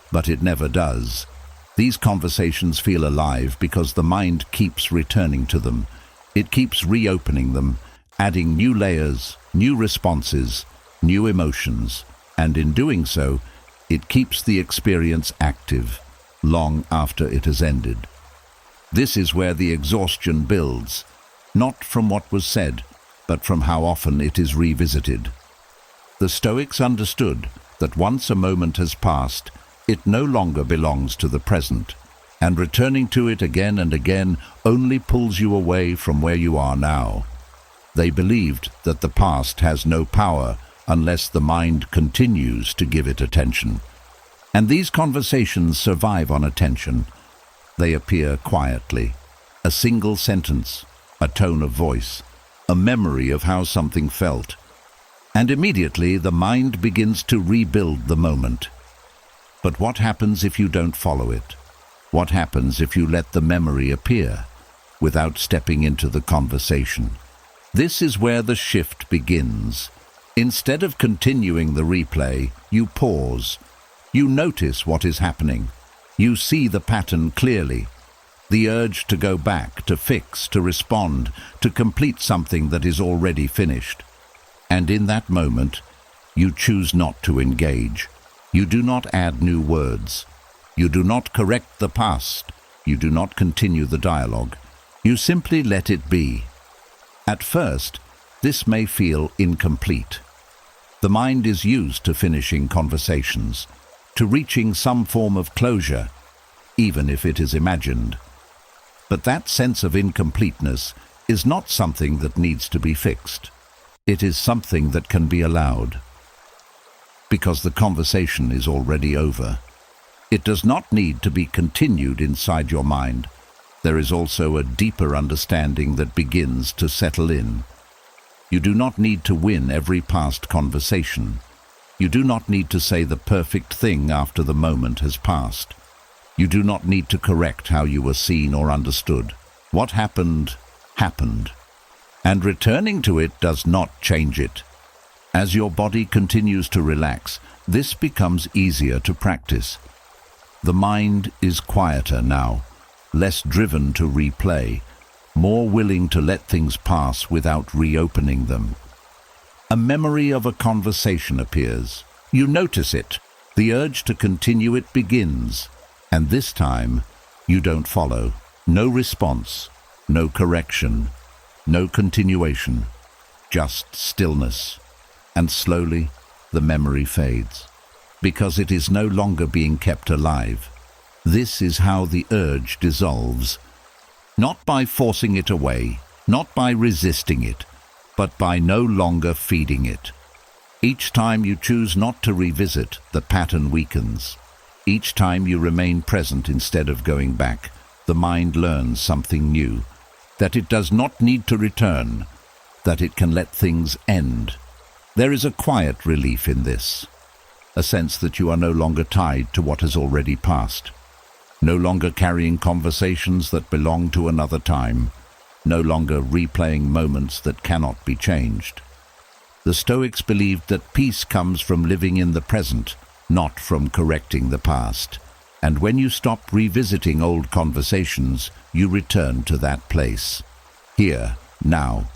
But it never does. These conversations feel alive because the mind keeps returning to them. It keeps reopening them, adding new layers, new responses, new emotions, and in doing so, it keeps the experience active, long after it has ended. This is where the exhaustion builds, not from what was said, but from how often it is revisited. The Stoics understood that once a moment has passed, it no longer belongs to the present, and returning to it again and again only pulls you away from where you are now. They believed that the past has no power unless the mind continues to give it attention. And these conversations survive on attention. They appear quietly. A single sentence, a tone of voice, a memory of how something felt. And immediately the mind begins to rebuild the moment. But what happens if you don't follow it? What happens if you let the memory appear without stepping into the conversation? This is where the shift begins. Instead of continuing the replay, you pause. You notice what is happening. You see the pattern clearly. The urge to go back, to fix, to respond, to complete something that is already finished. And in that moment, you choose not to engage. You do not add new words. You do not correct the past. You do not continue the dialogue. You simply let it be. At first, this may feel incomplete. The mind is used to finishing conversations, to reaching some form of closure, even if it is imagined. But that sense of incompleteness is not something that needs to be fixed. It is something that can be allowed, because the conversation is already over. It does not need to be continued inside your mind. There is also a deeper understanding that begins to settle in. You do not need to win every past conversation. You do not need to say the perfect thing after the moment has passed. You do not need to correct how you were seen or understood. What happened, happened. And returning to it does not change it. As your body continues to relax, this becomes easier to practice. The mind is quieter now, less driven to replay, more willing to let things pass without reopening them. A memory of a conversation appears. You notice it. The urge to continue it begins. And this time, you don't follow. No response, no correction, no continuation, just stillness. And slowly, the memory fades, because it is no longer being kept alive. This is how the urge dissolves. Not by forcing it away, not by resisting it, but by no longer feeding it. Each time you choose not to revisit, the pattern weakens. Each time you remain present instead of going back, the mind learns something new, that it does not need to return, that it can let things end. There is a quiet relief in this, a sense that you are no longer tied to what has already passed, no longer carrying conversations that belong to another time, no longer replaying moments that cannot be changed. The Stoics believed that peace comes from living in the present, not from correcting the past. And when you stop revisiting old conversations, you return to that place. Here, now,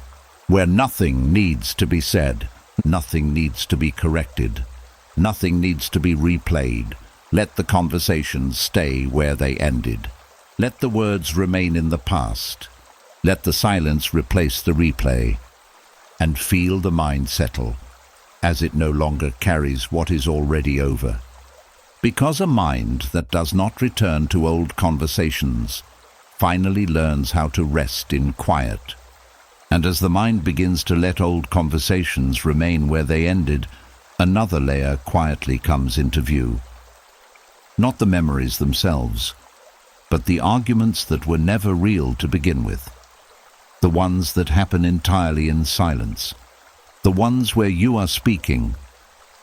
where nothing needs to be said, nothing needs to be corrected, nothing needs to be replayed. Let the conversations stay where they ended. Let the words remain in the past. Let the silence replace the replay. And feel the mind settle, as it no longer carries what is already over. Because a mind that does not return to old conversations finally learns how to rest in quiet. And as the mind begins to let old conversations remain where they ended, another layer quietly comes into view. Not the memories themselves, but the arguments that were never real to begin with. The ones that happen entirely in silence. The ones where you are speaking,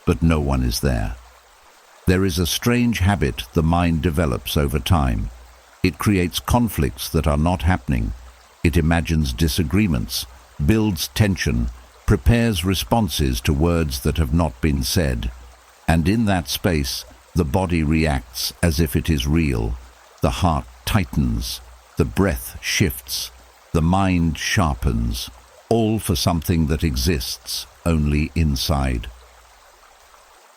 but no one is there. There is a strange habit the mind develops over time. It creates conflicts that are not happening. It imagines disagreements, builds tension, prepares responses to words that have not been said. And in that space, the body reacts as if it is real. The heart tightens, the breath shifts, the mind sharpens, all for something that exists only inside.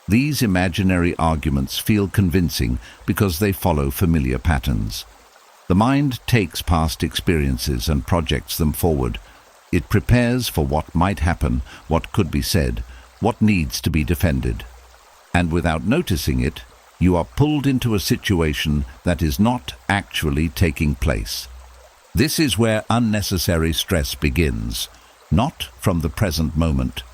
These imaginary arguments feel convincing because they follow familiar patterns. The mind takes past experiences and projects them forward. It prepares for what might happen, what could be said, what needs to be defended. And without noticing it, you are pulled into a situation that is not actually taking place. This is where unnecessary stress begins, not from the present moment,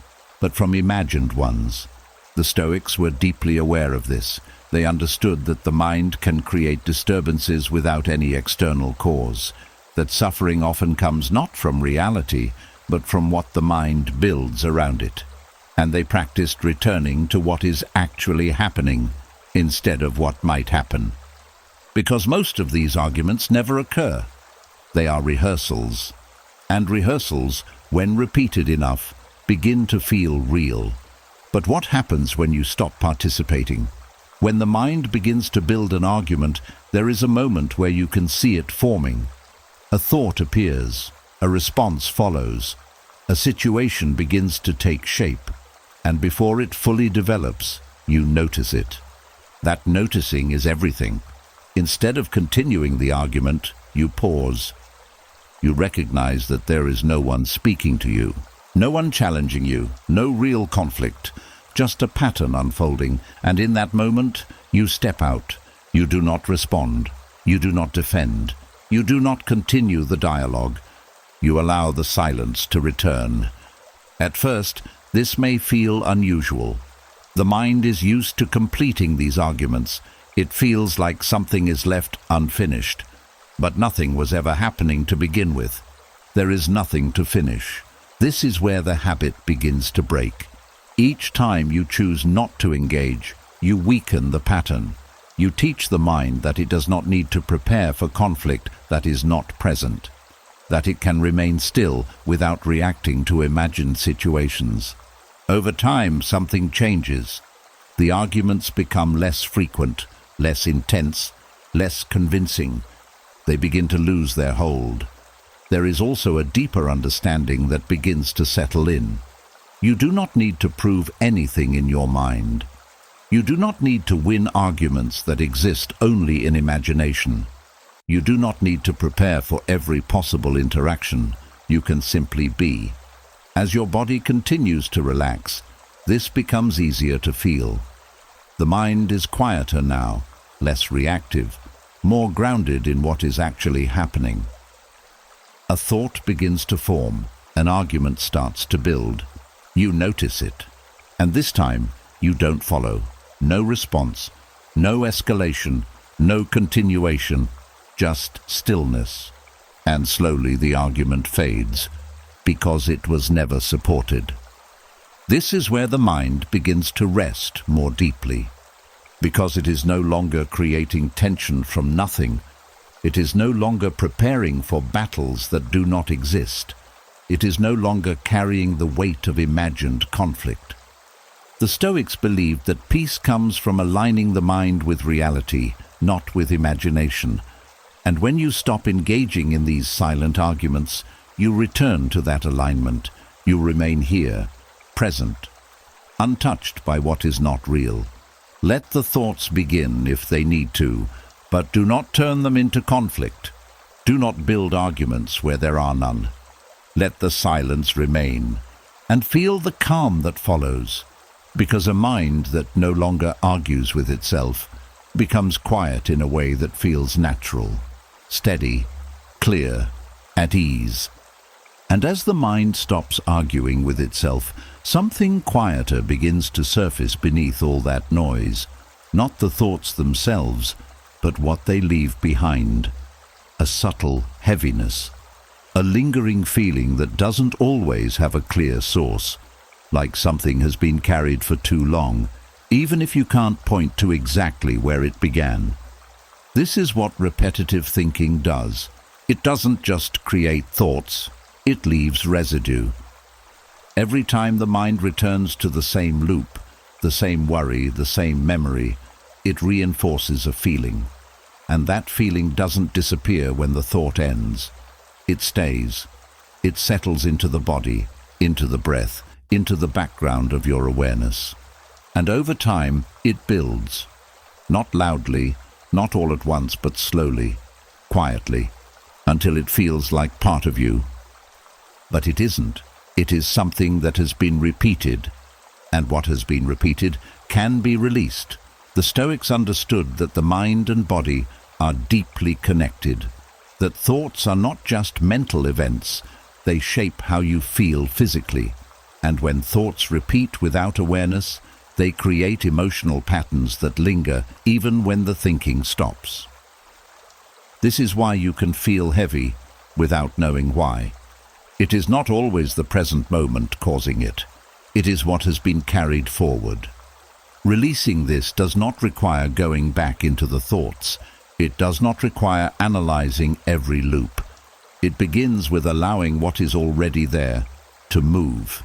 but from imagined ones. The Stoics were deeply aware of this. They understood that the mind can create disturbances without any external cause, that suffering often comes not from reality, but from what the mind builds around it. And they practiced returning to what is actually happening, instead of what might happen. Because most of these arguments never occur. They are rehearsals, and rehearsals, when repeated enough, begin to feel real. But what happens when you stop participating? When the mind begins to build an argument, there is a moment where you can see it forming. A thought appears, a response follows, a situation begins to take shape, and before it fully develops, you notice it. That noticing is everything. Instead of continuing the argument, you pause. You recognize that there is no one speaking to you, no one challenging you, no real conflict, just a pattern unfolding, and in that moment, you step out. You do not respond. You do not defend. You do not continue the dialogue. You allow the silence to return. At first, this may feel unusual. The mind is used to completing these arguments. It feels like something is left unfinished. But nothing was ever happening to begin with. There is nothing to finish. This is where the habit begins to break. Each time you choose not to engage, you weaken the pattern. You teach the mind that it does not need to prepare for conflict that is not present, that it can remain still without reacting to imagined situations. Over time, something changes. The arguments become less frequent, less intense, less convincing. They begin to lose their hold. There is also a deeper understanding that begins to settle in. You do not need to prove anything in your mind. You do not need to win arguments that exist only in imagination. You do not need to prepare for every possible interaction. You can simply be. As your body continues to relax, this becomes easier to feel. The mind is quieter now, less reactive, more grounded in what is actually happening. A thought begins to form, an argument starts to build. You notice it, and this time you don't follow. No response, no escalation, no continuation, just stillness. And slowly the argument fades, because it was never supported. This is where the mind begins to rest more deeply, because it is no longer creating tension from nothing. It is no longer preparing for battles that do not exist. It is no longer carrying the weight of imagined conflict. The Stoics believed that peace comes from aligning the mind with reality, not with imagination. And when you stop engaging in these silent arguments, you return to that alignment. You remain here, present, untouched by what is not real. Let the thoughts begin if they need to, but do not turn them into conflict. Do not build arguments where there are none. Let the silence remain, and feel the calm that follows, because a mind that no longer argues with itself becomes quiet in a way that feels natural, steady, clear, at ease. And as the mind stops arguing with itself, something quieter begins to surface beneath all that noise, not the thoughts themselves, but what they leave behind. A subtle heaviness, a lingering feeling that doesn't always have a clear source, like something has been carried for too long, even if you can't point to exactly where it began. This is what repetitive thinking does. It doesn't just create thoughts, it leaves residue. Every time the mind returns to the same loop, the same worry, the same memory, it reinforces a feeling. And that feeling doesn't disappear when the thought ends. It stays. It settles into the body, into the breath, into the background of your awareness. And over time, it builds. Not loudly, not all at once, but slowly, quietly, until it feels like part of you. But it isn't. It is something that has been repeated, and what has been repeated can be released. The Stoics understood that the mind and body are deeply connected, that thoughts are not just mental events, they shape how you feel physically, and when thoughts repeat without awareness, they create emotional patterns that linger even when the thinking stops. This is why you can feel heavy without knowing why. It is not always the present moment causing it. It is what has been carried forward. Releasing this does not require going back into the thoughts. It does not require analyzing every loop. It begins with allowing what is already there to move.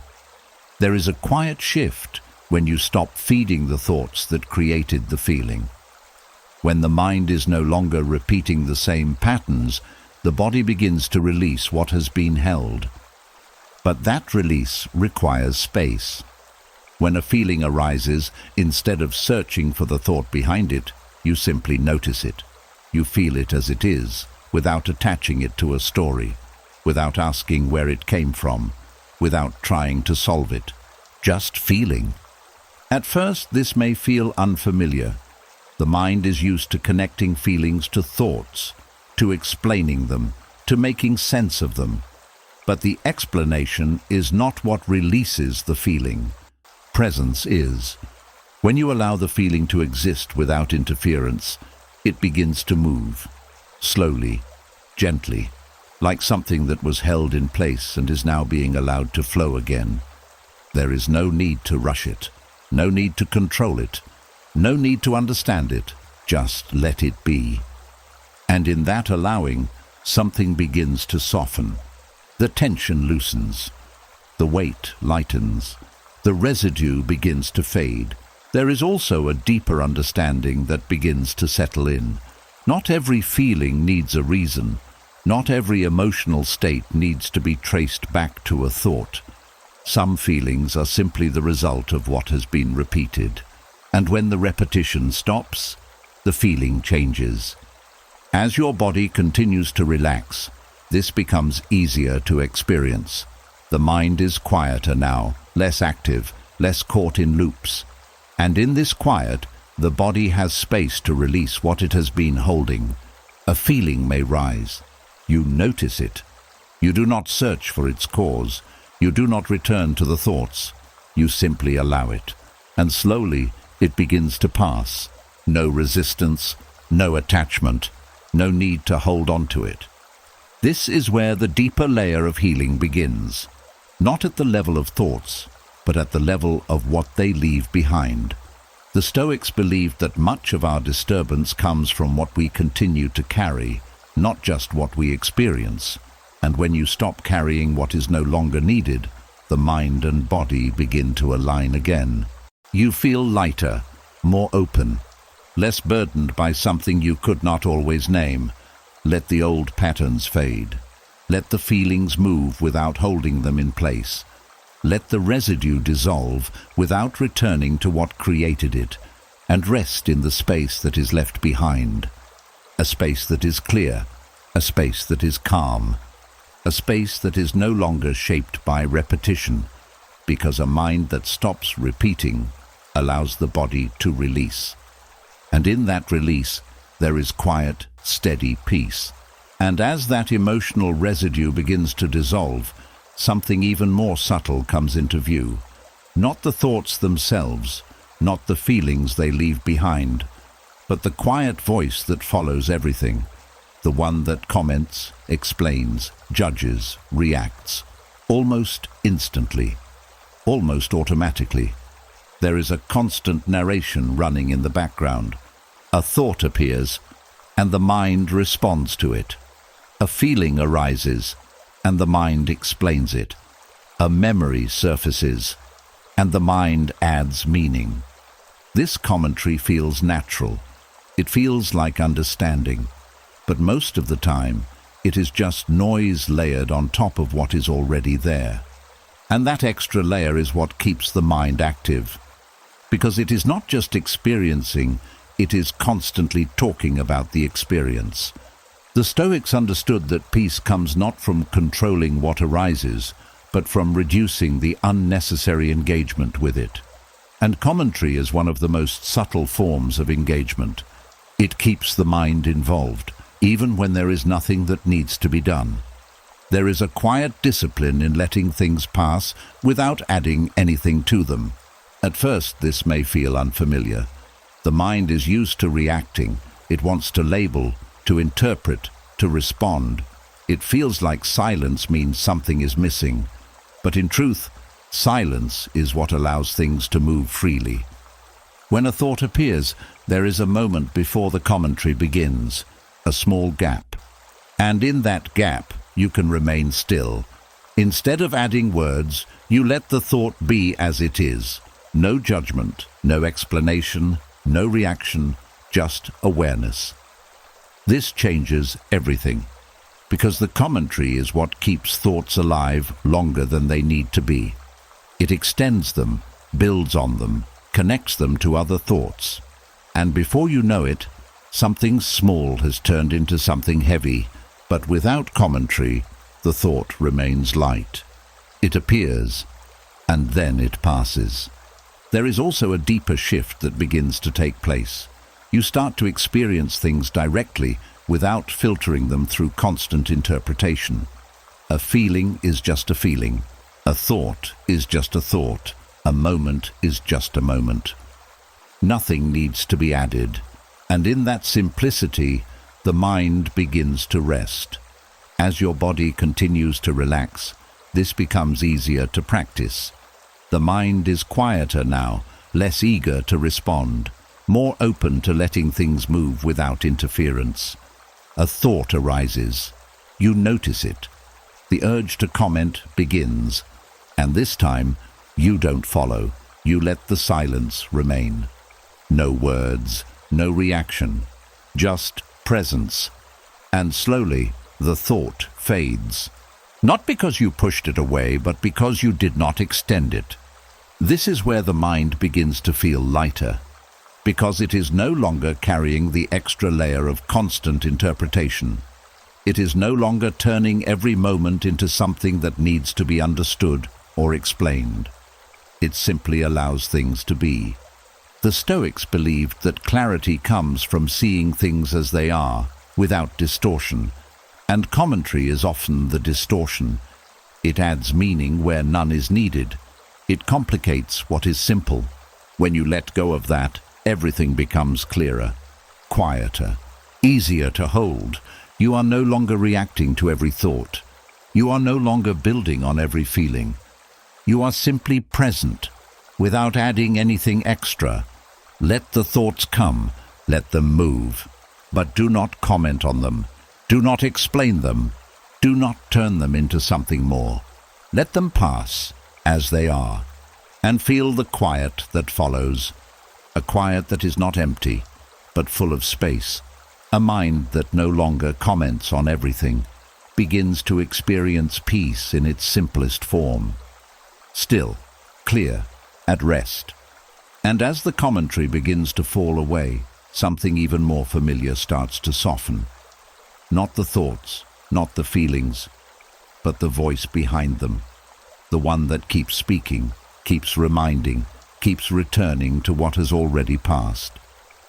There is a quiet shift when you stop feeding the thoughts that created the feeling. When the mind is no longer repeating the same patterns, the body begins to release what has been held. But that release requires space. When a feeling arises, instead of searching for the thought behind it, you simply notice it. You feel it as it is, without attaching it to a story, without asking where it came from, without trying to solve it. Just feeling. At first, this may feel unfamiliar. The mind is used to connecting feelings to thoughts, to explaining them, to making sense of them. But the explanation is not what releases the feeling. Presence is. When you allow the feeling to exist without interference, it begins to move, slowly, gently, like something that was held in place and is now being allowed to flow again. There is no need to rush it, no need to control it, no need to understand it, just let it be. And in that allowing, something begins to soften. The tension loosens. The weight lightens. The residue begins to fade. There is also a deeper understanding that begins to settle in. Not every feeling needs a reason. Not every emotional state needs to be traced back to a thought. Some feelings are simply the result of what has been repeated. And when the repetition stops, the feeling changes. As your body continues to relax, this becomes easier to experience. The mind is quieter now, less active, less caught in loops. And in this quiet, the body has space to release what it has been holding. A feeling may rise. You notice it. You do not search for its cause. You do not return to the thoughts. You simply allow it. And slowly, it begins to pass. No resistance, no attachment, no need to hold on to it. This is where the deeper layer of healing begins. Not at the level of thoughts, but at the level of what they leave behind. The Stoics believed that much of our disturbance comes from what we continue to carry, not just what we experience. And when you stop carrying what is no longer needed, the mind and body begin to align again. You feel lighter, more open, less burdened by something you could not always name. Let the old patterns fade. Let the feelings move without holding them in place. Let the residue dissolve without returning to what created it, and rest in the space that is left behind. A space that is clear, a space that is calm, a space that is no longer shaped by repetition, because a mind that stops repeating allows the body to release. And in that release, there is quiet, steady peace. And as that emotional residue begins to dissolve, something even more subtle comes into view. Not the thoughts themselves, not the feelings they leave behind, but the quiet voice that follows everything, the one that comments, explains, judges, reacts, almost instantly, almost automatically. There is a constant narration running in the background. A thought appears, and the mind responds to it. A feeling arises, and the mind explains it. A memory surfaces, and the mind adds meaning. This commentary feels natural. It feels like understanding. But most of the time, it is just noise layered on top of what is already there. And that extra layer is what keeps the mind active. Because it is not just experiencing, it is constantly talking about the experience. The Stoics understood that peace comes not from controlling what arises, but from reducing the unnecessary engagement with it. And commentary is one of the most subtle forms of engagement. It keeps the mind involved, even when there is nothing that needs to be done. There is a quiet discipline in letting things pass without adding anything to them. At first, this may feel unfamiliar. The mind is used to reacting. It wants to label, to interpret, to respond. It feels like silence means something is missing. But in truth, silence is what allows things to move freely. When a thought appears, there is a moment before the commentary begins, a small gap. And in that gap, you can remain still. Instead of adding words, you let the thought be as it is. No judgment, no explanation, no reaction, just awareness. This changes everything, because the commentary is what keeps thoughts alive longer than they need to be. It extends them, builds on them, connects them to other thoughts. And before you know it, something small has turned into something heavy, but without commentary, the thought remains light. It appears, and then it passes. There is also a deeper shift that begins to take place. You start to experience things directly without filtering them through constant interpretation. A feeling is just a feeling. A thought is just a thought. A moment is just a moment. Nothing needs to be added. And in that simplicity, the mind begins to rest. As your body continues to relax, this becomes easier to practice. The mind is quieter now, less eager to respond, more open to letting things move without interference. A thought arises. You notice it. The urge to comment begins, and this time, you don't follow. You let the silence remain. No words, no reaction, just presence. And slowly, the thought fades. Not because you pushed it away, but because you did not extend it. This is where the mind begins to feel lighter, because it is no longer carrying the extra layer of constant interpretation. It is no longer turning every moment into something that needs to be understood or explained. It simply allows things to be. The Stoics believed that clarity comes from seeing things as they are, without distortion, and commentary is often the distortion. It adds meaning where none is needed. It complicates what is simple. When you let go of that, everything becomes clearer, quieter, easier to hold. You are no longer reacting to every thought. You are no longer building on every feeling. You are simply present, without adding anything extra. Let the thoughts come, let them move, but do not comment on them. Do not explain them. Do not turn them into something more. Let them pass as they are, and feel the quiet that follows. A quiet that is not empty, but full of space. A mind that no longer comments on everything, begins to experience peace in its simplest form. Still, clear, at rest. And as the commentary begins to fall away, something even more familiar starts to soften. Not the thoughts, not the feelings, but the voice behind them. The one that keeps speaking, keeps reminding, keeps returning to what has already passed.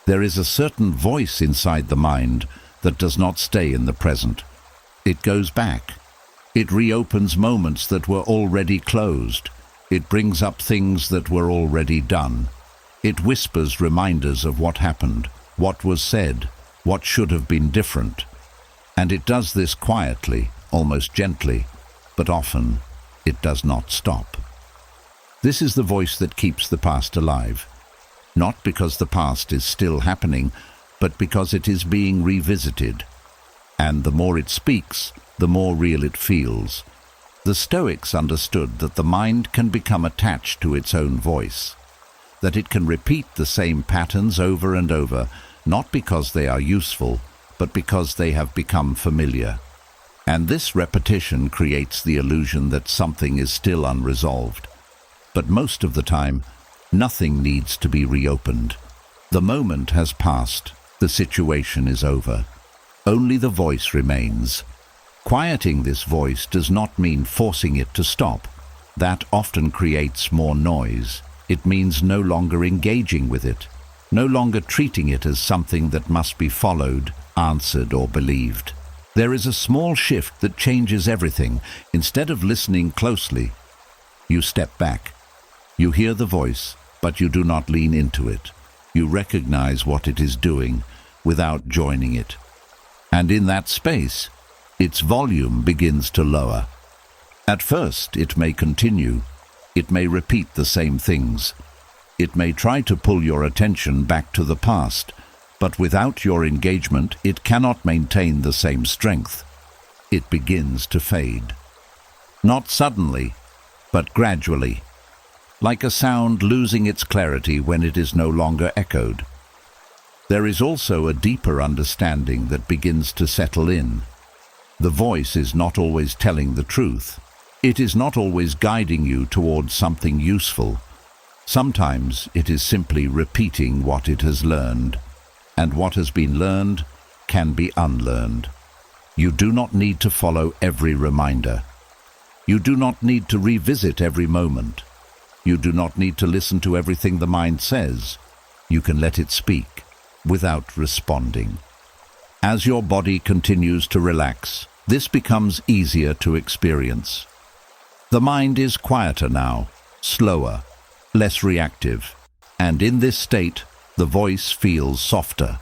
There is a certain voice inside the mind that does not stay in the present. It goes back. It reopens moments that were already closed. It brings up things that were already done. It whispers reminders of what happened, what was said, what should have been different. And it does this quietly, almost gently, but often it does not stop. This is the voice that keeps the past alive. Not because the past is still happening, but because it is being revisited. And the more it speaks, the more real it feels. The Stoics understood that the mind can become attached to its own voice, that it can repeat the same patterns over and over, not because they are useful, but because they have become familiar. And this repetition creates the illusion that something is still unresolved. But most of the time, nothing needs to be reopened. The moment has passed. The situation is over. Only the voice remains. Quieting this voice does not mean forcing it to stop. That often creates more noise. It means no longer engaging with it, no longer treating it as something that must be followed, answered, or believed. There is a small shift that changes everything. Instead of listening closely, you step back. You hear the voice, but you do not lean into it. You recognize what it is doing without joining it. And in that space, its volume begins to lower. At first, it may continue. It may repeat the same things. It may try to pull your attention back to the past, but without your engagement, it cannot maintain the same strength. It begins to fade. Not suddenly, but gradually. Like a sound losing its clarity when it is no longer echoed. There is also a deeper understanding that begins to settle in. The voice is not always telling the truth. It is not always guiding you towards something useful. Sometimes it is simply repeating what it has learned, and what has been learned can be unlearned. You do not need to follow every reminder. You do not need to revisit every moment. You do not need to listen to everything the mind says. You can let it speak without responding. As your body continues to relax, this becomes easier to experience. The mind is quieter now, slower, less reactive, and in this state, the voice feels softer.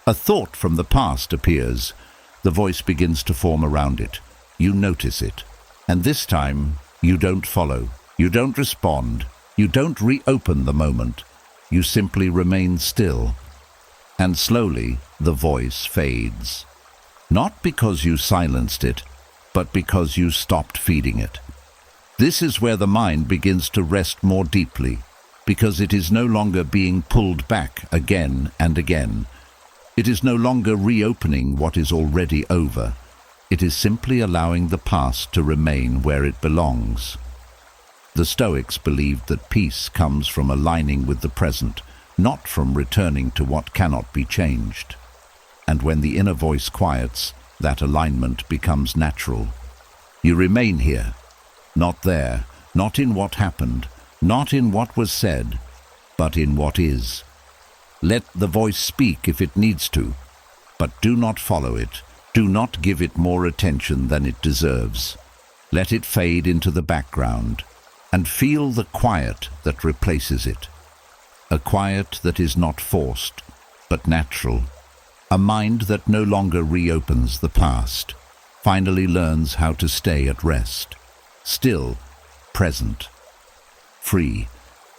A thought from the past appears. The voice begins to form around it. You notice it, and this time, you don't follow. You don't respond. You don't reopen the moment. You simply remain still. And slowly, the voice fades. Not because you silenced it, but because you stopped feeding it. This is where the mind begins to rest more deeply, because it is no longer being pulled back again and again. It is no longer reopening what is already over. It is simply allowing the past to remain where it belongs. The Stoics believed that peace comes from aligning with the present, not from returning to what cannot be changed. And when the inner voice quiets, that alignment becomes natural. You remain here, not there, not in what happened, not in what was said, but in what is. Let the voice speak if it needs to, but do not follow it. Do not give it more attention than it deserves. Let it fade into the background, and feel the quiet that replaces it. A quiet that is not forced, but natural. A mind that no longer reopens the past, finally learns how to stay at rest, still, present, free.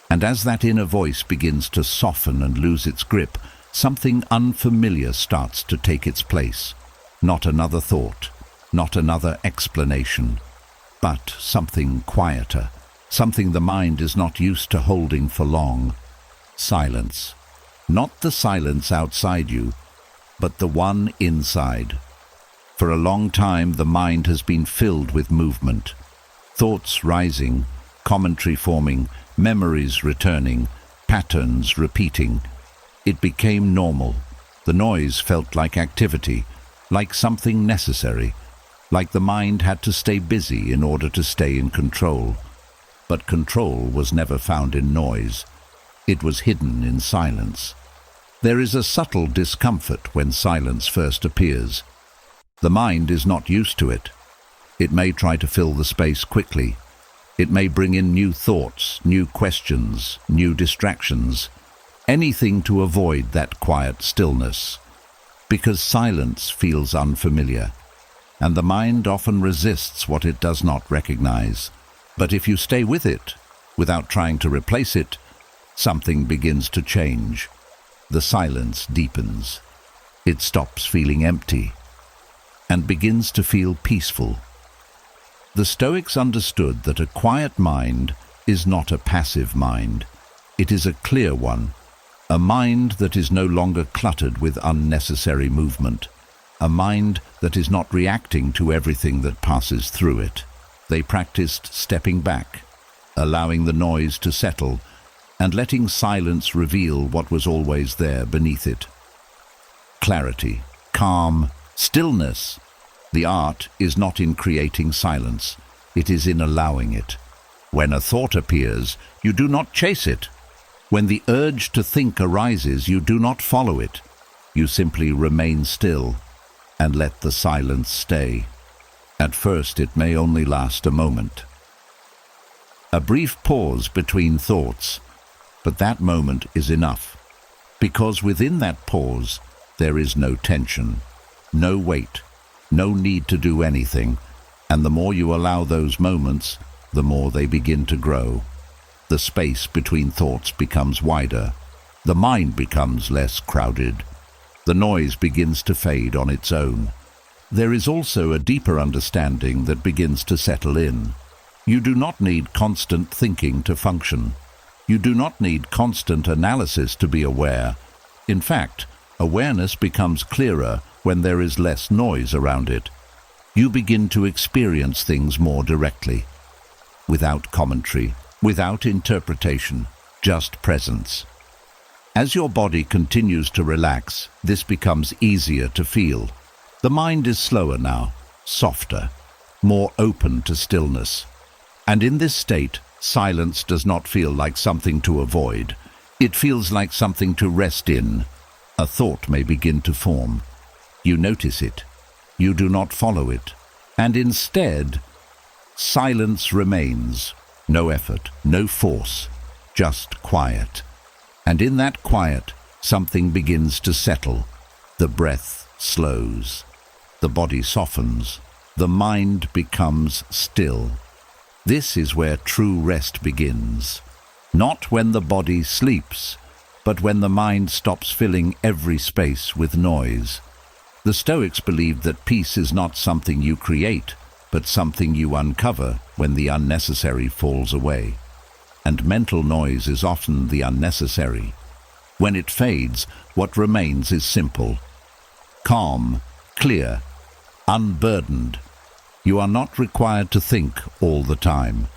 And as that inner voice begins to soften and lose its grip, something unfamiliar starts to take its place. Not another thought, not another explanation, but something quieter, something the mind is not used to holding for long. Silence. Not the silence outside you, but the one inside. For a long time the mind has been filled with movement, thoughts rising, commentary forming, memories returning, patterns repeating. It became normal. The noise felt like activity, like something necessary, like the mind had to stay busy in order to stay in control. But control was never found in noise. It was hidden in silence. There is a subtle discomfort when silence first appears. The mind is not used to it. It may try to fill the space quickly. It may bring in new thoughts, new questions, new distractions, anything to avoid that quiet stillness. Because silence feels unfamiliar, and the mind often resists what it does not recognize. But if you stay with it, without trying to replace it, something begins to change. The silence deepens. It stops feeling empty and begins to feel peaceful. The Stoics understood that a quiet mind is not a passive mind. It is a clear one, a mind that is no longer cluttered with unnecessary movement, a mind that is not reacting to everything that passes through it. They practiced stepping back, allowing the noise to settle, and letting silence reveal what was always there beneath it. Clarity, calm, stillness. The art is not in creating silence, it is in allowing it. When a thought appears, you do not chase it. When the urge to think arises, you do not follow it. You simply remain still and let the silence stay. At first, it may only last a moment. A brief pause between thoughts, but that moment is enough, because within that pause, there is no tension, no weight, no need to do anything, and the more you allow those moments, the more they begin to grow. The space between thoughts becomes wider. The mind becomes less crowded. The noise begins to fade on its own. There is also a deeper understanding that begins to settle in. You do not need constant thinking to function. You do not need constant analysis to be aware. In fact, awareness becomes clearer when there is less noise around it. You begin to experience things more directly, without commentary, without interpretation, just presence. As your body continues to relax, this becomes easier to feel. The mind is slower now, softer, more open to stillness. And in this state, silence does not feel like something to avoid. It feels like something to rest in. A thought may begin to form. You notice it. You do not follow it. And instead, silence remains. No effort, no force, just quiet. And in that quiet, something begins to settle. The breath slows. The body softens. The mind becomes still. This is where true rest begins. Not when the body sleeps, but when the mind stops filling every space with noise. The Stoics believed that peace is not something you create, but something you uncover when the unnecessary falls away. And mental noise is often the unnecessary. When it fades, what remains is simple, calm, clear, unburdened. You are not required to think all the time.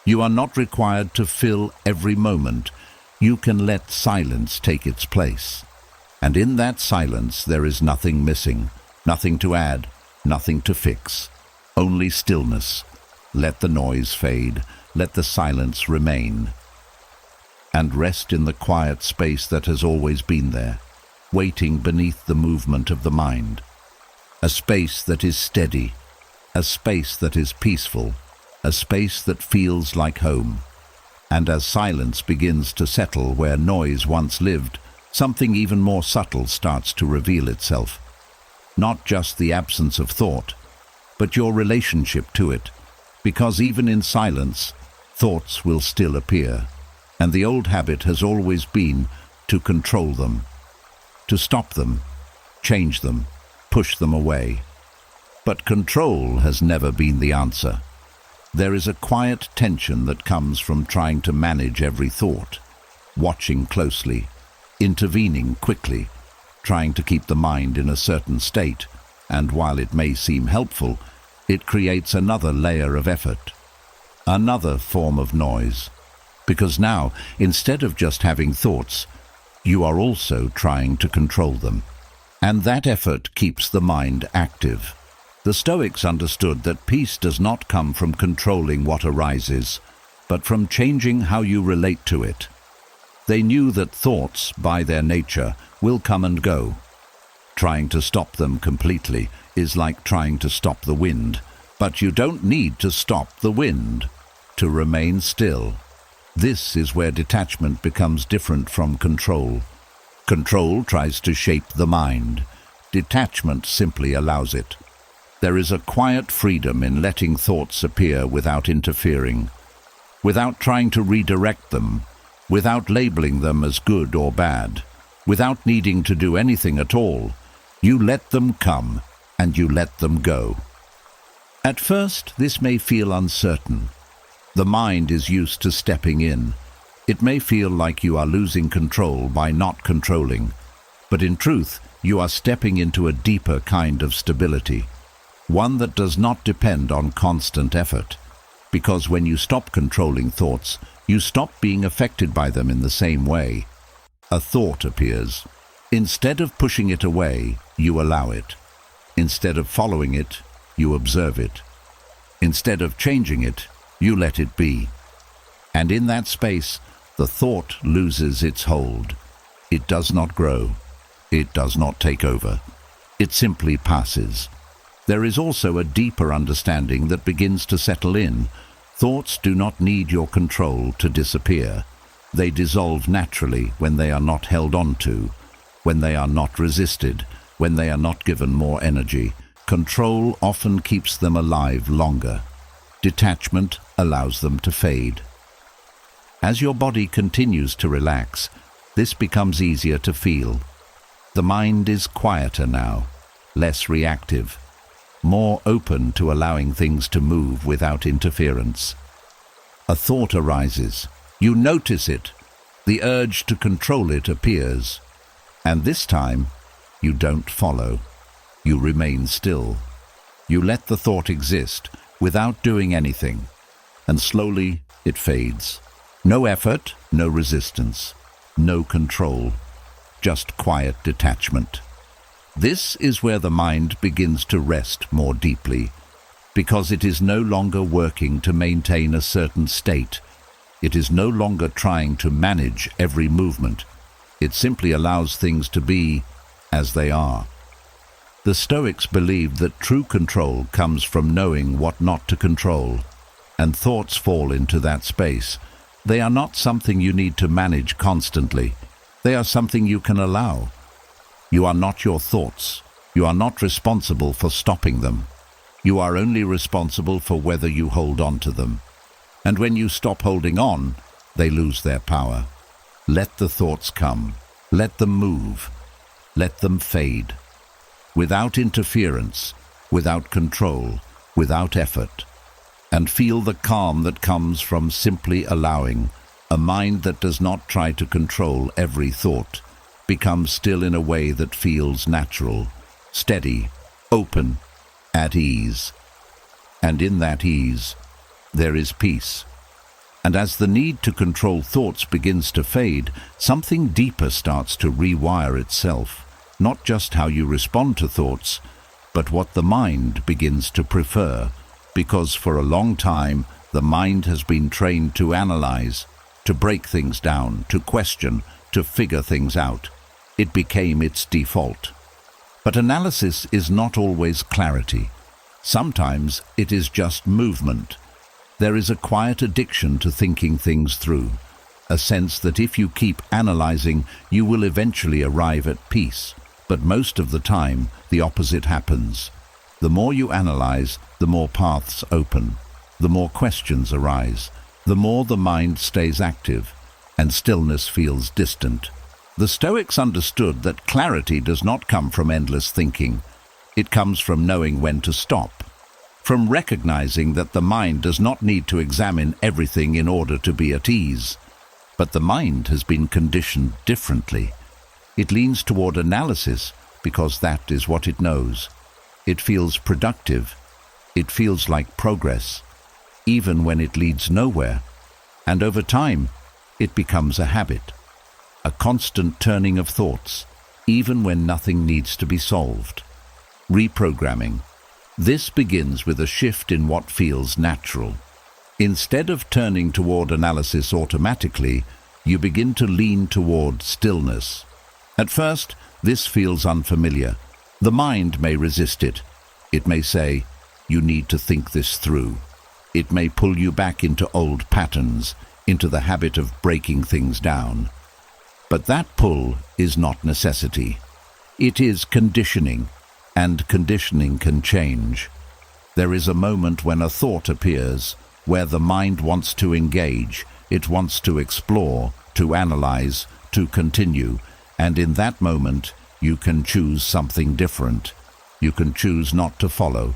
You are not required to fill every moment. You can let silence take its place. And in that silence there is nothing missing, nothing to add, nothing to fix. Only stillness. Let the noise fade. Let the silence remain. And rest in the quiet space that has always been there, waiting beneath the movement of the mind. A space that is steady, a space that is peaceful, a space that feels like home. And as silence begins to settle where noise once lived, something even more subtle starts to reveal itself. Not just the absence of thought, but your relationship to it, because even in silence, thoughts will still appear. And the old habit has always been to control them, to stop them, change them, push them away. But control has never been the answer. There is a quiet tension that comes from trying to manage every thought, watching closely, intervening quickly, trying to keep the mind in a certain state, and while it may seem helpful, it creates another layer of effort, another form of noise. Because now, instead of just having thoughts, you are also trying to control them. And that effort keeps the mind active. The Stoics understood that peace does not come from controlling what arises, but from changing how you relate to it. They knew that thoughts, by their nature, will come and go. Trying to stop them completely is like trying to stop the wind, but you don't need to stop the wind to remain still. This is where detachment becomes different from control. Control tries to shape the mind. Detachment simply allows it. There is a quiet freedom in letting thoughts appear without interfering, without trying to redirect them, without labeling them as good or bad, without needing to do anything at all. You let them come and you let them go. At first, this may feel uncertain. The mind is used to stepping in. It may feel like you are losing control by not controlling, but in truth, you are stepping into a deeper kind of stability, one that does not depend on constant effort. Because when you stop controlling thoughts, you stop being affected by them in the same way. A thought appears. Instead of pushing it away, you allow it. Instead of following it, you observe it. Instead of changing it, you let it be. And in that space, the thought loses its hold. It does not grow. It does not take over. It simply passes. There is also a deeper understanding that begins to settle in. Thoughts do not need your control to disappear. They dissolve naturally when they are not held on to, when they are not resisted, when they are not given more energy. Control often keeps them alive longer. Detachment allows them to fade. As your body continues to relax, this becomes easier to feel. The mind is quieter now, less reactive, more open to allowing things to move without interference. A thought arises. You notice it. The urge to control it appears. And this time, you don't follow. You remain still. You let the thought exist without doing anything, and slowly it fades. No effort, no resistance, no control, just quiet detachment. This is where the mind begins to rest more deeply, because it is no longer working to maintain a certain state. It is no longer trying to manage every movement. It simply allows things to be as they are. The Stoics believed that true control comes from knowing what not to control, and thoughts fall into that space. They are not something you need to manage constantly. They are something you can allow. You are not your thoughts. You are not responsible for stopping them. You are only responsible for whether you hold on to them. And when you stop holding on, they lose their power. Let the thoughts come. Let them move. Let them fade. Without interference, without control, without effort. And feel the calm that comes from simply allowing. A mind that does not try to control every thought becomes still in a way that feels natural, steady, open, at ease. And in that ease, there is peace. And as the need to control thoughts begins to fade, something deeper starts to rewire itself. Not just how you respond to thoughts, but what the mind begins to prefer. Because for a long time, the mind has been trained to analyze, to break things down, to question, to figure things out. It became its default. But analysis is not always clarity. Sometimes it is just movement. There is a quiet addiction to thinking things through, a sense that if you keep analyzing, you will eventually arrive at peace. But most of the time, the opposite happens. The more you analyze, the more paths open, the more questions arise, the more the mind stays active, and stillness feels distant. The Stoics understood that clarity does not come from endless thinking. It comes from knowing when to stop, from recognizing that the mind does not need to examine everything in order to be at ease. But the mind has been conditioned differently. It leans toward analysis because that is what it knows. It feels productive. It feels like progress, even when it leads nowhere. And over time, it becomes a habit, a constant turning of thoughts, even when nothing needs to be solved. Reprogramming. This begins with a shift in what feels natural. Instead of turning toward analysis automatically, you begin to lean toward stillness. At first, this feels unfamiliar. The mind may resist it. It may say, "You need to think this through." It may pull you back into old patterns, into the habit of breaking things down. But that pull is not necessity. It is conditioning, and conditioning can change. There is a moment when a thought appears, where the mind wants to engage, it wants to explore, to analyze, to continue, and in that moment, you can choose something different. You can choose not to follow.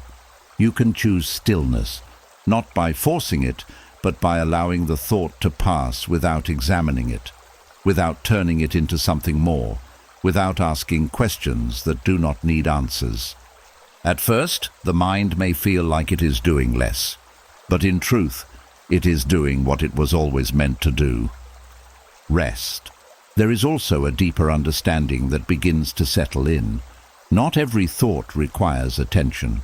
You can choose stillness, not by forcing it, but by allowing the thought to pass without examining it, without turning it into something more, without asking questions that do not need answers. At first, the mind may feel like it is doing less, but in truth, it is doing what it was always meant to do. Rest. There is also a deeper understanding that begins to settle in. Not every thought requires attention.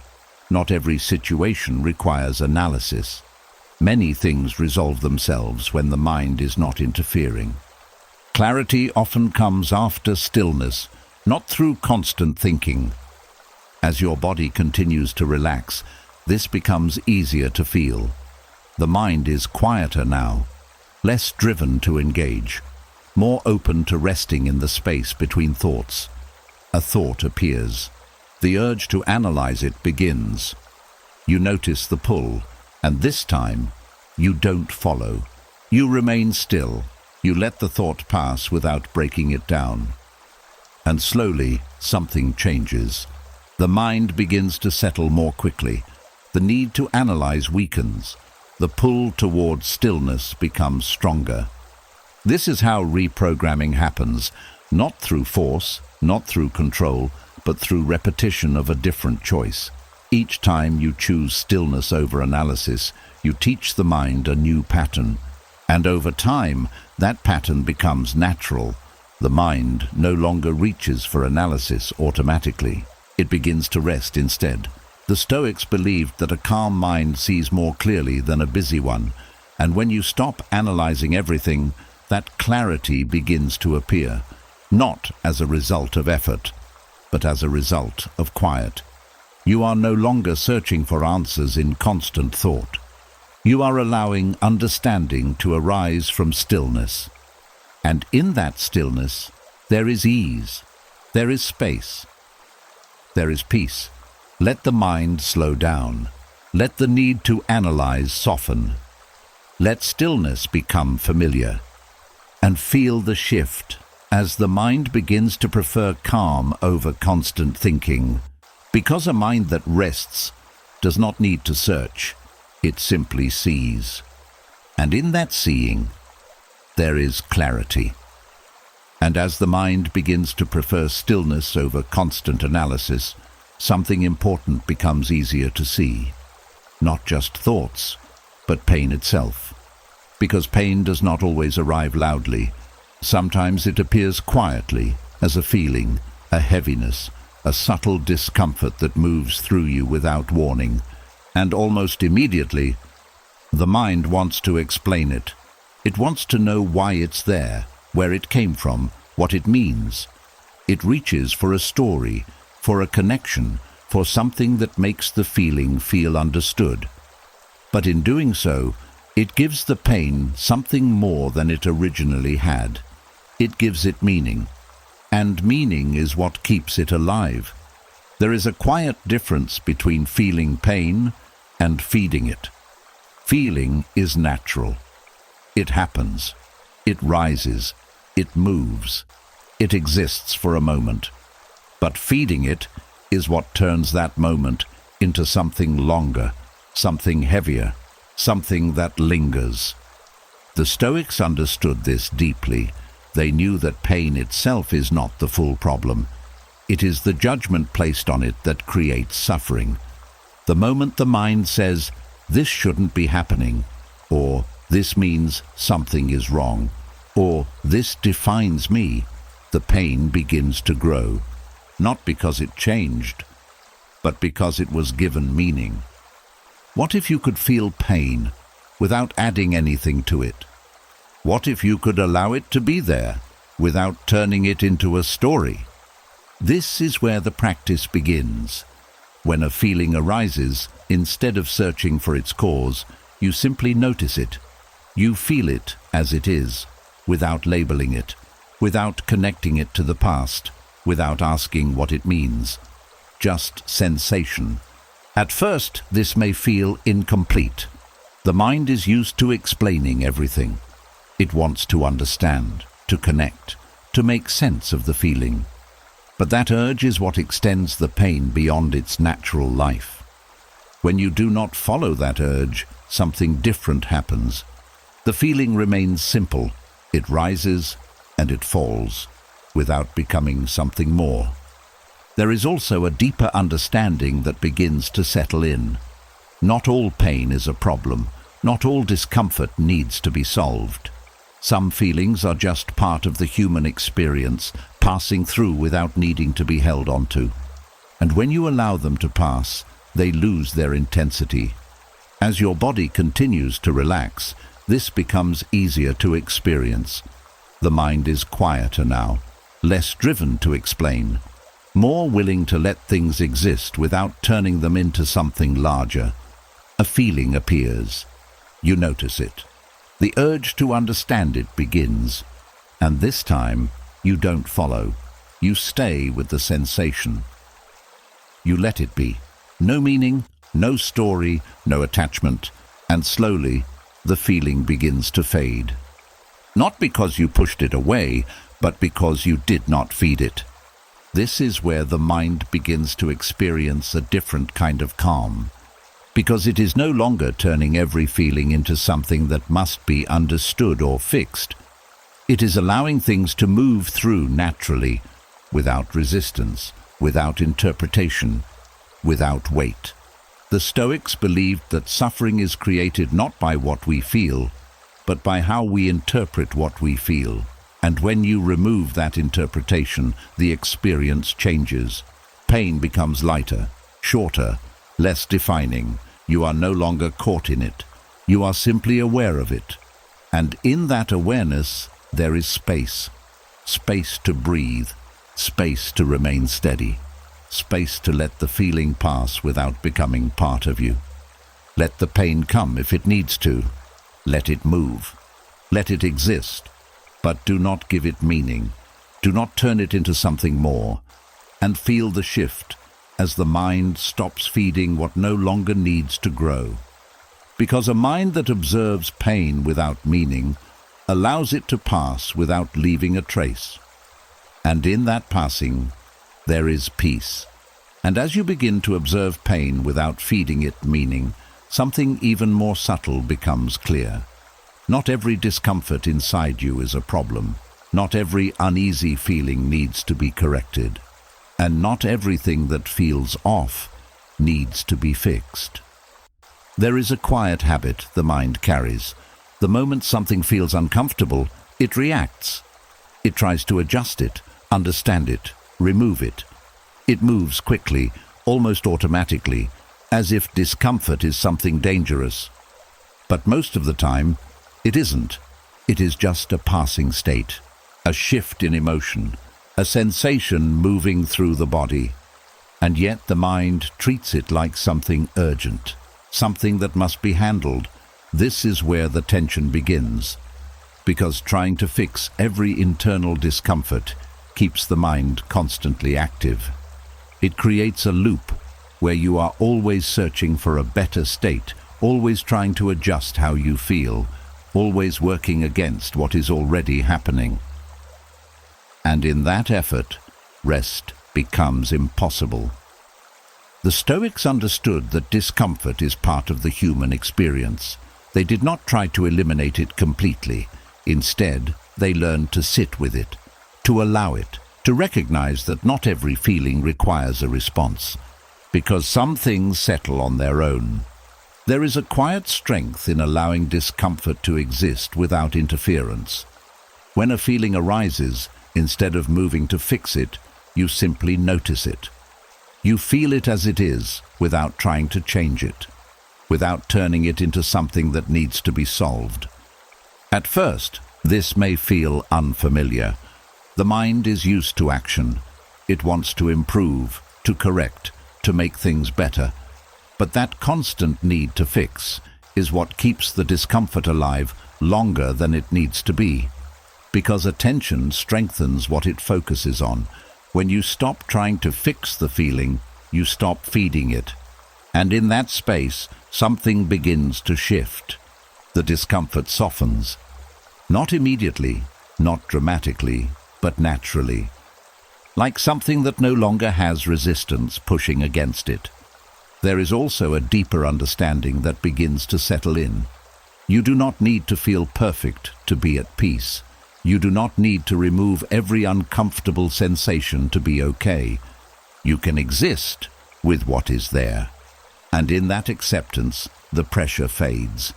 Not every situation requires analysis. Many things resolve themselves when the mind is not interfering. Clarity often comes after stillness, not through constant thinking. As your body continues to relax, this becomes easier to feel. The mind is quieter now, less driven to engage, more open to resting in the space between thoughts. A thought appears. The urge to analyze it begins. You notice the pull, and this time, you don't follow. You remain still. You let the thought pass without breaking it down. And slowly, something changes. The mind begins to settle more quickly. The need to analyze weakens. The pull towards stillness becomes stronger. This is how reprogramming happens, not through force, not through control, but through repetition of a different choice. Each time you choose stillness over analysis, you teach the mind a new pattern. And over time, that pattern becomes natural. The mind no longer reaches for analysis automatically. It begins to rest instead. The Stoics believed that a calm mind sees more clearly than a busy one, and when you stop analyzing everything, that clarity begins to appear, not as a result of effort, but as a result of quiet. You are no longer searching for answers in constant thought. You are allowing understanding to arise from stillness. And in that stillness, there is ease, there is space, there is peace. Let the mind slow down. Let the need to analyze soften. Let stillness become familiar. And feel the shift as the mind begins to prefer calm over constant thinking. Because a mind that rests does not need to search. It simply sees. And in that seeing, there is clarity. And as the mind begins to prefer stillness over constant analysis, something important becomes easier to see. Not just thoughts, but pain itself. Because pain does not always arrive loudly. Sometimes it appears quietly, as a feeling, a heaviness, a subtle discomfort that moves through you without warning. And almost immediately, the mind wants to explain it. It wants to know why it's there, where it came from, what it means. It reaches for a story, for a connection, for something that makes the feeling feel understood. But in doing so, it gives the pain something more than it originally had. It gives it meaning. And meaning is what keeps it alive. There is a quiet difference between feeling pain and feeding it. Feeling is natural. It happens. It rises. It moves. It exists for a moment. But feeding it is what turns that moment into something longer, something heavier, something that lingers. The Stoics understood this deeply. They knew that pain itself is not the full problem. It is the judgment placed on it that creates suffering. The moment the mind says, "This shouldn't be happening," or "This means something is wrong," or "This defines me," the pain begins to grow, not because it changed, but because it was given meaning. What if you could feel pain without adding anything to it? What if you could allow it to be there without turning it into a story? This is where the practice begins. When a feeling arises, instead of searching for its cause, you simply notice it. You feel it as it is, without labeling it, without connecting it to the past, without asking what it means. Just sensation. At first, this may feel incomplete. The mind is used to explaining everything. It wants to understand, to connect, to make sense of the feeling. But that urge is what extends the pain beyond its natural life. When you do not follow that urge, something different happens. The feeling remains simple. It rises and it falls, without becoming something more. There is also a deeper understanding that begins to settle in. Not all pain is a problem. Not all discomfort needs to be solved. Some feelings are just part of the human experience, passing through without needing to be held onto. And when you allow them to pass, they lose their intensity. As your body continues to relax, this becomes easier to experience. The mind is quieter now, less driven to explain, more willing to let things exist without turning them into something larger. A feeling appears. You notice it. The urge to understand it begins, and this time you don't follow. You stay with the sensation. You let it be. No meaning, no story, no attachment, and slowly the feeling begins to fade. Not because you pushed it away, but because you did not feed it. This is where the mind begins to experience a different kind of calm, because it is no longer turning every feeling into something that must be understood or fixed. It is allowing things to move through naturally, without resistance, without interpretation, without weight. The Stoics believed that suffering is created not by what we feel, but by how we interpret what we feel. And when you remove that interpretation, the experience changes. Pain becomes lighter, shorter, less defining. You are no longer caught in it. You are simply aware of it. And in that awareness, there is space. Space to breathe. Space to remain steady. Space to let the feeling pass without becoming part of you. Let the pain come if it needs to. Let it move. Let it exist. But do not give it meaning. Do not turn it into something more. And feel the shift as the mind stops feeding what no longer needs to grow. Because a mind that observes pain without meaning allows it to pass without leaving a trace. And in that passing, there is peace. And as you begin to observe pain without feeding it meaning, something even more subtle becomes clear. Not every discomfort inside you is a problem. Not every uneasy feeling needs to be corrected. and not everything that feels off needs to be fixed. There is a quiet habit the mind carries. The moment something feels uncomfortable, it reacts. It tries to adjust it, understand it, remove it. It moves quickly, almost automatically, as if discomfort is something dangerous. But most of the time, it isn't. It is just a passing state, a shift in emotion, a sensation moving through the body. And yet the mind treats it like something urgent, something that must be handled. This is where the tension begins, because trying to fix every internal discomfort keeps the mind constantly active. It creates a loop where you are always searching for a better state, always trying to adjust how you feel, always working against what is already happening. And in that effort, rest becomes impossible. The Stoics understood that discomfort is part of the human experience. They did not try to eliminate it completely. Instead, they learned to sit with it, to allow it, to recognize that not every feeling requires a response, because some things settle on their own. There is a quiet strength in allowing discomfort to exist without interference. When a feeling arises, instead of moving to fix it, you simply notice it. You feel it as it is, without trying to change it, without turning it into something that needs to be solved. At first, this may feel unfamiliar. The mind is used to action. It wants to improve, to correct, to make things better. But that constant need to fix is what keeps the discomfort alive longer than it needs to be. Because attention strengthens what it focuses on. When you stop trying to fix the feeling, you stop feeding it. And in that space, something begins to shift. The discomfort softens. Not immediately, not dramatically, but naturally. Like something that no longer has resistance pushing against it. There is also a deeper understanding that begins to settle in. You do not need to feel perfect to be at peace. You do not need to remove every uncomfortable sensation to be okay. You can exist with what is there. And in that acceptance, the pressure fades.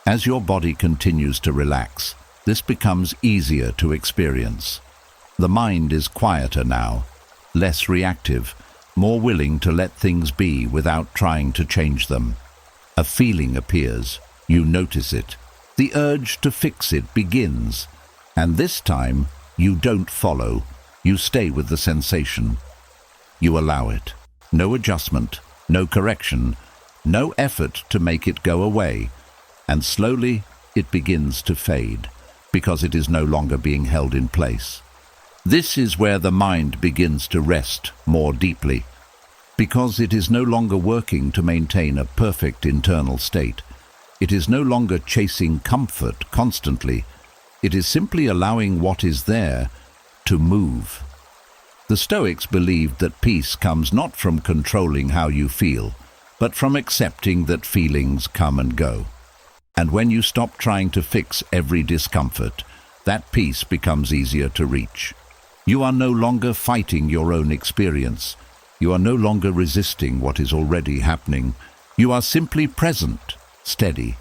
As your body continues to relax, this becomes easier to experience. The mind is quieter now, less reactive, more willing to let things be without trying to change them. A feeling appears. You notice it. The urge to fix it begins. And this time, you don't follow. You stay with the sensation. You allow it. No adjustment, no correction, no effort to make it go away. And slowly, it begins to fade, because it is no longer being held in place. This is where the mind begins to rest more deeply, because it is no longer working to maintain a perfect internal state. It is no longer chasing comfort constantly. It is simply allowing what is there to move. The Stoics believed that peace comes not from controlling how you feel, but from accepting that feelings come and go. And when you stop trying to fix every discomfort, that peace becomes easier to reach. You are no longer fighting your own experience. You are no longer resisting what is already happening. You are simply present, steady,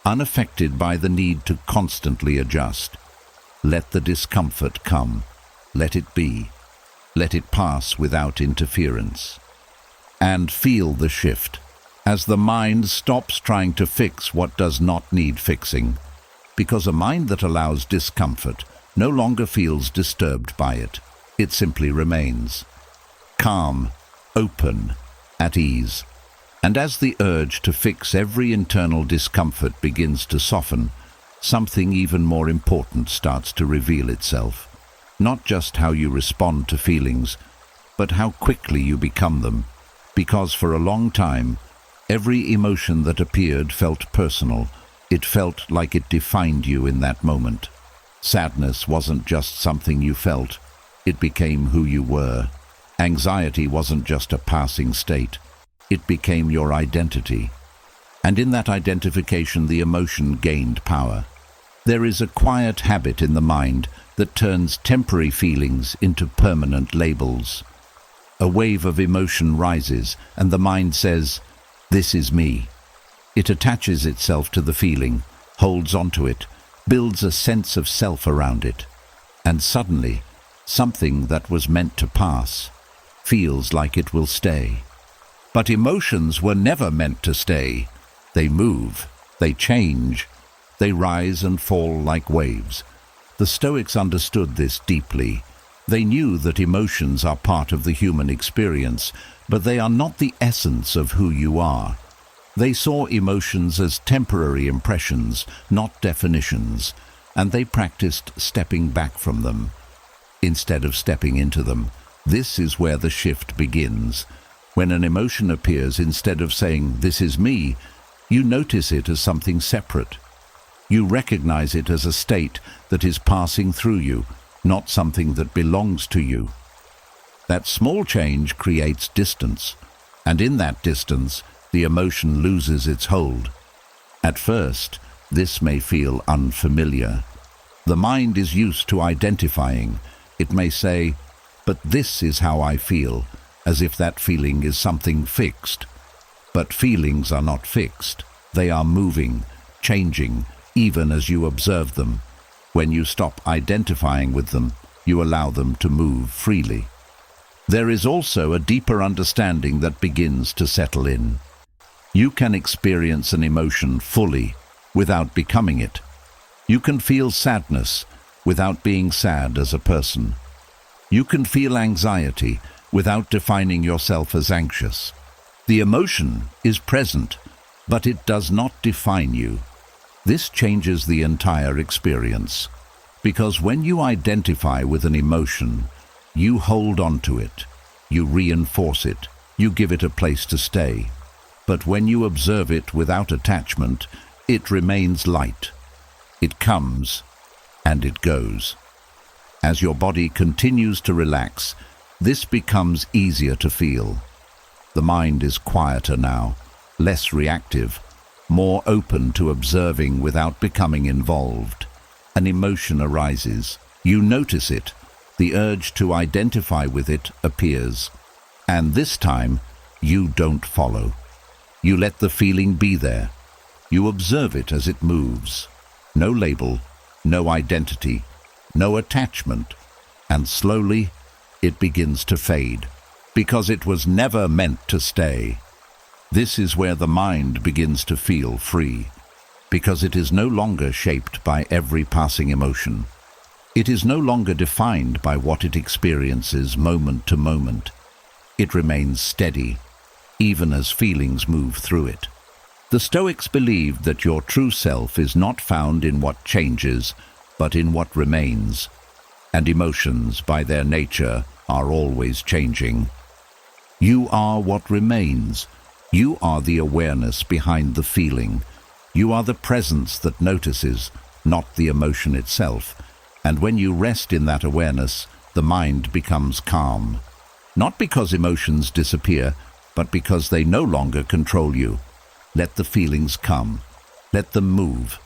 unaffected by the need to constantly adjust. Let the discomfort come. Let it be. Let it pass without interference. And feel the shift, as the mind stops trying to fix what does not need fixing, because a mind that allows discomfort no longer feels disturbed by it. It simply remains. Calm, open, at ease. And as the urge to fix every internal discomfort begins to soften, something even more important starts to reveal itself. Not just how you respond to feelings, but how quickly you become them. Because for a long time, every emotion that appeared felt personal. It felt like it defined you in that moment. Sadness wasn't just something you felt. It became who you were. Anxiety wasn't just a passing state. It became your identity. And in that identification, the emotion gained power. There is a quiet habit in the mind that turns temporary feelings into permanent labels. a wave of emotion rises, and the mind says, "This is me." It attaches itself to the feeling, holds onto it, builds a sense of self around it. And suddenly, something that was meant to pass feels like it will stay. But emotions were never meant to stay. They move, they change, they rise and fall like waves. The Stoics understood this deeply. They knew that emotions are part of the human experience, but they are not the essence of who you are. They saw emotions as temporary impressions, not definitions, and they practiced stepping back from them instead of stepping into them. This is where the shift begins. When an emotion appears, instead of saying, "This is me," you notice it as something separate. You recognize it as a state that is passing through you, not something that belongs to you. That small change creates distance, and in that distance, the emotion loses its hold. At first, this may feel unfamiliar. The mind is used to identifying. It may say, "But this is how I feel," as if that feeling is something fixed. But feelings are not fixed. They are moving, changing, even as you observe them. When you stop identifying with them, you allow them to move freely. There is also a deeper understanding that begins to settle in. You can experience an emotion fully without becoming it. You can feel sadness without being sad as a person. You can feel anxiety without defining yourself as anxious. The emotion is present, but it does not define you. This changes the entire experience, because when you identify with an emotion, you hold on to it, you reinforce it, you give it a place to stay. But when you observe it without attachment, it remains light. It comes and it goes. As your body continues to relax, this becomes easier to feel. The mind is quieter now, less reactive, more open to observing without becoming involved. An emotion arises. You notice it. The urge to identify with it appears. And this time, you don't follow. You let the feeling be there. You observe it as it moves. No label, no identity, no attachment. And slowly, it begins to fade, because it was never meant to stay. This is where the mind begins to feel free, because it is no longer shaped by every passing emotion. It is no longer defined by what it experiences moment to moment. It remains steady, even as feelings move through it. The Stoics believed that your true self is not found in what changes, but in what remains. And emotions, by their nature, are always changing. You are what remains. You are the awareness behind the feeling. You are the presence that notices, not the emotion itself. And when you rest in that awareness, the mind becomes calm. Not because emotions disappear, but because they no longer control you. Let the feelings come. Let them move.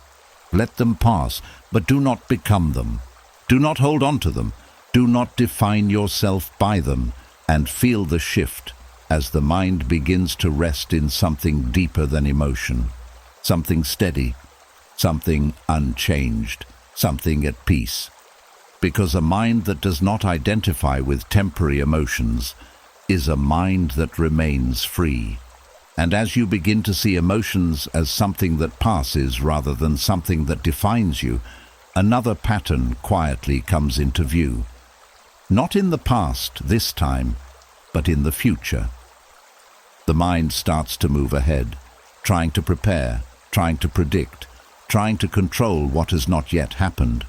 Let them pass, but do not become them. Do not hold on to them. Do not define yourself by them, and feel the shift as the mind begins to rest in something deeper than emotion, something steady, something unchanged, something at peace. Because a mind that does not identify with temporary emotions is a mind that remains free. And as you begin to see emotions as something that passes rather than something that defines you, another pattern quietly comes into view. Not in the past this time, but in the future. The mind starts to move ahead, trying to prepare, trying to predict, trying to control what has not yet happened.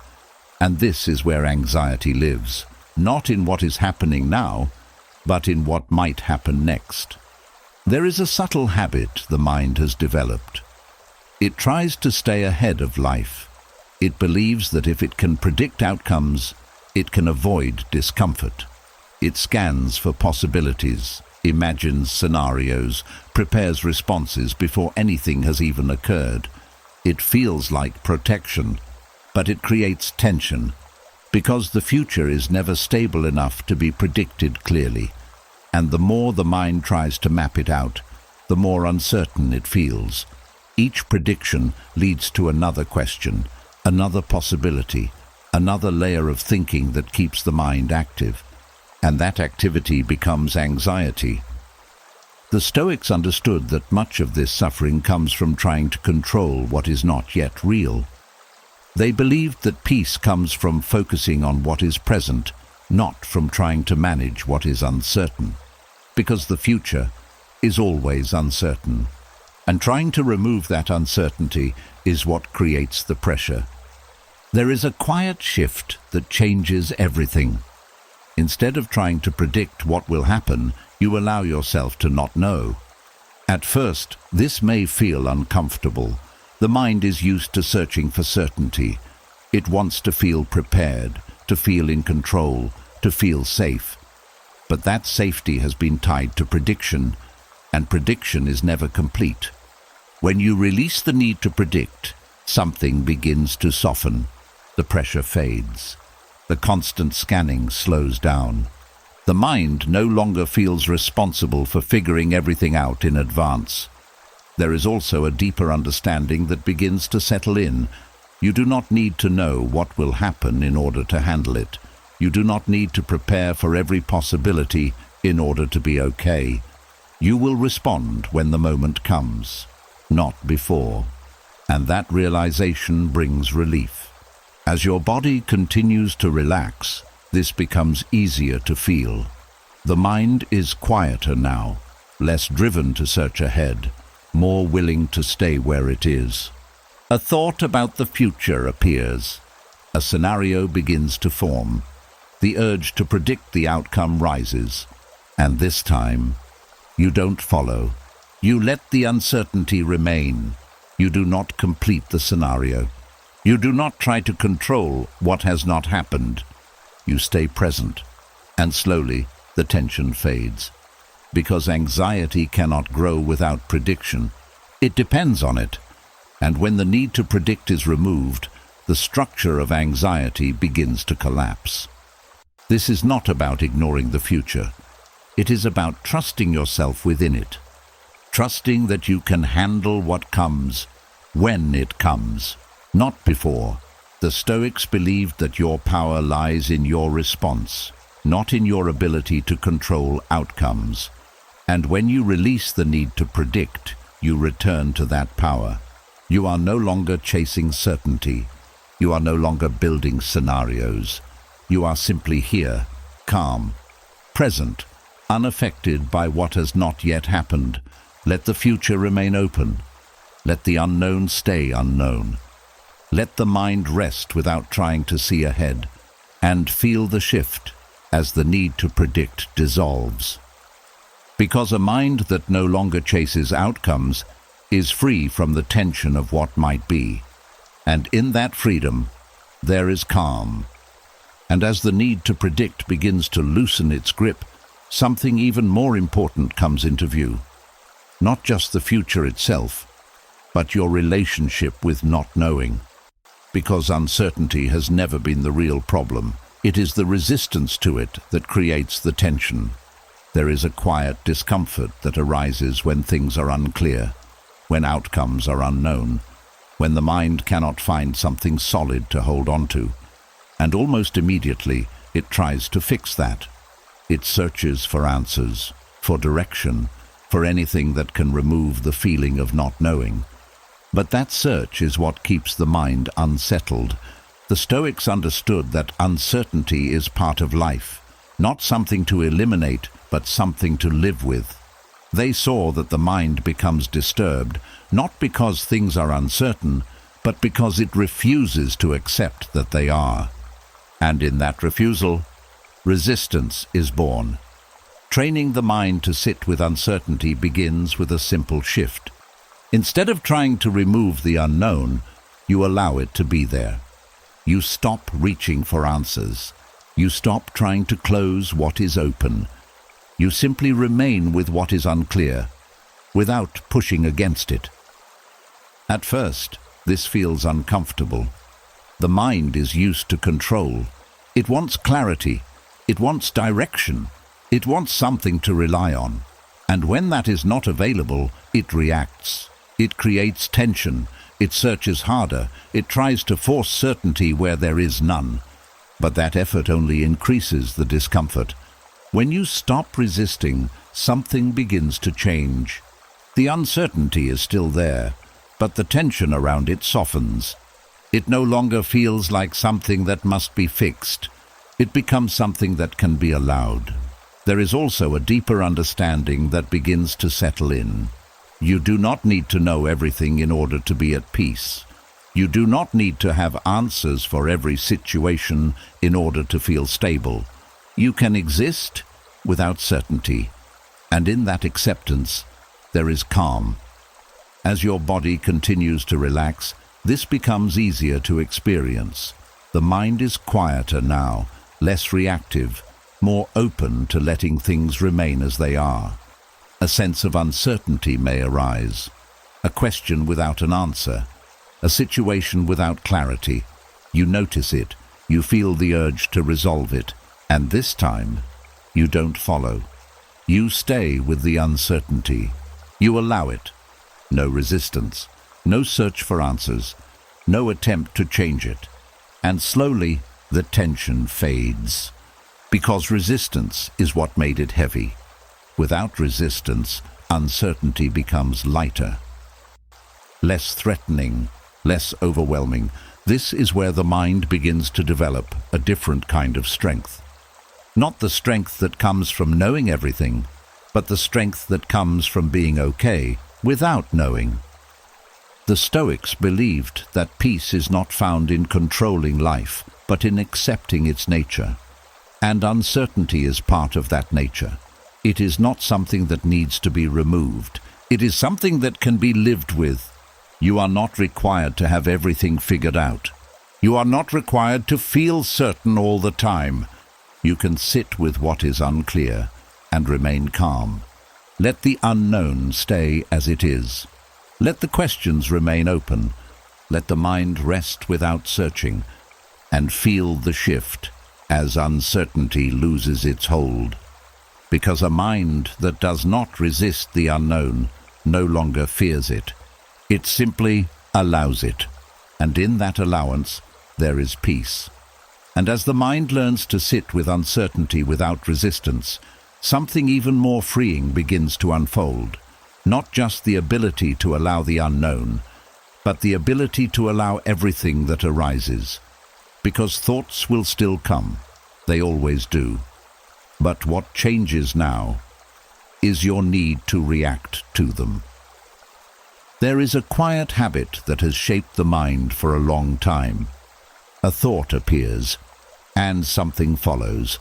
And this is where anxiety lives, not in what is happening now, but in what might happen next. There is a subtle habit the mind has developed. It tries to stay ahead of life. It believes that if it can predict outcomes, it can avoid discomfort. It scans for possibilities, imagines scenarios, prepares responses before anything has even occurred. It feels like protection, but it creates tension, because the future is never stable enough to be predicted clearly. And the more the mind tries to map it out, the more uncertain it feels. Each prediction leads to another question, another possibility, another layer of thinking that keeps the mind active. And that activity becomes anxiety. The Stoics understood that much of this suffering comes from trying to control what is not yet real. They believed that peace comes from focusing on what is present, not from trying to manage what is uncertain. Because the future is always uncertain. And trying to remove that uncertainty is what creates the pressure. There is a quiet shift that changes everything. Instead of trying to predict what will happen, you allow yourself to not know. At first, this may feel uncomfortable. The mind is used to searching for certainty. It wants to feel prepared, to feel in control, to feel safe. But that safety has been tied to prediction, and prediction is never complete. When you release the need to predict, something begins to soften. The pressure fades. The constant scanning slows down. The mind no longer feels responsible for figuring everything out in advance. There is also a deeper understanding that begins to settle in. You do not need to know what will happen in order to handle it. You do not need to prepare for every possibility in order to be okay. You will respond when the moment comes, not before. And that realization brings relief. As your body continues to relax, this becomes easier to feel. The mind is quieter now, less driven to search ahead, more willing to stay where it is. A thought about the future appears. A scenario begins to form. The urge to predict the outcome rises. And this time, you don't follow. You let the uncertainty remain. You do not complete the scenario. You do not try to control what has not happened. You stay present, and slowly the tension fades. Because anxiety cannot grow without prediction. It depends on it. And when the need to predict is removed, the structure of anxiety begins to collapse. This is not about ignoring the future. It is about trusting yourself within it. Trusting that you can handle what comes, when it comes, not before. The Stoics believed that your power lies in your response, not in your ability to control outcomes. And when you release the need to predict, you return to that power. You are no longer chasing certainty. You are no longer building scenarios. You are simply here, calm, present, unaffected by what has not yet happened. Let the future remain open. Let the unknown stay unknown. Let the mind rest without trying to see ahead, and feel the shift as the need to predict dissolves. Because a mind that no longer chases outcomes is free from the tension of what might be. And in that freedom, there is calm. And as the need to predict begins to loosen its grip, something even more important comes into view. Not just the future itself, but your relationship with not knowing. Because uncertainty has never been the real problem. It is the resistance to it that creates the tension. There is a quiet discomfort that arises when things are unclear, when outcomes are unknown, when the mind cannot find something solid to hold on to. And almost immediately, it tries to fix that. It searches for answers, for direction, for anything that can remove the feeling of not knowing. But that search is what keeps the mind unsettled. The Stoics understood that uncertainty is part of life, not something to eliminate, but something to live with. They saw that the mind becomes disturbed, not because things are uncertain, but because it refuses to accept that they are. And in that refusal, resistance is born. Training the mind to sit with uncertainty begins with a simple shift. Instead of trying to remove the unknown, you allow it to be there. You stop reaching for answers. You stop trying to close what is open. You simply remain with what is unclear, without pushing against it. At first, this feels uncomfortable. The mind is used to control. It wants clarity. It wants direction. It wants something to rely on. And when that is not available, it reacts. It creates tension. It searches harder. It tries to force certainty where there is none. But that effort only increases the discomfort. When you stop resisting, something begins to change. The uncertainty is still there, but the tension around it softens. It no longer feels like something that must be fixed. It becomes something that can be allowed. There is also a deeper understanding that begins to settle in. You do not need to know everything in order to be at peace. You do not need to have answers for every situation in order to feel stable. You can exist without certainty, and in that acceptance, there is calm. As your body continues to relax, this becomes easier to experience. The mind is quieter now, less reactive, more open to letting things remain as they are. A sense of uncertainty may arise, a question without an answer, a situation without clarity. You notice it, you feel the urge to resolve it, and this time, you don't follow. You stay with the uncertainty. You allow it. No resistance, no search for answers, no attempt to change it. And slowly, the tension fades. Because resistance is what made it heavy. Without resistance, uncertainty becomes lighter, less threatening, less overwhelming. This is where the mind begins to develop a different kind of strength. Not the strength that comes from knowing everything, but the strength that comes from being okay without knowing. The Stoics believed that peace is not found in controlling life, but in accepting its nature. And uncertainty is part of that nature. It is not something that needs to be removed. It is something that can be lived with. You are not required to have everything figured out. You are not required to feel certain all the time. You can sit with what is unclear and remain calm. Let the unknown stay as it is. Let the questions remain open. Let the mind rest without searching, and feel the shift as uncertainty loses its hold. Because a mind that does not resist the unknown no longer fears it. It simply allows it. And in that allowance, there is peace. And as the mind learns to sit with uncertainty without resistance, something even more freeing begins to unfold. Not just the ability to allow the unknown, but the ability to allow everything that arises. Because thoughts will still come. They always do. But what changes now is your need to react to them. There is a quiet habit that has shaped the mind for a long time. A thought appears, and something follows.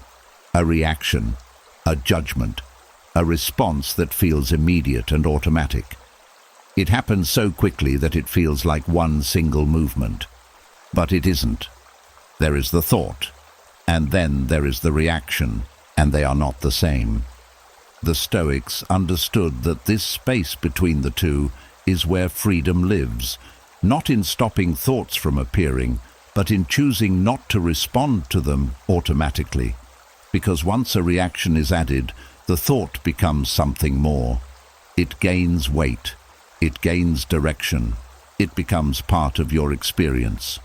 A reaction, a judgment, a response that feels immediate and automatic. It happens so quickly that it feels like one single movement. But it isn't. There is the thought, and then there is the reaction, and they are not the same. The Stoics understood that this space between the two is where freedom lives, not in stopping thoughts from appearing, but in choosing not to respond to them automatically. Because once a reaction is added, the thought becomes something more. It gains weight. It gains direction. It becomes part of your experience.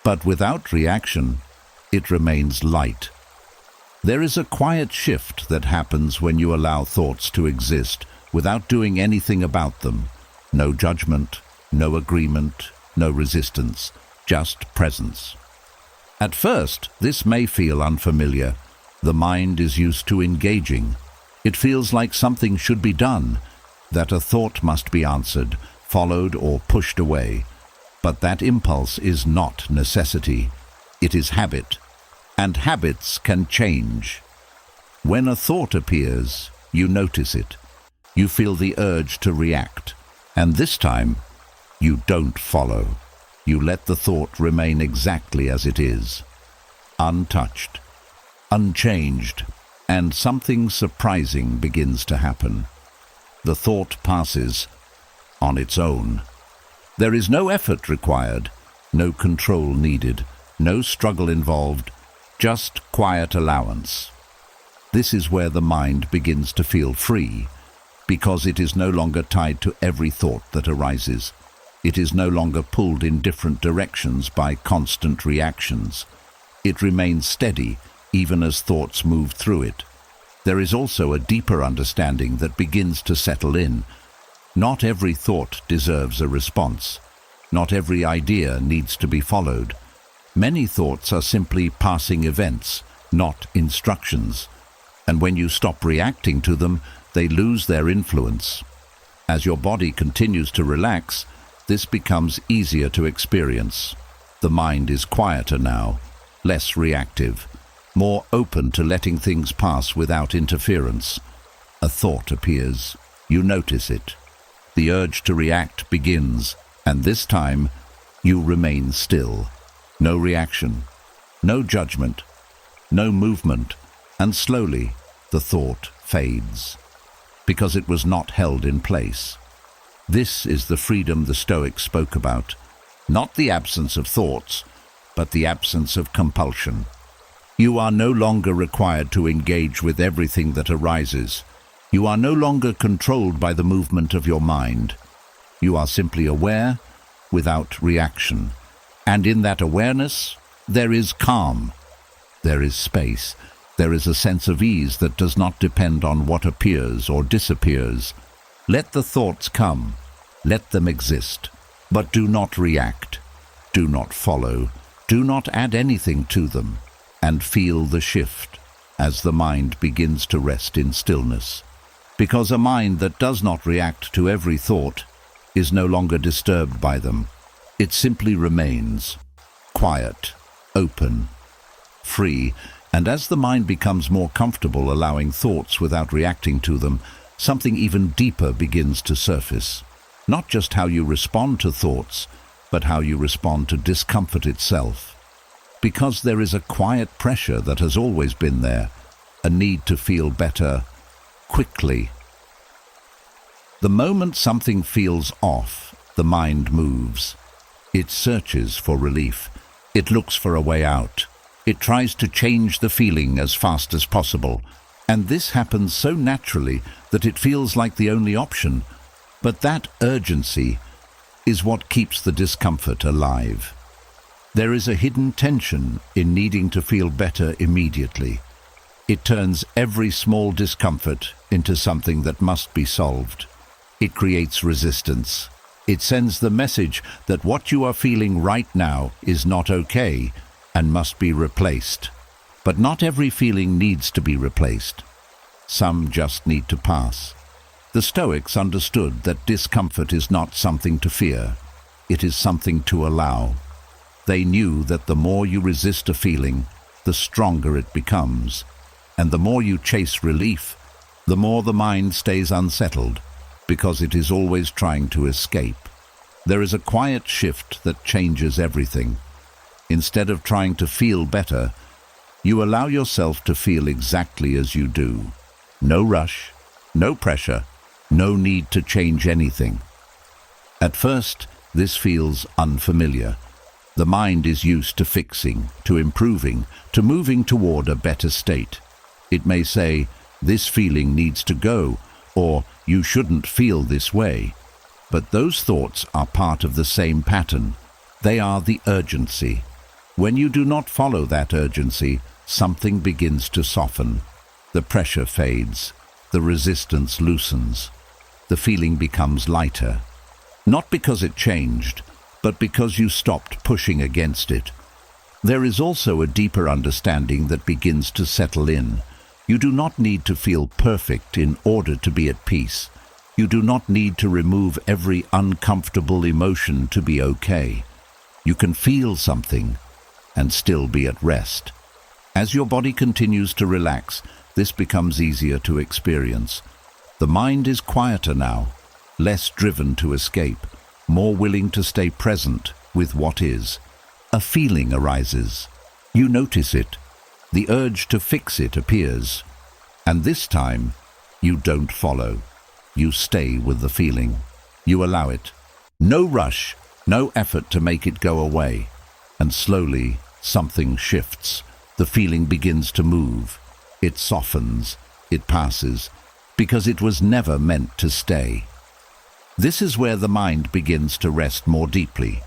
But without reaction, it remains light. There is a quiet shift that happens when you allow thoughts to exist without doing anything about them. No judgment, no agreement, no resistance, just presence. At first, this may feel unfamiliar. The mind is used to engaging. It feels like something should be done, that a thought must be answered, followed, or pushed away. But that impulse is not necessity. It is habit. And habits can change. When a thought appears, you notice it. You feel the urge to react. And this time, you don't follow. You let the thought remain exactly as it is. Untouched, unchanged, and something surprising begins to happen. The thought passes on its own. There is no effort required, no control needed, no struggle involved, just quiet allowance. This is where the mind begins to feel free, because it is no longer tied to every thought that arises. It is no longer pulled in different directions by constant reactions. It remains steady, even as thoughts move through it. There is also a deeper understanding that begins to settle in. Not every thought deserves a response. Not every idea needs to be followed. Many thoughts are simply passing events, not instructions. And when you stop reacting to them, they lose their influence. As your body continues to relax, this becomes easier to experience. The mind is quieter now, less reactive, more open to letting things pass without interference. A thought appears. You notice it. The urge to react begins, and this time, you remain still. No reaction, no judgment, no movement, and slowly the thought fades, because it was not held in place. This is the freedom the Stoics spoke about, not the absence of thoughts, but the absence of compulsion. You are no longer required to engage with everything that arises. You are no longer controlled by the movement of your mind. You are simply aware, without reaction. And in that awareness, there is calm. There is space. There is a sense of ease that does not depend on what appears or disappears. Let the thoughts come. Let them exist. But do not react. Do not follow. Do not add anything to them. And feel the shift as the mind begins to rest in stillness. Because a mind that does not react to every thought is no longer disturbed by them. It simply remains quiet, open, free, and as the mind becomes more comfortable allowing thoughts without reacting to them, something even deeper begins to surface. Not just how you respond to thoughts, but how you respond to discomfort itself. Because there is a quiet pressure that has always been there, a need to feel better quickly. The moment something feels off, the mind moves. It searches for relief. It looks for a way out. It tries to change the feeling as fast as possible. And this happens so naturally that it feels like the only option. But that urgency is what keeps the discomfort alive. There is a hidden tension in needing to feel better immediately. It turns every small discomfort into something that must be solved. It creates resistance. It sends the message that what you are feeling right now is not okay and must be replaced. But not every feeling needs to be replaced. Some just need to pass. The Stoics understood that discomfort is not something to fear. It is something to allow. They knew that the more you resist a feeling, the stronger it becomes. And the more you chase relief, the more the mind stays unsettled, because it is always trying to escape. There is a quiet shift that changes everything. Instead of trying to feel better, you allow yourself to feel exactly as you do. No rush, no pressure, no need to change anything. At first, this feels unfamiliar. The mind is used to fixing, to improving, to moving toward a better state. It may say, "This feeling needs to go," or "You shouldn't feel this way." But those thoughts are part of the same pattern. They are the urgency. When you do not follow that urgency, something begins to soften. The pressure fades. The resistance loosens. The feeling becomes lighter. Not because it changed, but because you stopped pushing against it. There is also a deeper understanding that begins to settle in. You do not need to feel perfect in order to be at peace. You do not need to remove every uncomfortable emotion to be okay. You can feel something and still be at rest. As your body continues to relax, this becomes easier to experience. The mind is quieter now, less driven to escape, more willing to stay present with what is. A feeling arises. You notice it. The urge to fix it appears. And this time, you don't follow. You stay with the feeling. You allow it. No rush, no effort to make it go away. And slowly, something shifts. The feeling begins to move. It softens, it passes, because it was never meant to stay. This is where the mind begins to rest more deeply,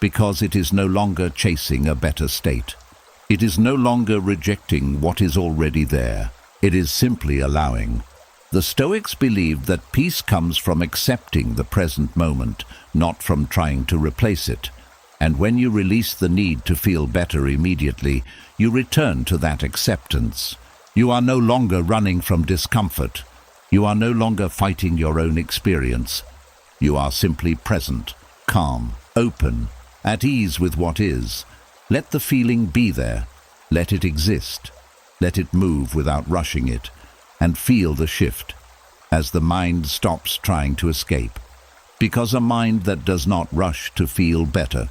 because it is no longer chasing a better state. It is no longer rejecting what is already there. It is simply allowing. The Stoics believed that peace comes from accepting the present moment, not from trying to replace it. And when you release the need to feel better immediately, you return to that acceptance. You are no longer running from discomfort. You are no longer fighting your own experience. You are simply present, calm, open, at ease with what is. Let the feeling be there. Let it exist. Let it move without rushing it, and feel the shift as the mind stops trying to escape. Because a mind that does not rush to feel better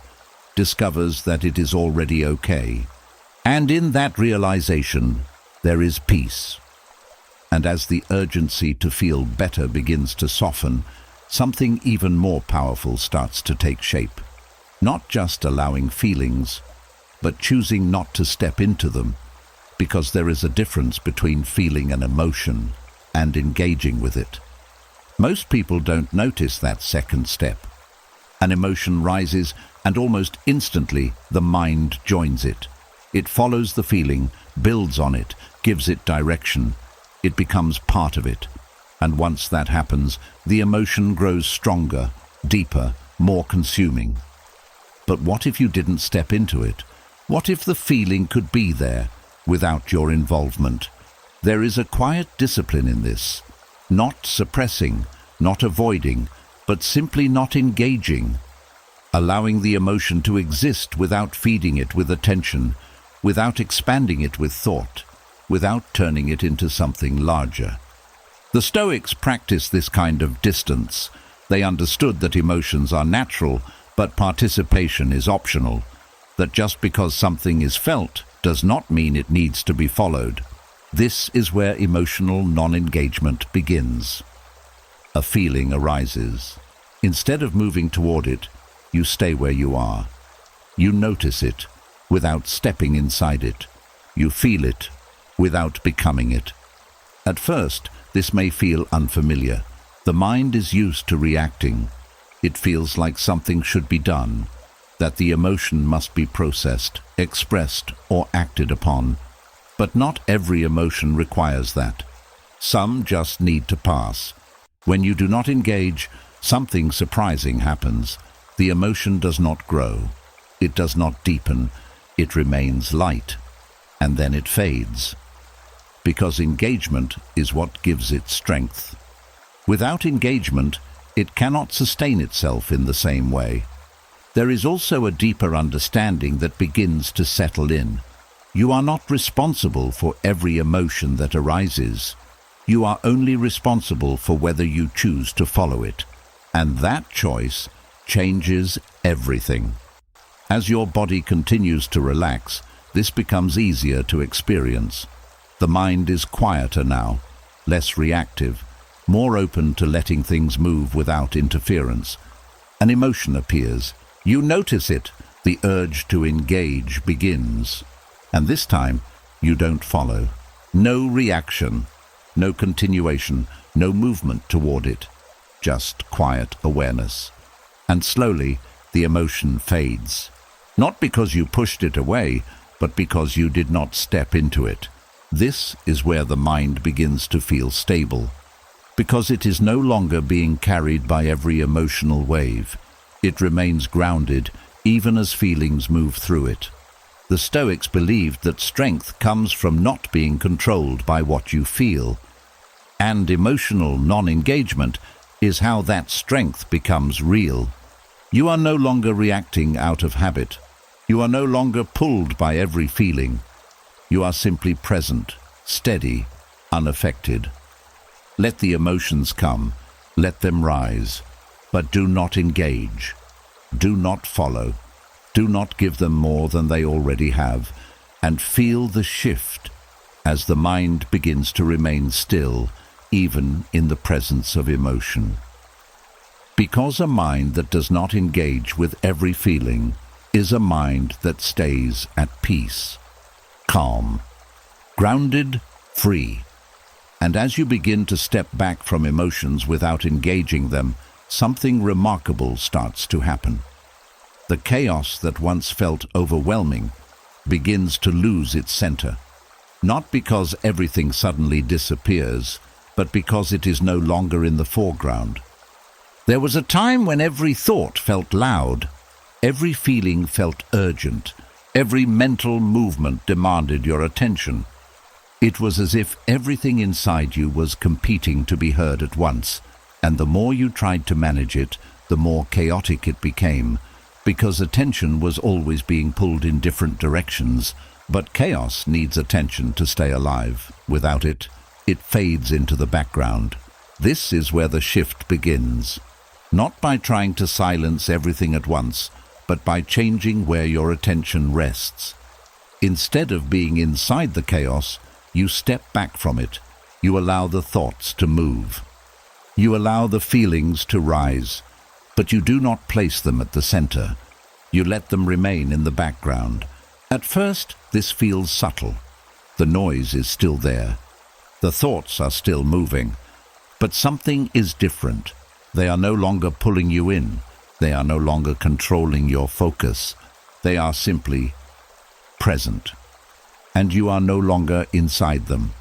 discovers that it is already okay. And in that realization, there is peace. And as the urgency to feel better begins to soften, something even more powerful starts to take shape. Not just allowing feelings, but choosing not to step into them, because there is a difference between feeling an emotion and engaging with it. Most people don't notice that second step. An emotion rises, and almost instantly the mind joins it. It follows the feeling, builds on it, gives it direction. It becomes part of it. And once that happens, the emotion grows stronger, deeper, more consuming. But what if you didn't step into it? What if the feeling could be there without your involvement? There is a quiet discipline in this. Not suppressing, not avoiding, but simply not engaging. Allowing the emotion to exist without feeding it with attention, without expanding it with thought, without turning it into something larger. The Stoics practiced this kind of distance. They understood that emotions are natural, but participation is optional. That just because something is felt does not mean it needs to be followed. This is where emotional non-engagement begins. A feeling arises. Instead of moving toward it, you stay where you are. You notice it without stepping inside it. You feel it without becoming it. At first, this may feel unfamiliar. The mind is used to reacting. It feels like something should be done, that the emotion must be processed, expressed, or acted upon. But not every emotion requires that. Some just need to pass. When you do not engage, something surprising happens. The emotion does not grow. It does not deepen. It remains light. And then it fades. Because engagement is what gives it strength. Without engagement, it cannot sustain itself in the same way. There is also a deeper understanding that begins to settle in. You are not responsible for every emotion that arises. You are only responsible for whether you choose to follow it. And that choice changes everything. As your body continues to relax, this becomes easier to experience. The mind is quieter now, less reactive, more open to letting things move without interference. An emotion appears. You notice it. The urge to engage begins. And this time, you don't follow. No reaction, no continuation, no movement toward it. Just quiet awareness. And slowly, the emotion fades. Not because you pushed it away, but because you did not step into it. This is where the mind begins to feel stable, because it is no longer being carried by every emotional wave. It remains grounded even as feelings move through it. The Stoics believed that strength comes from not being controlled by what you feel, and emotional non-engagement is how that strength becomes real. You are no longer reacting out of habit. You are no longer pulled by every feeling. You are simply present, steady, unaffected. Let the emotions come, let them rise, but do not engage. Do not follow. Do not give them more than they already have, and feel the shift as the mind begins to remain still, even in the presence of emotion. Because a mind that does not engage with every feeling is a mind that stays at peace, calm, grounded, free. And as you begin to step back from emotions without engaging them, something remarkable starts to happen. The chaos that once felt overwhelming begins to lose its center. Not because everything suddenly disappears, but because it is no longer in the foreground. There was a time when every thought felt loud, every feeling felt urgent, every mental movement demanded your attention. It was as if everything inside you was competing to be heard at once, and the more you tried to manage it, the more chaotic it became, because attention was always being pulled in different directions. But chaos needs attention to stay alive. Without it, it fades into the background. This is where the shift begins. Not by trying to silence everything at once, but by changing where your attention rests. Instead of being inside the chaos, you step back from it. You allow the thoughts to move. You allow the feelings to rise, but you do not place them at the center. You let them remain in the background. At first, this feels subtle. The noise is still there. The thoughts are still moving. But something is different. They are no longer pulling you in. They are no longer controlling your focus. They are simply present. And you are no longer inside them.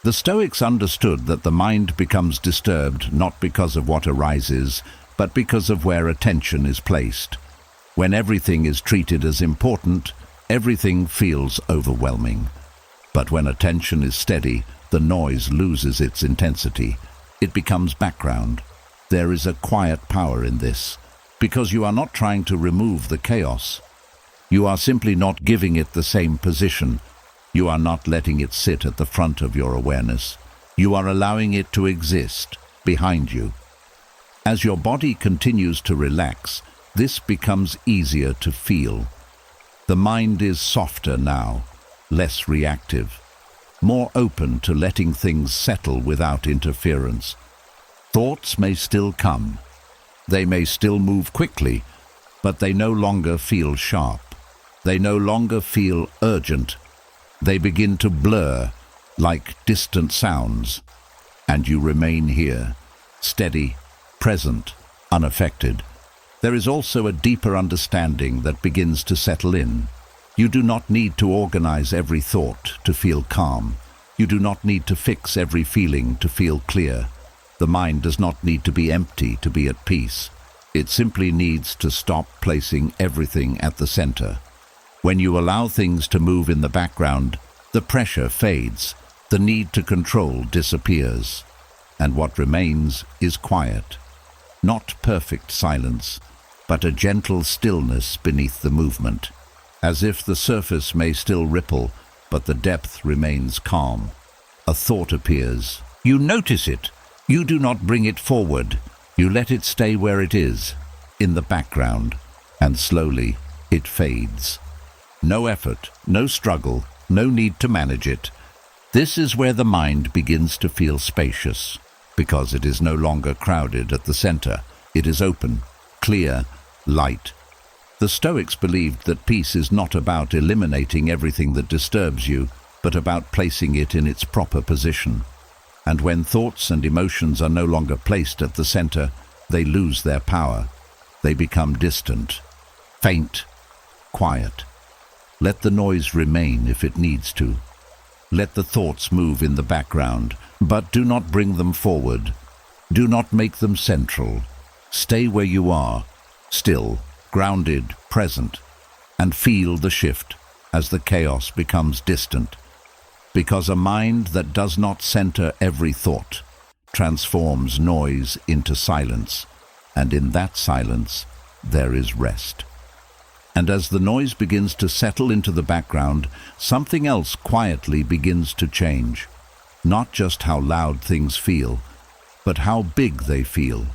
The Stoics understood that the mind becomes disturbed not because of what arises, but because of where attention is placed. When everything is treated as important, everything feels overwhelming. But when attention is steady, the noise loses its intensity. It becomes background. There is a quiet power in this, because you are not trying to remove the chaos. You are simply not giving it the same position. You are not letting it sit at the front of your awareness. You are allowing it to exist behind you. As your body continues to relax, this becomes easier to feel. The mind is softer now, less reactive, more open to letting things settle without interference. Thoughts may still come. They may still move quickly, but they no longer feel sharp. They no longer feel urgent. They begin to blur like distant sounds, and you remain here, steady, present, unaffected. There is also a deeper understanding that begins to settle in. You do not need to organize every thought to feel calm. You do not need to fix every feeling to feel clear. The mind does not need to be empty to be at peace. It simply needs to stop placing everything at the center. When you allow things to move in the background, the pressure fades, the need to control disappears, and what remains is quiet. Not perfect silence, but a gentle stillness beneath the movement, as if the surface may still ripple, but the depth remains calm. A thought appears. You notice it. You do not bring it forward. You let it stay where it is, in the background, and slowly it fades. No effort, no struggle, no need to manage it. This is where the mind begins to feel spacious, because it is no longer crowded at the center. It is open, clear, light. The Stoics believed that peace is not about eliminating everything that disturbs you, but about placing it in its proper position. And when thoughts and emotions are no longer placed at the center, they lose their power. They become distant, faint, quiet. Let the noise remain if it needs to. Let the thoughts move in the background, but do not bring them forward. Do not make them central. Stay where you are, still, grounded, present, and feel the shift as the chaos becomes distant. Because a mind that does not center every thought transforms noise into silence, and in that silence there is rest. And as the noise begins to settle into the background, something else quietly begins to change. Not just how loud things feel, but how big they feel.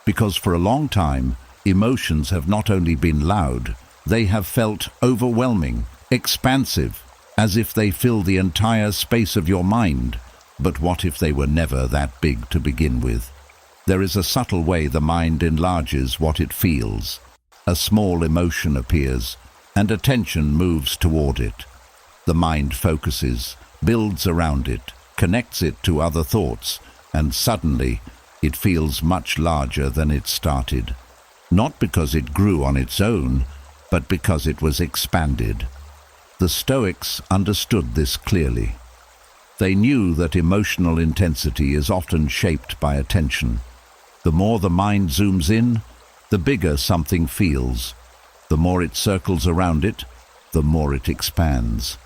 Because for a long time, emotions have not only been loud, they have felt overwhelming, expansive, as if they fill the entire space of your mind. But what if they were never that big to begin with? There is a subtle way the mind enlarges what it feels. A small emotion appears, and attention moves toward it. The mind focuses, builds around it, connects it to other thoughts, and suddenly it feels much larger than it started. Not because it grew on its own, but because it was expanded. The Stoics understood this clearly. They knew that emotional intensity is often shaped by attention. The more the mind zooms in, the bigger something feels. The more it circles around it, the more it expands.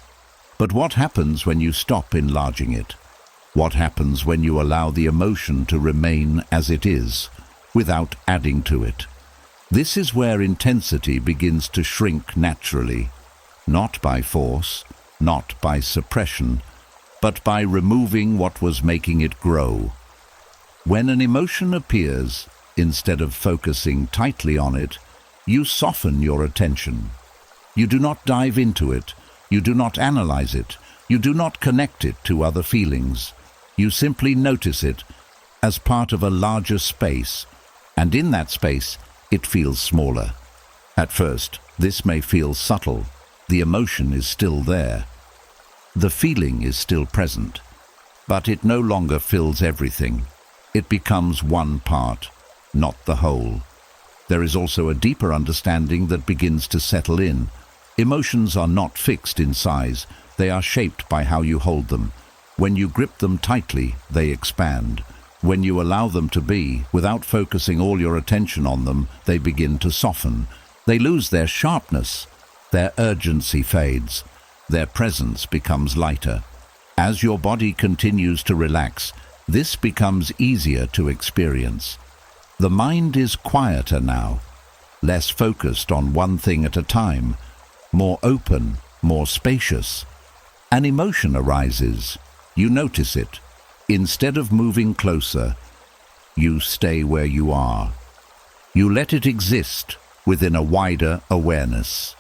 But what happens when you stop enlarging it? What happens when you allow the emotion to remain as it is, without adding to it? This is where intensity begins to shrink naturally, not by force, not by suppression, but by removing what was making it grow. When an emotion appears, instead of focusing tightly on it, you soften your attention. You do not dive into it, you do not analyze it, you do not connect it to other feelings. You simply notice it as part of a larger space, and in that space, it feels smaller. At first, this may feel subtle. The emotion is still there. The feeling is still present, but it no longer fills everything. It becomes one part, not the whole. There is also a deeper understanding that begins to settle in. Emotions are not fixed in size. They are shaped by how you hold them. When you grip them tightly, they expand. When you allow them to be, without focusing all your attention on them, they begin to soften. They lose their sharpness. Their urgency fades. Their presence becomes lighter. As your body continues to relax, this becomes easier to experience. The mind is quieter now, less focused on one thing at a time, more open, more spacious. An emotion arises. You notice it. Instead of moving closer, you stay where you are. You let it exist within a wider awareness.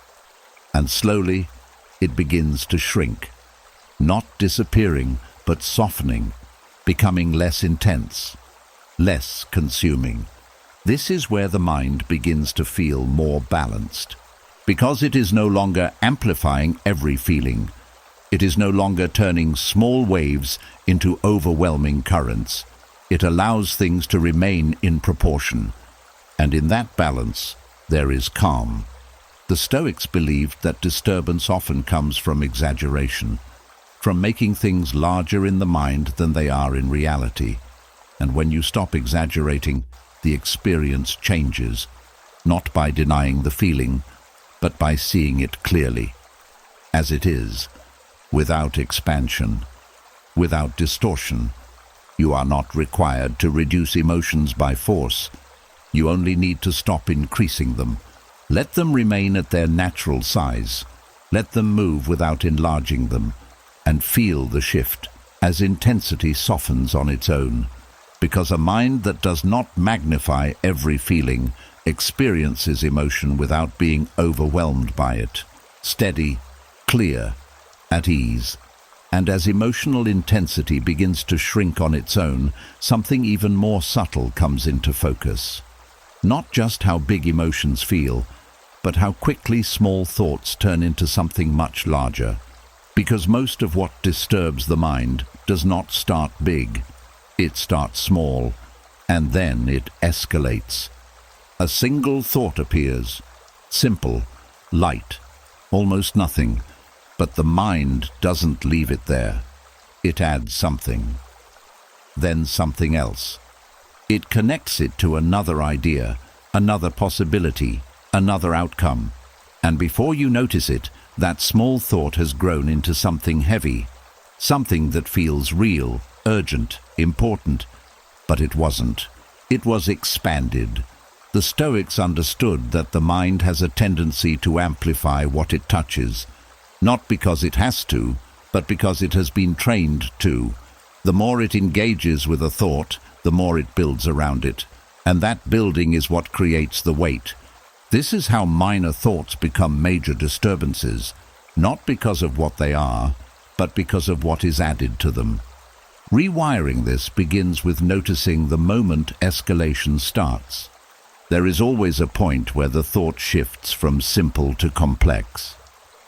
And slowly, it begins to shrink, not disappearing, but softening, becoming less intense, less consuming. This is where the mind begins to feel more balanced, because it is no longer amplifying every feeling. It is no longer turning small waves into overwhelming currents. It allows things to remain in proportion, and in that balance, there is calm. The Stoics believed that disturbance often comes from exaggeration, from making things larger in the mind than they are in reality. And when you stop exaggerating, the experience changes, not by denying the feeling, but by seeing it clearly, as it is, without expansion, without distortion. You are not required to reduce emotions by force. You only need to stop increasing them. Let them remain at their natural size. Let them move without enlarging them, and feel the shift as intensity softens on its own. Because a mind that does not magnify every feeling experiences emotion without being overwhelmed by it. Steady, clear, at ease. And as emotional intensity begins to shrink on its own, something even more subtle comes into focus. Not just how big emotions feel, but how quickly small thoughts turn into something much larger. Because most of what disturbs the mind does not start big. It starts small, and then it escalates. A single thought appears, simple, light, almost nothing, but the mind doesn't leave it there. It adds something, then something else. It connects it to another idea, another possibility, another outcome. And before you notice it, that small thought has grown into something heavy, something that feels real, urgent, important. But it wasn't. It was expanded. The Stoics understood that the mind has a tendency to amplify what it touches, not because it has to, but because it has been trained to. The more it engages with a thought, the more it builds around it, and that building is what creates the weight. This is how minor thoughts become major disturbances, not because of what they are, but because of what is added to them. Rewiring this begins with noticing the moment escalation starts. There is always a point where the thought shifts from simple to complex.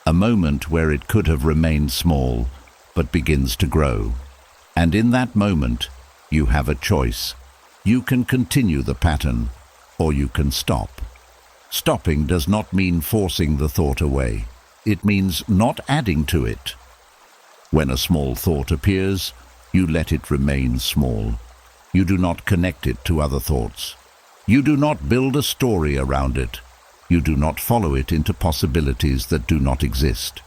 A moment where it could have remained small, but begins to grow. And in that moment, you have a choice. You can continue the pattern, or you can stop. Stopping does not mean forcing the thought away. It means not adding to it. When a small thought appears, you let it remain small. You do not connect it to other thoughts. You do not build a story around it. You do not follow it into possibilities that do not exist.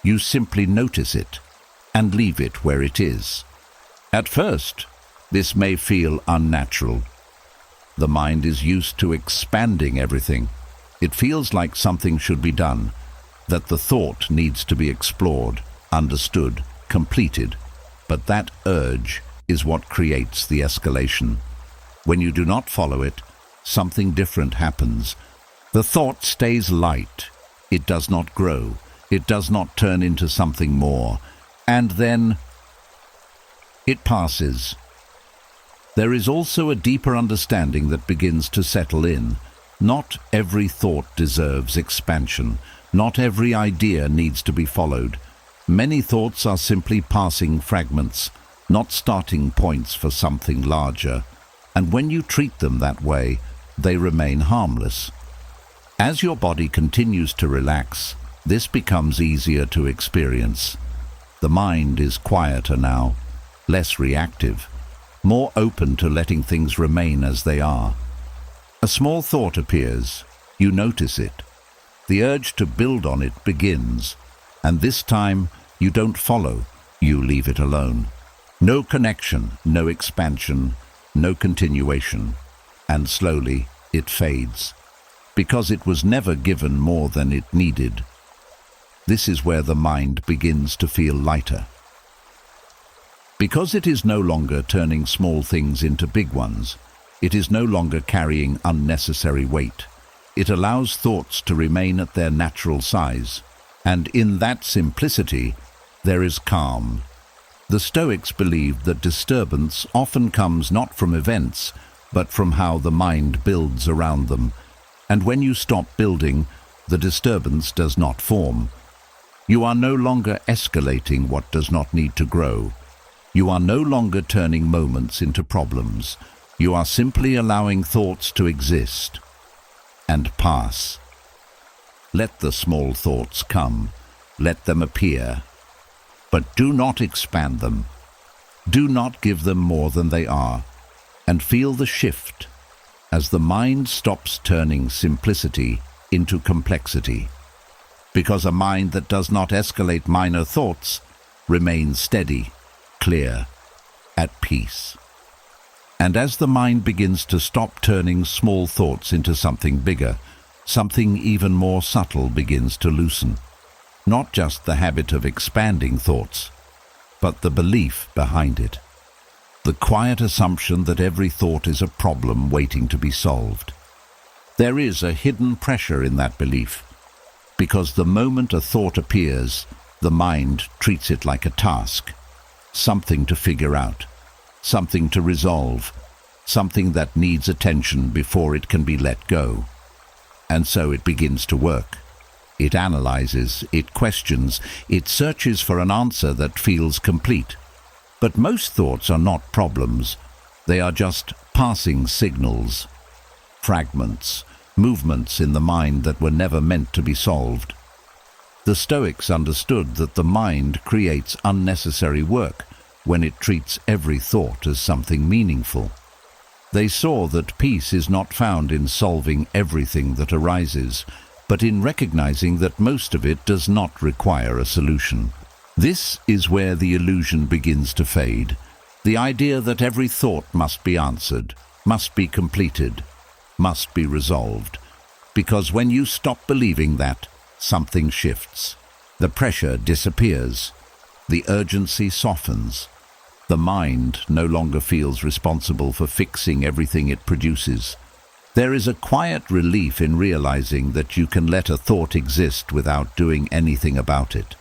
You simply notice it and leave it where it is. At first, this may feel unnatural. The mind is used to expanding everything. It feels like something should be done, that the thought needs to be explored, understood, completed. But that urge is what creates the escalation. When you do not follow it, something different happens. The thought stays light. It does not grow. It does not turn into something more. And then it passes. There is also a deeper understanding that begins to settle in. Not every thought deserves expansion. Not every idea needs to be followed. Many thoughts are simply passing fragments, not starting points for something larger. And when you treat them that way, they remain harmless. As your body continues to relax, this becomes easier to experience. The mind is quieter now, less reactive, more open to letting things remain as they are. A small thought appears. You notice it. The urge to build on it begins, and this time you don't follow, you leave it alone. No connection, no expansion, no continuation, and slowly it fades, because it was never given more than it needed. This is where the mind begins to feel lighter. Because it is no longer turning small things into big ones, it is no longer carrying unnecessary weight. It allows thoughts to remain at their natural size, and in that simplicity, there is calm. The Stoics believed that disturbance often comes not from events, but from how the mind builds around them. And when you stop building, the disturbance does not form. You are no longer escalating what does not need to grow. You are no longer turning moments into problems. You are simply allowing thoughts to exist and pass. Let the small thoughts come. Let them appear. But do not expand them. Do not give them more than they are. And feel the shift as the mind stops turning simplicity into complexity. Because a mind that does not escalate minor thoughts remains steady, clear, at peace. And as the mind begins to stop turning small thoughts into something bigger, something even more subtle begins to loosen. Not just the habit of expanding thoughts, but the belief behind it. The quiet assumption that every thought is a problem waiting to be solved. There is a hidden pressure in that belief, because the moment a thought appears, the mind treats it like a task, something to figure out, something to resolve, something that needs attention before it can be let go. And so it begins to work. It analyzes, it questions, it searches for an answer that feels complete. But most thoughts are not problems. They are just passing signals, fragments, movements in the mind that were never meant to be solved. The Stoics understood that the mind creates unnecessary work when it treats every thought as something meaningful. They saw that peace is not found in solving everything that arises, but in recognizing that most of it does not require a solution. This is where the illusion begins to fade. The idea that every thought must be answered, must be completed, must be resolved. Because when you stop believing that, something shifts. The pressure disappears. The urgency softens. The mind no longer feels responsible for fixing everything it produces. There is a quiet relief in realizing that you can let a thought exist without doing anything about it.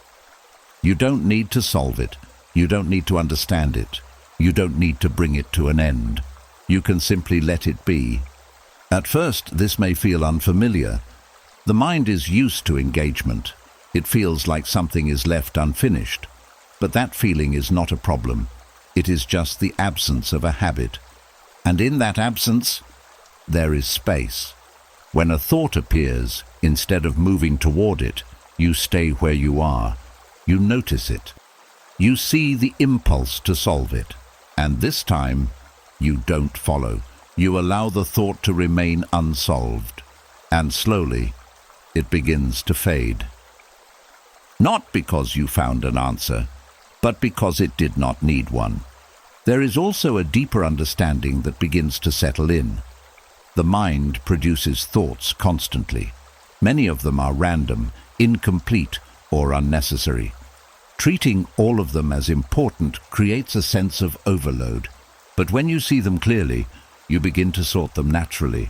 You don't need to solve it. You don't need to understand it. You don't need to bring it to an end. You can simply let it be. At first, this may feel unfamiliar. The mind is used to engagement. It feels like something is left unfinished. But that feeling is not a problem. It is just the absence of a habit. And in that absence, there is space. When a thought appears, instead of moving toward it, you stay where you are. You notice it. You see the impulse to solve it. And this time, you don't follow. You allow the thought to remain unsolved. And slowly, it begins to fade. Not because you found an answer, but because it did not need one. There is also a deeper understanding that begins to settle in. The mind produces thoughts constantly. Many of them are random, incomplete, or unnecessary. Treating all of them as important creates a sense of overload. But when you see them clearly, you begin to sort them naturally.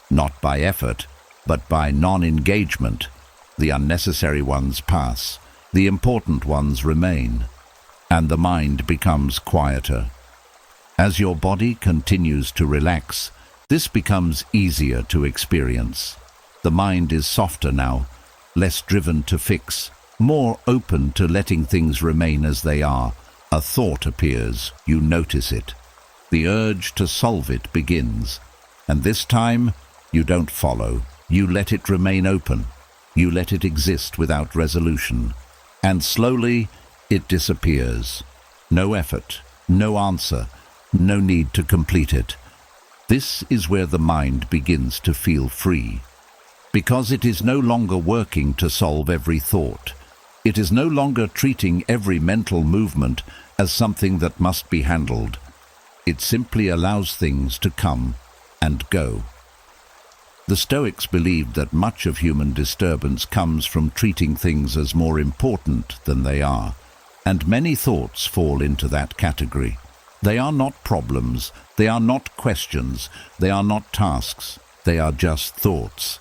Not by effort, but by non-engagement. The unnecessary ones pass. The important ones remain. And the mind becomes quieter. As your body continues to relax, this becomes easier to experience. The mind is softer now, less driven to fix, more open to letting things remain as they are. A thought appears, you notice it. The urge to solve it begins, and this time you don't follow. You let it remain open. You let it exist without resolution. And slowly it disappears. No effort, no answer, no need to complete it. This is where the mind begins to feel free. Because it is no longer working to solve every thought. It is no longer treating every mental movement as something that must be handled. It simply allows things to come and go. The Stoics believed that much of human disturbance comes from treating things as more important than they are, and many thoughts fall into that category. They are not problems, they are not questions, they are not tasks, they are just thoughts.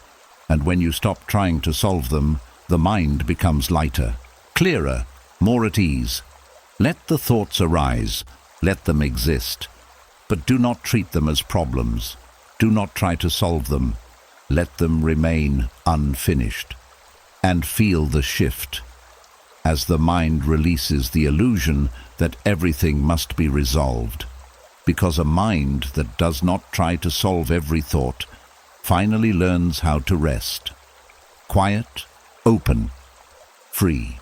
And when you stop trying to solve them, the mind becomes lighter, clearer, more at ease. Let the thoughts arise, let them exist, but do not treat them as problems. Do not try to solve them. Let them remain unfinished. And feel the shift. As the mind releases the illusion that everything must be resolved. Because a mind that does not try to solve every thought finally learns how to rest. Quiet, open, free.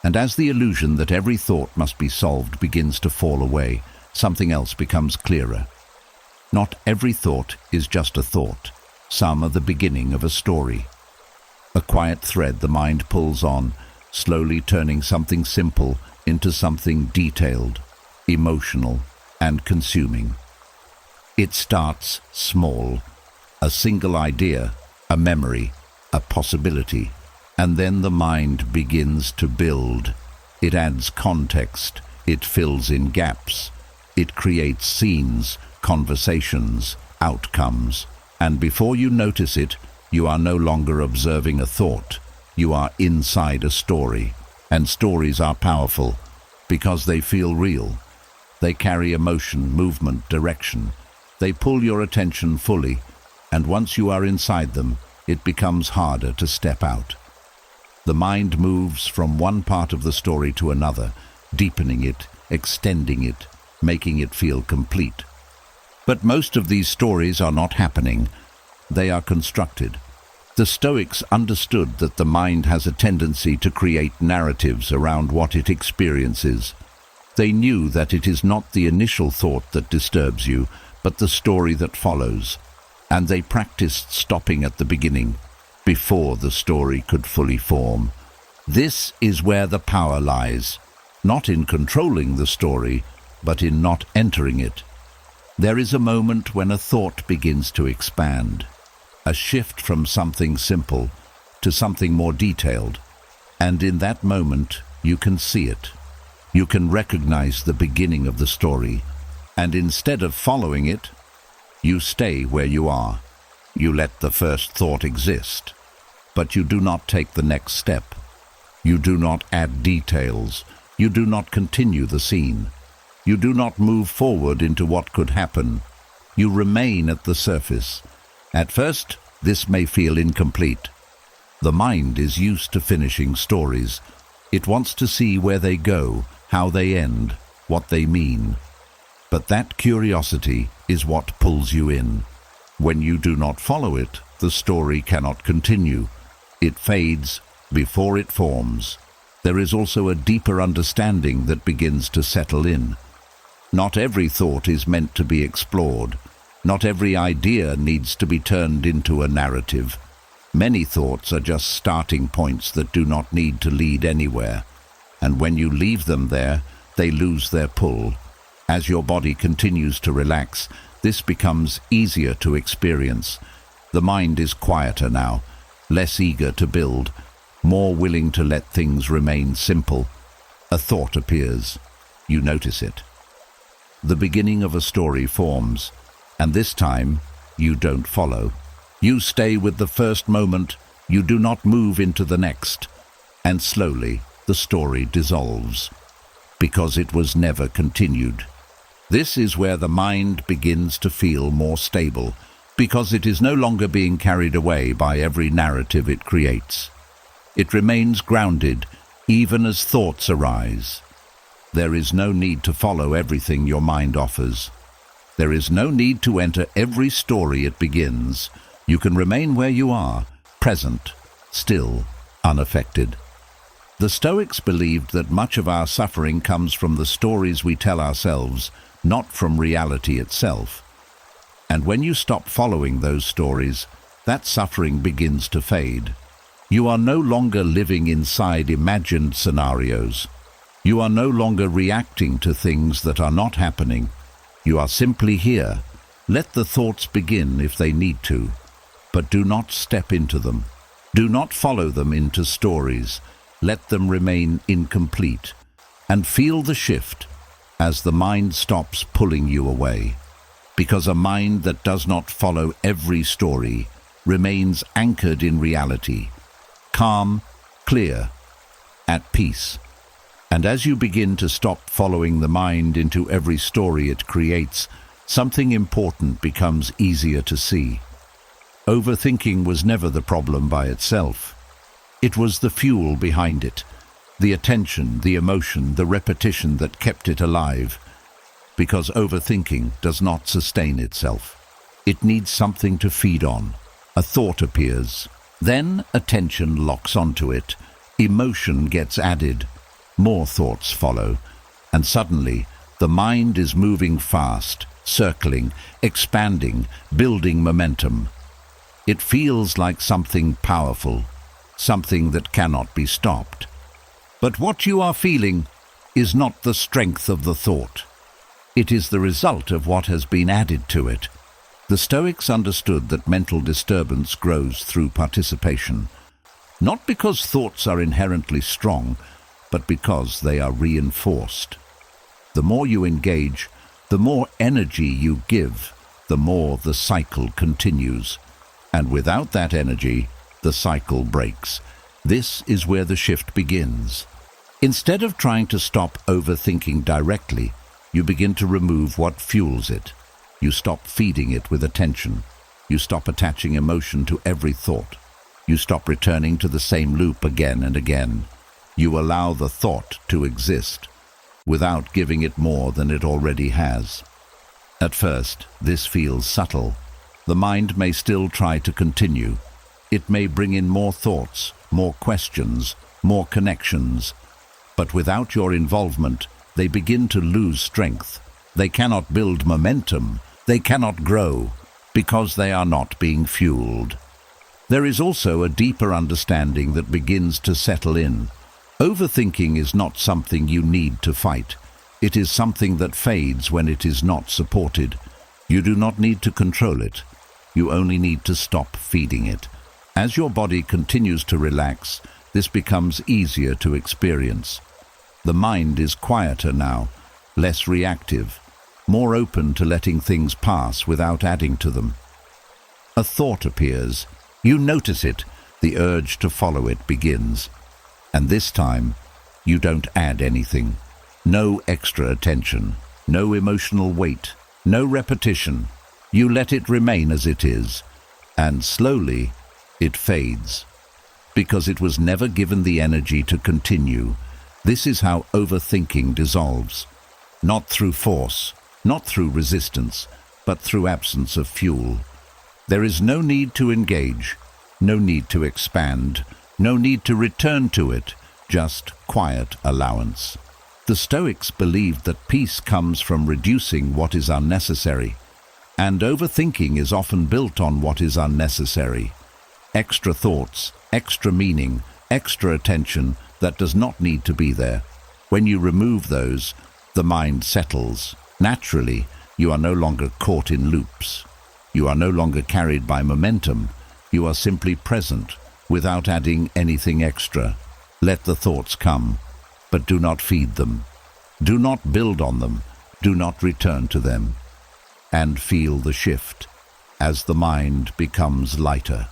And as the illusion that every thought must be solved begins to fall away, something else becomes clearer. Not every thought is just a thought. Some are the beginning of a story. A quiet thread the mind pulls on, slowly turning something simple into something detailed, emotional, and consuming. It starts small, a single idea, a memory, a possibility, and then the mind begins to build. It adds context, it fills in gaps, it creates scenes, conversations, outcomes, and before you notice it, you are no longer observing a thought. You are inside a story, and stories are powerful because they feel real. They carry emotion, movement, direction. They pull your attention fully, and once you are inside them, it becomes harder to step out. The mind moves from one part of the story to another, deepening it, extending it, making it feel complete. But most of these stories are not happening. They are constructed. The Stoics understood that the mind has a tendency to create narratives around what it experiences. They knew that it is not the initial thought that disturbs you, but the story that follows. And they practiced stopping at the beginning, before the story could fully form. This is where the power lies, not in controlling the story, but in not entering it. There is a moment when a thought begins to expand. A shift from something simple to something more detailed. And in that moment, you can see it. You can recognize the beginning of the story. And instead of following it, you stay where you are. You let the first thought exist. But you do not take the next step. You do not add details. You do not continue the scene. You do not move forward into what could happen. You remain at the surface. At first, this may feel incomplete. The mind is used to finishing stories, It wants to see where they go, how they end, what they mean. But that curiosity is what pulls you in. When you do not follow it, the story cannot continue. It fades before it forms. There is also a deeper understanding that begins to settle in. Not every thought is meant to be explored. Not every idea needs to be turned into a narrative. Many thoughts are just starting points that do not need to lead anywhere. And when you leave them there, they lose their pull. As your body continues to relax, this becomes easier to experience. The mind is quieter now, less eager to build, more willing to let things remain simple. A thought appears. You notice it. The beginning of a story forms, and this time you don't follow. You stay with the first moment, you do not move into the next, and slowly the story dissolves, because it was never continued. This is where the mind begins to feel more stable, because it is no longer being carried away by every narrative it creates. It remains grounded, even as thoughts arise. There is no need to follow everything your mind offers. There is no need to enter every story it begins. You can remain where you are, present, still, unaffected. The Stoics believed that much of our suffering comes from the stories we tell ourselves, not from reality itself. And when you stop following those stories, that suffering begins to fade. You are no longer living inside imagined scenarios. You are no longer reacting to things that are not happening. You are simply here. Let the thoughts begin if they need to, but do not step into them. Do not follow them into stories. Let them remain incomplete, and feel the shift as the mind stops pulling you away. Because a mind that does not follow every story remains anchored in reality, calm, clear, at peace. And as you begin to stop following the mind into every story it creates, something important becomes easier to see. Overthinking was never the problem by itself. It was the fuel behind it, the attention, the emotion, the repetition that kept it alive. Because overthinking does not sustain itself. It needs something to feed on. A thought appears. Then attention locks onto it. Emotion gets added. More thoughts follow. And suddenly, the mind is moving fast, circling, expanding, building momentum. It feels like something powerful, something that cannot be stopped. But what you are feeling is not the strength of the thought. It is the result of what has been added to it. The Stoics understood that mental disturbance grows through participation, not because thoughts are inherently strong, but because they are reinforced. The more you engage, the more energy you give, the more the cycle continues. And without that energy, the cycle breaks. This is where the shift begins. Instead of trying to stop overthinking directly, you begin to remove what fuels it. You stop feeding it with attention. You stop attaching emotion to every thought. You stop returning to the same loop again and again. You allow the thought to exist without giving it more than it already has. At first, this feels subtle. The mind may still try to continue. It may bring in more thoughts, more questions, more connections. But without your involvement, they begin to lose strength. They cannot build momentum. They cannot grow because they are not being fueled. There is also a deeper understanding that begins to settle in. Overthinking is not something you need to fight. It is something that fades when it is not supported. You do not need to control it. You only need to stop feeding it. As your body continues to relax, this becomes easier to experience. The mind is quieter now, less reactive, more open to letting things pass without adding to them. A thought appears. You notice it. The urge to follow it begins. And this time, you don't add anything. No extra attention, no emotional weight, no repetition. You let it remain as it is, and slowly it fades. because it was never given the energy to continue. This is how overthinking dissolves. Not through force, not through resistance, but through absence of fuel. There is no need to engage, no need to expand, no need to return to it, just quiet allowance. The Stoics believed that peace comes from reducing what is unnecessary, and overthinking is often built on what is unnecessary. Extra thoughts, extra meaning, extra attention that does not need to be there. When you remove those, the mind settles. Naturally, you are no longer caught in loops. You are no longer carried by momentum. You are simply present, without adding anything extra. Let the thoughts come, but do not feed them. Do not build on them. Do not return to them. And feel the shift as the mind becomes lighter.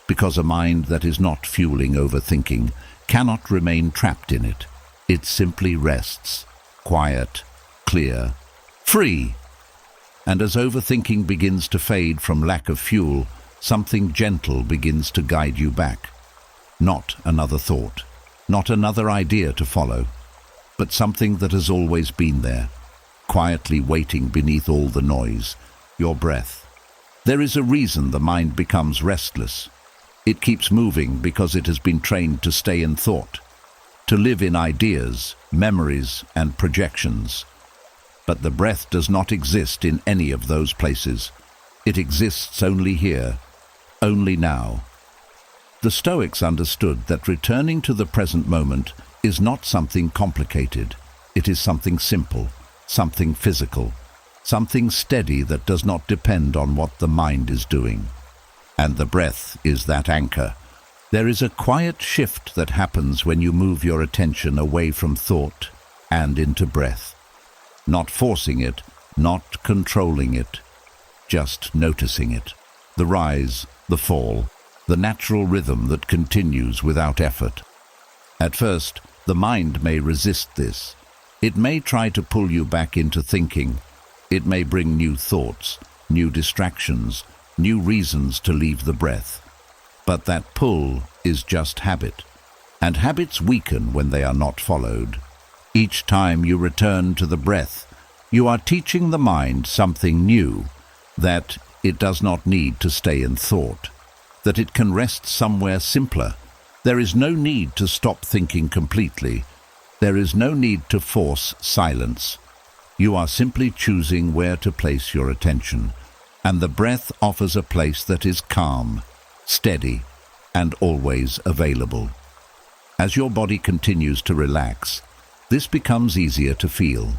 Because a mind that is not fueling overthinking cannot remain trapped in it. It simply rests, quiet, clear, free. And as overthinking begins to fade from lack of fuel, something gentle begins to guide you back. Not another thought, not another idea to follow, but something that has always been there, quietly waiting beneath all the noise, your breath. There is a reason the mind becomes restless. It keeps moving because it has been trained to stay in thought, to live in ideas, memories, and projections. But the breath does not exist in any of those places. It exists only here, only now. The Stoics understood that returning to the present moment is not something complicated. It is something simple, something physical, something steady that does not depend on what the mind is doing. And the breath is that anchor. There is a quiet shift that happens when you move your attention away from thought and into breath. Not forcing it, not controlling it, just noticing it. The rise, the fall, the natural rhythm that continues without effort. At first, the mind may resist this. It may try to pull you back into thinking. It may bring new thoughts, new distractions, new reasons to leave the breath. But that pull is just habit, and habits weaken when they are not followed. Each time you return to the breath, you are teaching the mind something new, that it does not need to stay in thought, that it can rest somewhere simpler. There is no need to stop thinking completely. There is no need to force silence. You are simply choosing where to place your attention, and the breath offers a place that is calm, steady, and always available. As your body continues to relax, this becomes easier to feel.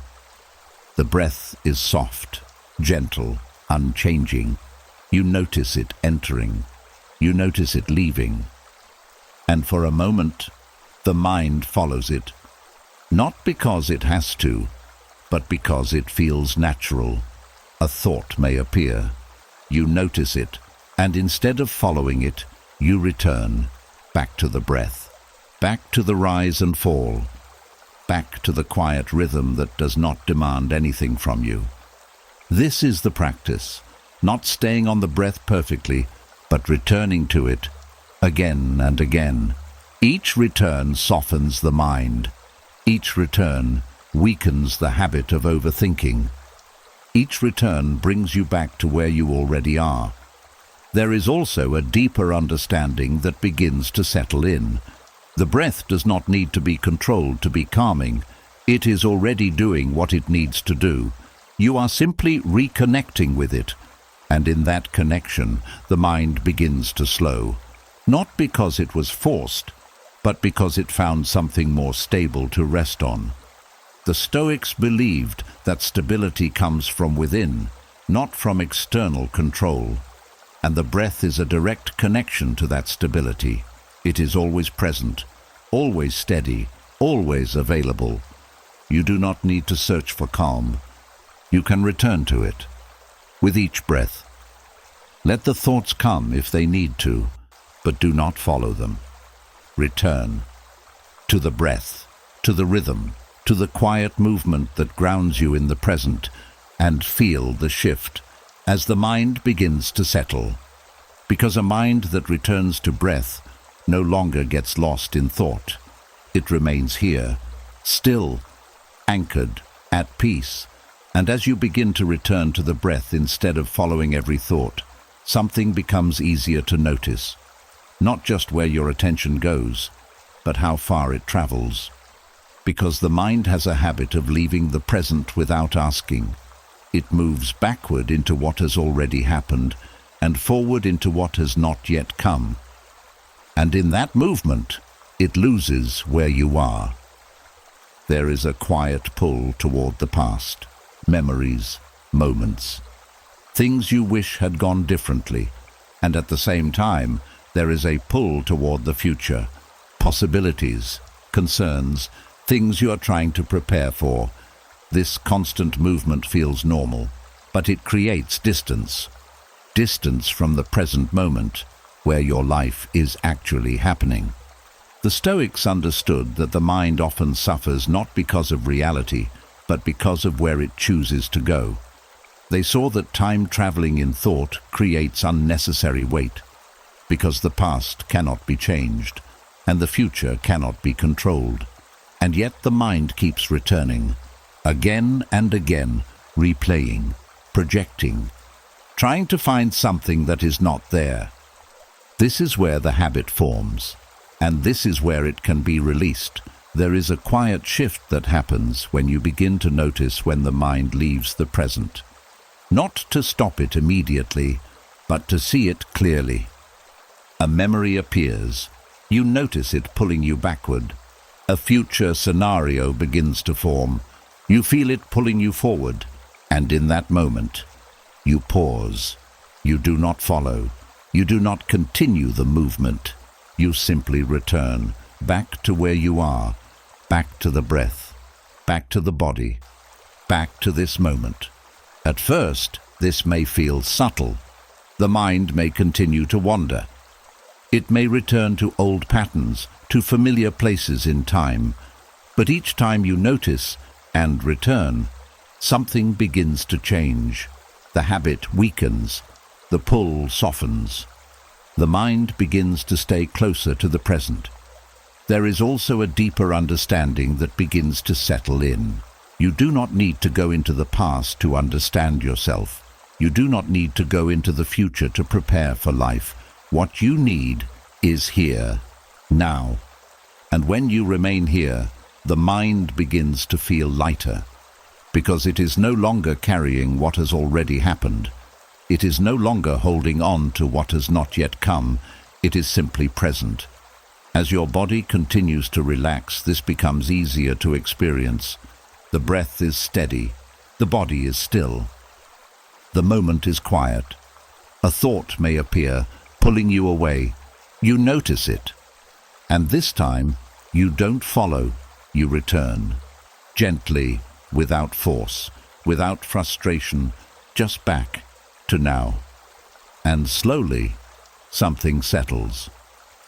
The breath is soft, gentle, unchanging. You notice it entering. You notice it leaving. And for a moment, the mind follows it, not because it has to, but because it feels natural. A thought may appear. You notice it, and instead of following it, you return back to the breath, back to the rise and fall, back to the quiet rhythm that does not demand anything from you. This is the practice, not staying on the breath perfectly, but returning to it again and again. Each return softens the mind. Each return weakens the habit of overthinking. Each return brings you back to where you already are. There is also a deeper understanding that begins to settle in. The breath does not need to be controlled to be calming. It is already doing what it needs to do. You are simply reconnecting with it, and in that connection, the mind begins to slow. Not because it was forced, but because it found something more stable to rest on. The Stoics believed that stability comes from within, not from external control. And the breath is a direct connection to that stability. It is always present, always steady, always available. You do not need to search for calm. You can return to it with each breath. Let the thoughts come if they need to, but do not follow them. Return to the breath, to the rhythm, to the quiet movement that grounds you in the present, and feel the shift as the mind begins to settle. Because a mind that returns to breath no longer gets lost in thought. It remains here, still, anchored, at peace. And as you begin to return to the breath instead of following every thought, something becomes easier to notice. Not just where your attention goes, but how far it travels. Because the mind has a habit of leaving the present without asking. It moves backward into what has already happened and forward into what has not yet come. And in that movement, it loses where you are. There is a quiet pull toward the past, memories, moments, things you wish had gone differently, and at the same time, there is a pull toward the future, possibilities, concerns, things you are trying to prepare for. This constant movement feels normal, but it creates distance. Distance from the present moment, where your life is actually happening. The Stoics understood that the mind often suffers not because of reality, but because of where it chooses to go. They saw that time traveling in thought creates unnecessary weight, because the past cannot be changed, and the future cannot be controlled. And yet the mind keeps returning, again and again, replaying, projecting, trying to find something that is not there. This is where the habit forms, and this is where it can be released. There is a quiet shift that happens when you begin to notice when the mind leaves the present. Not to stop it immediately, but to see it clearly. A memory appears. You notice it pulling you backward. A future scenario begins to form. You feel it pulling you forward, and in that moment, you pause. You do not follow. You do not continue the movement. You simply return, back to where you are, back to the breath, back to the body, back to this moment. At first, this may feel subtle. The mind may continue to wander. It may return to old patterns, to familiar places in time. But each time you notice and return, something begins to change. The habit weakens. The pull softens. The mind begins to stay closer to the present. There is also a deeper understanding that begins to settle in. You do not need to go into the past to understand yourself. You do not need to go into the future to prepare for life. What you need is here, now. And when you remain here, the mind begins to feel lighter, because it is no longer carrying what has already happened. It is no longer holding on to what has not yet come. It is simply present. As your body continues to relax, this becomes easier to experience. The breath is steady. The body is still. The moment is quiet. A thought may appear, pulling you away. You notice it. And this time, you don't follow, you return. Gently, without force, without frustration, just back to now. And slowly, something settles.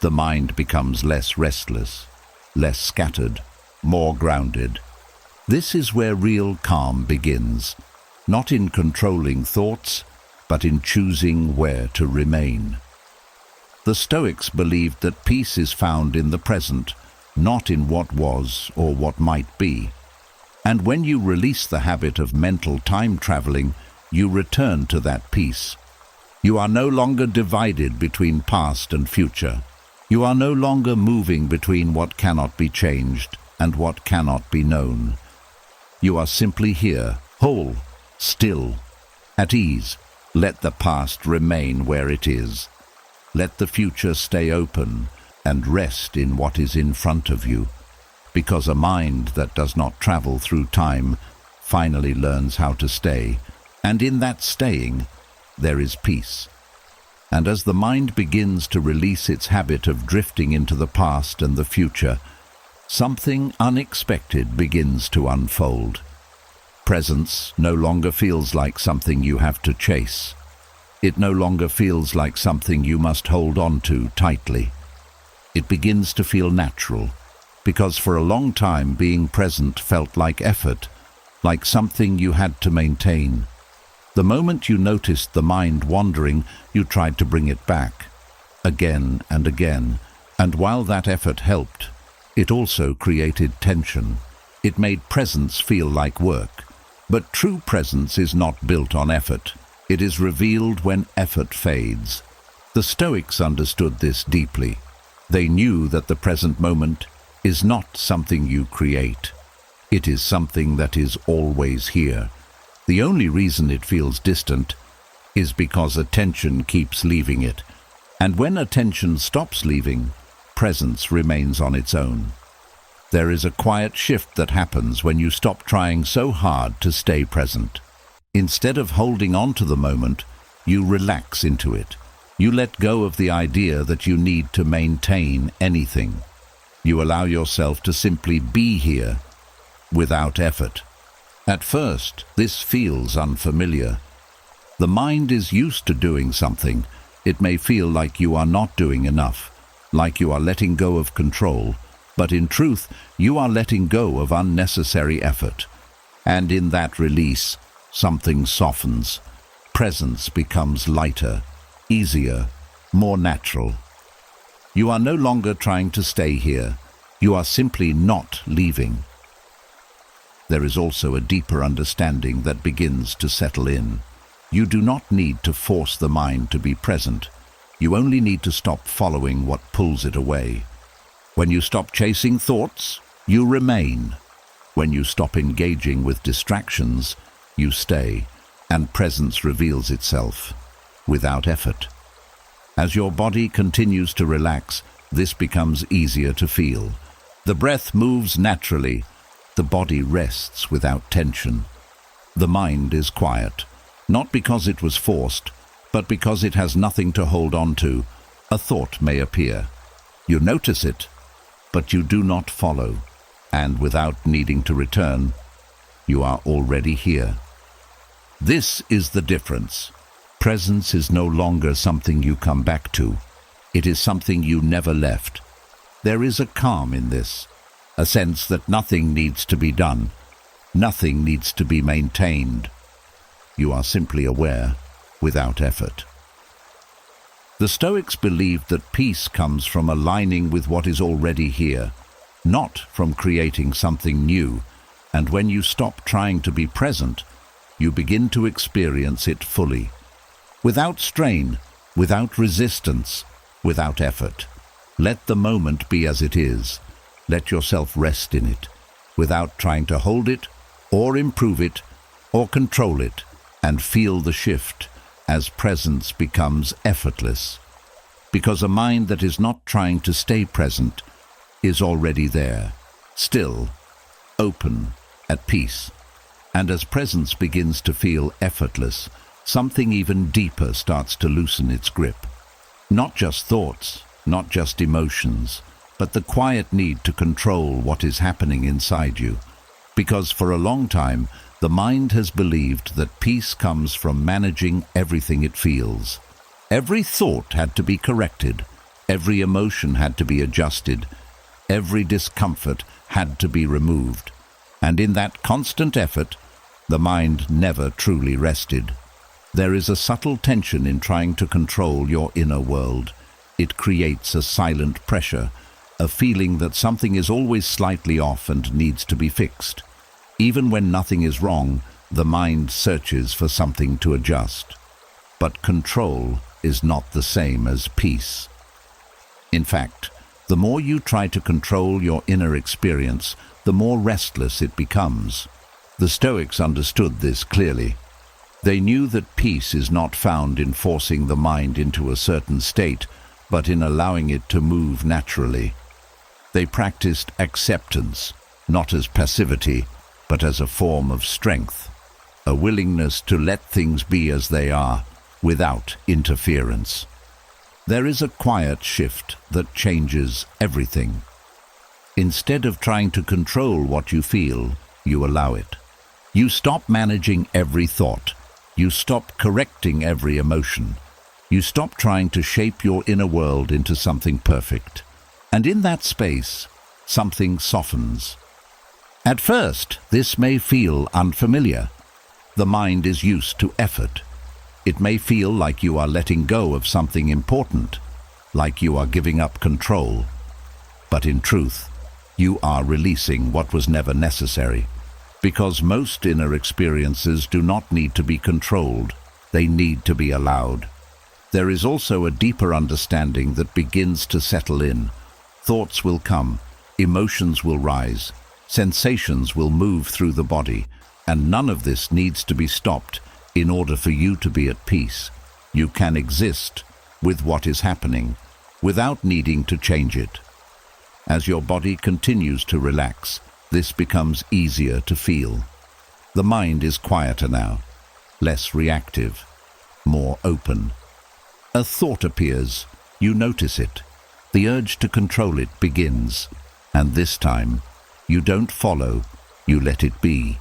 The mind becomes less restless, less scattered, more grounded. This is where real calm begins, not in controlling thoughts, but in choosing where to remain. The Stoics believed that peace is found in the present, not in what was or what might be. And when you release the habit of mental time traveling, you return to that peace. You are no longer divided between past and future. You are no longer moving between what cannot be changed and what cannot be known. You are simply here, whole, still, at ease. Let the past remain where it is. Let the future stay open and rest in what is in front of you, because a mind that does not travel through time finally learns how to stay, and in that staying, there is peace. And as the mind begins to release its habit of drifting into the past and the future, something unexpected begins to unfold. Presence no longer feels like something you have to chase. It no longer feels like something you must hold on to tightly. It begins to feel natural, because for a long time being present felt like effort, like something you had to maintain. The moment you noticed the mind wandering, you tried to bring it back, again and again, And while that effort helped, it also created tension. It made presence feel like work. But true presence is not built on effort. It is revealed when effort fades. The Stoics understood this deeply. They knew that the present moment is not something you create. It is something that is always here. The only reason it feels distant is because attention keeps leaving it. And when attention stops leaving, presence remains on its own. There is a quiet shift that happens when you stop trying so hard to stay present. Instead of holding on to the moment, you relax into it. You let go of the idea that you need to maintain anything. You allow yourself to simply be here without effort. At first, this feels unfamiliar. The mind is used to doing something. It may feel like you are not doing enough, like you are letting go of control, but in truth, you are letting go of unnecessary effort. And in that release, something softens. Presence becomes lighter, easier, more natural. You are no longer trying to stay here. You are simply not leaving. There is also a deeper understanding that begins to settle in. You do not need to force the mind to be present. You only need to stop following what pulls it away. When you stop chasing thoughts, you remain. When you stop engaging with distractions, you stay, and presence reveals itself without effort. As your body continues to relax, this becomes easier to feel. The breath moves naturally. The body rests without tension. The mind is quiet, not because it was forced, but because it has nothing to hold on to. A thought may appear. You notice it, but you do not follow, and without needing to return, you are already here. This is the difference. Presence is no longer something you come back to. It is something you never left. There is a calm in this, a sense that nothing needs to be done, nothing needs to be maintained. You are simply aware, without effort. The Stoics believed that peace comes from aligning with what is already here, not from creating something new, and when you stop trying to be present, you begin to experience it fully. Without strain, without resistance, without effort. Let the moment be as it is. Let yourself rest in it, without trying to hold it, or improve it, or control it, and feel the shift as presence becomes effortless. Because a mind that is not trying to stay present is already there, still, open, at peace. And as presence begins to feel effortless, something even deeper starts to loosen its grip. Not just thoughts, not just emotions, but the quiet need to control what is happening inside you. Because for a long time, the mind has believed that peace comes from managing everything it feels. Every thought had to be corrected, every emotion had to be adjusted, every discomfort had to be removed. And in that constant effort, the mind never truly rested. There is a subtle tension in trying to control your inner world. It creates a silent pressure, a feeling that something is always slightly off and needs to be fixed. Even when nothing is wrong, the mind searches for something to adjust. But control is not the same as peace. In fact, the more you try to control your inner experience, the more restless it becomes. The Stoics understood this clearly. They knew that peace is not found in forcing the mind into a certain state, but in allowing it to move naturally. They practiced acceptance, not as passivity, but as a form of strength, a willingness to let things be as they are, without interference. There is a quiet shift that changes everything. Instead of trying to control what you feel, you allow it. You stop managing every thought. You stop correcting every emotion. You stop trying to shape your inner world into something perfect. And in that space, something softens. At first, this may feel unfamiliar. The mind is used to effort. It may feel like you are letting go of something important. like you are giving up control. But in truth, you are releasing what was never necessary, because most inner experiences do not need to be controlled, they need to be allowed. There is also a deeper understanding that begins to settle in. Thoughts will come, emotions will rise, sensations will move through the body, and none of this needs to be stopped in order for you to be at peace. You can exist with what is happening without needing to change it. As your body continues to relax, this becomes easier to feel. The mind is quieter now, less reactive, more open. A thought appears, you notice it. The urge to control it begins, and this time, you don't follow, you let it be.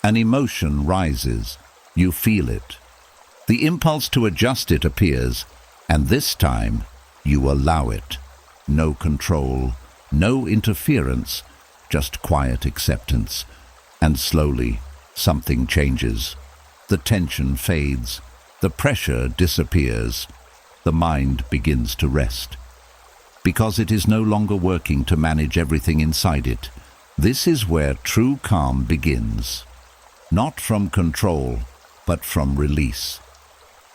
An emotion rises, you feel it. The impulse to adjust it appears, and this time, you allow it. No control, no interference, just quiet acceptance. And slowly, something changes. The tension fades, the pressure disappears, the mind begins to rest. Because it is no longer working to manage everything inside it. This is where true calm begins. Not from control, but from release.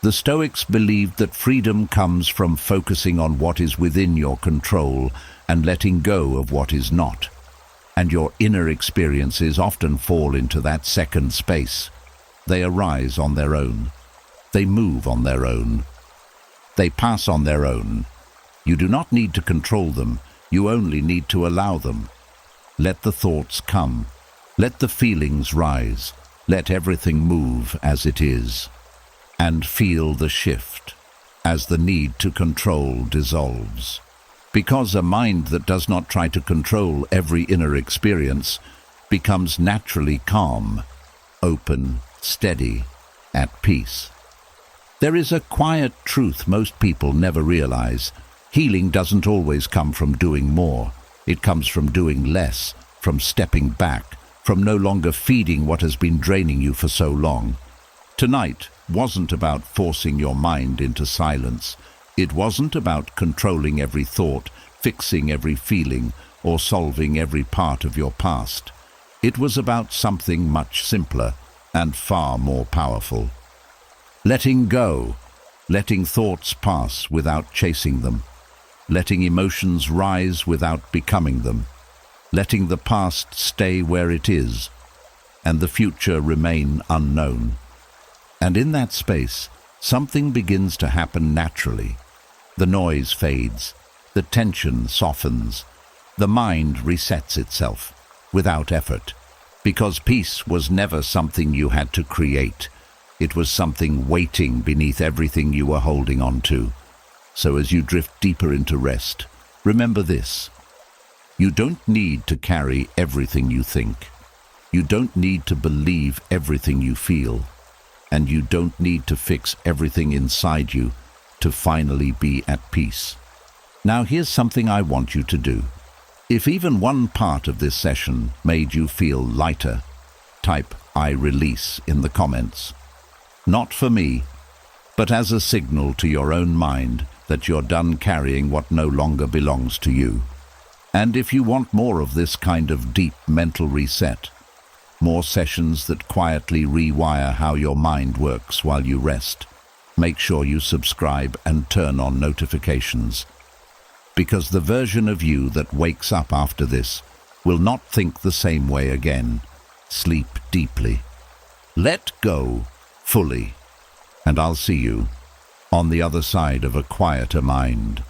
The Stoics believed that freedom comes from focusing on what is within your control and letting go of what is not. And your inner experiences often fall into that second space. They arise on their own. They move on their own. They pass on their own. You do not need to control them, you only need to allow them. Let the thoughts come. Let the feelings rise. Let everything move as it is. And feel the shift as the need to control dissolves. Because a mind that does not try to control every inner experience becomes naturally calm, open, steady, at peace. There is a quiet truth most people never realize. Healing doesn't always come from doing more. It comes from doing less, from stepping back, from no longer feeding what has been draining you for so long. Tonight wasn't about forcing your mind into silence. It wasn't about controlling every thought, fixing every feeling, or solving every part of your past. It was about something much simpler and far more powerful. Letting go, letting thoughts pass without chasing them, letting emotions rise without becoming them, letting the past stay where it is, and the future remain unknown. And in that space, something begins to happen naturally. The noise fades, the tension softens, the mind resets itself without effort, because peace was never something you had to create. It was something waiting beneath everything you were holding on to. So as you drift deeper into rest, remember this. You don't need to carry everything you think. You don't need to believe everything you feel. And you don't need to fix everything inside you to finally be at peace. Now here's something I want you to do. If even one part of this session made you feel lighter, type "I release" in the comments. Not for me, but as a signal to your own mind that you're done carrying what no longer belongs to you. And if you want more of this kind of deep mental reset, more sessions that quietly rewire how your mind works while you rest, make sure you subscribe and turn on notifications. Because the version of you that wakes up after this will not think the same way again. Sleep deeply. Let go fully. And I'll see you on the other side of a quieter mind.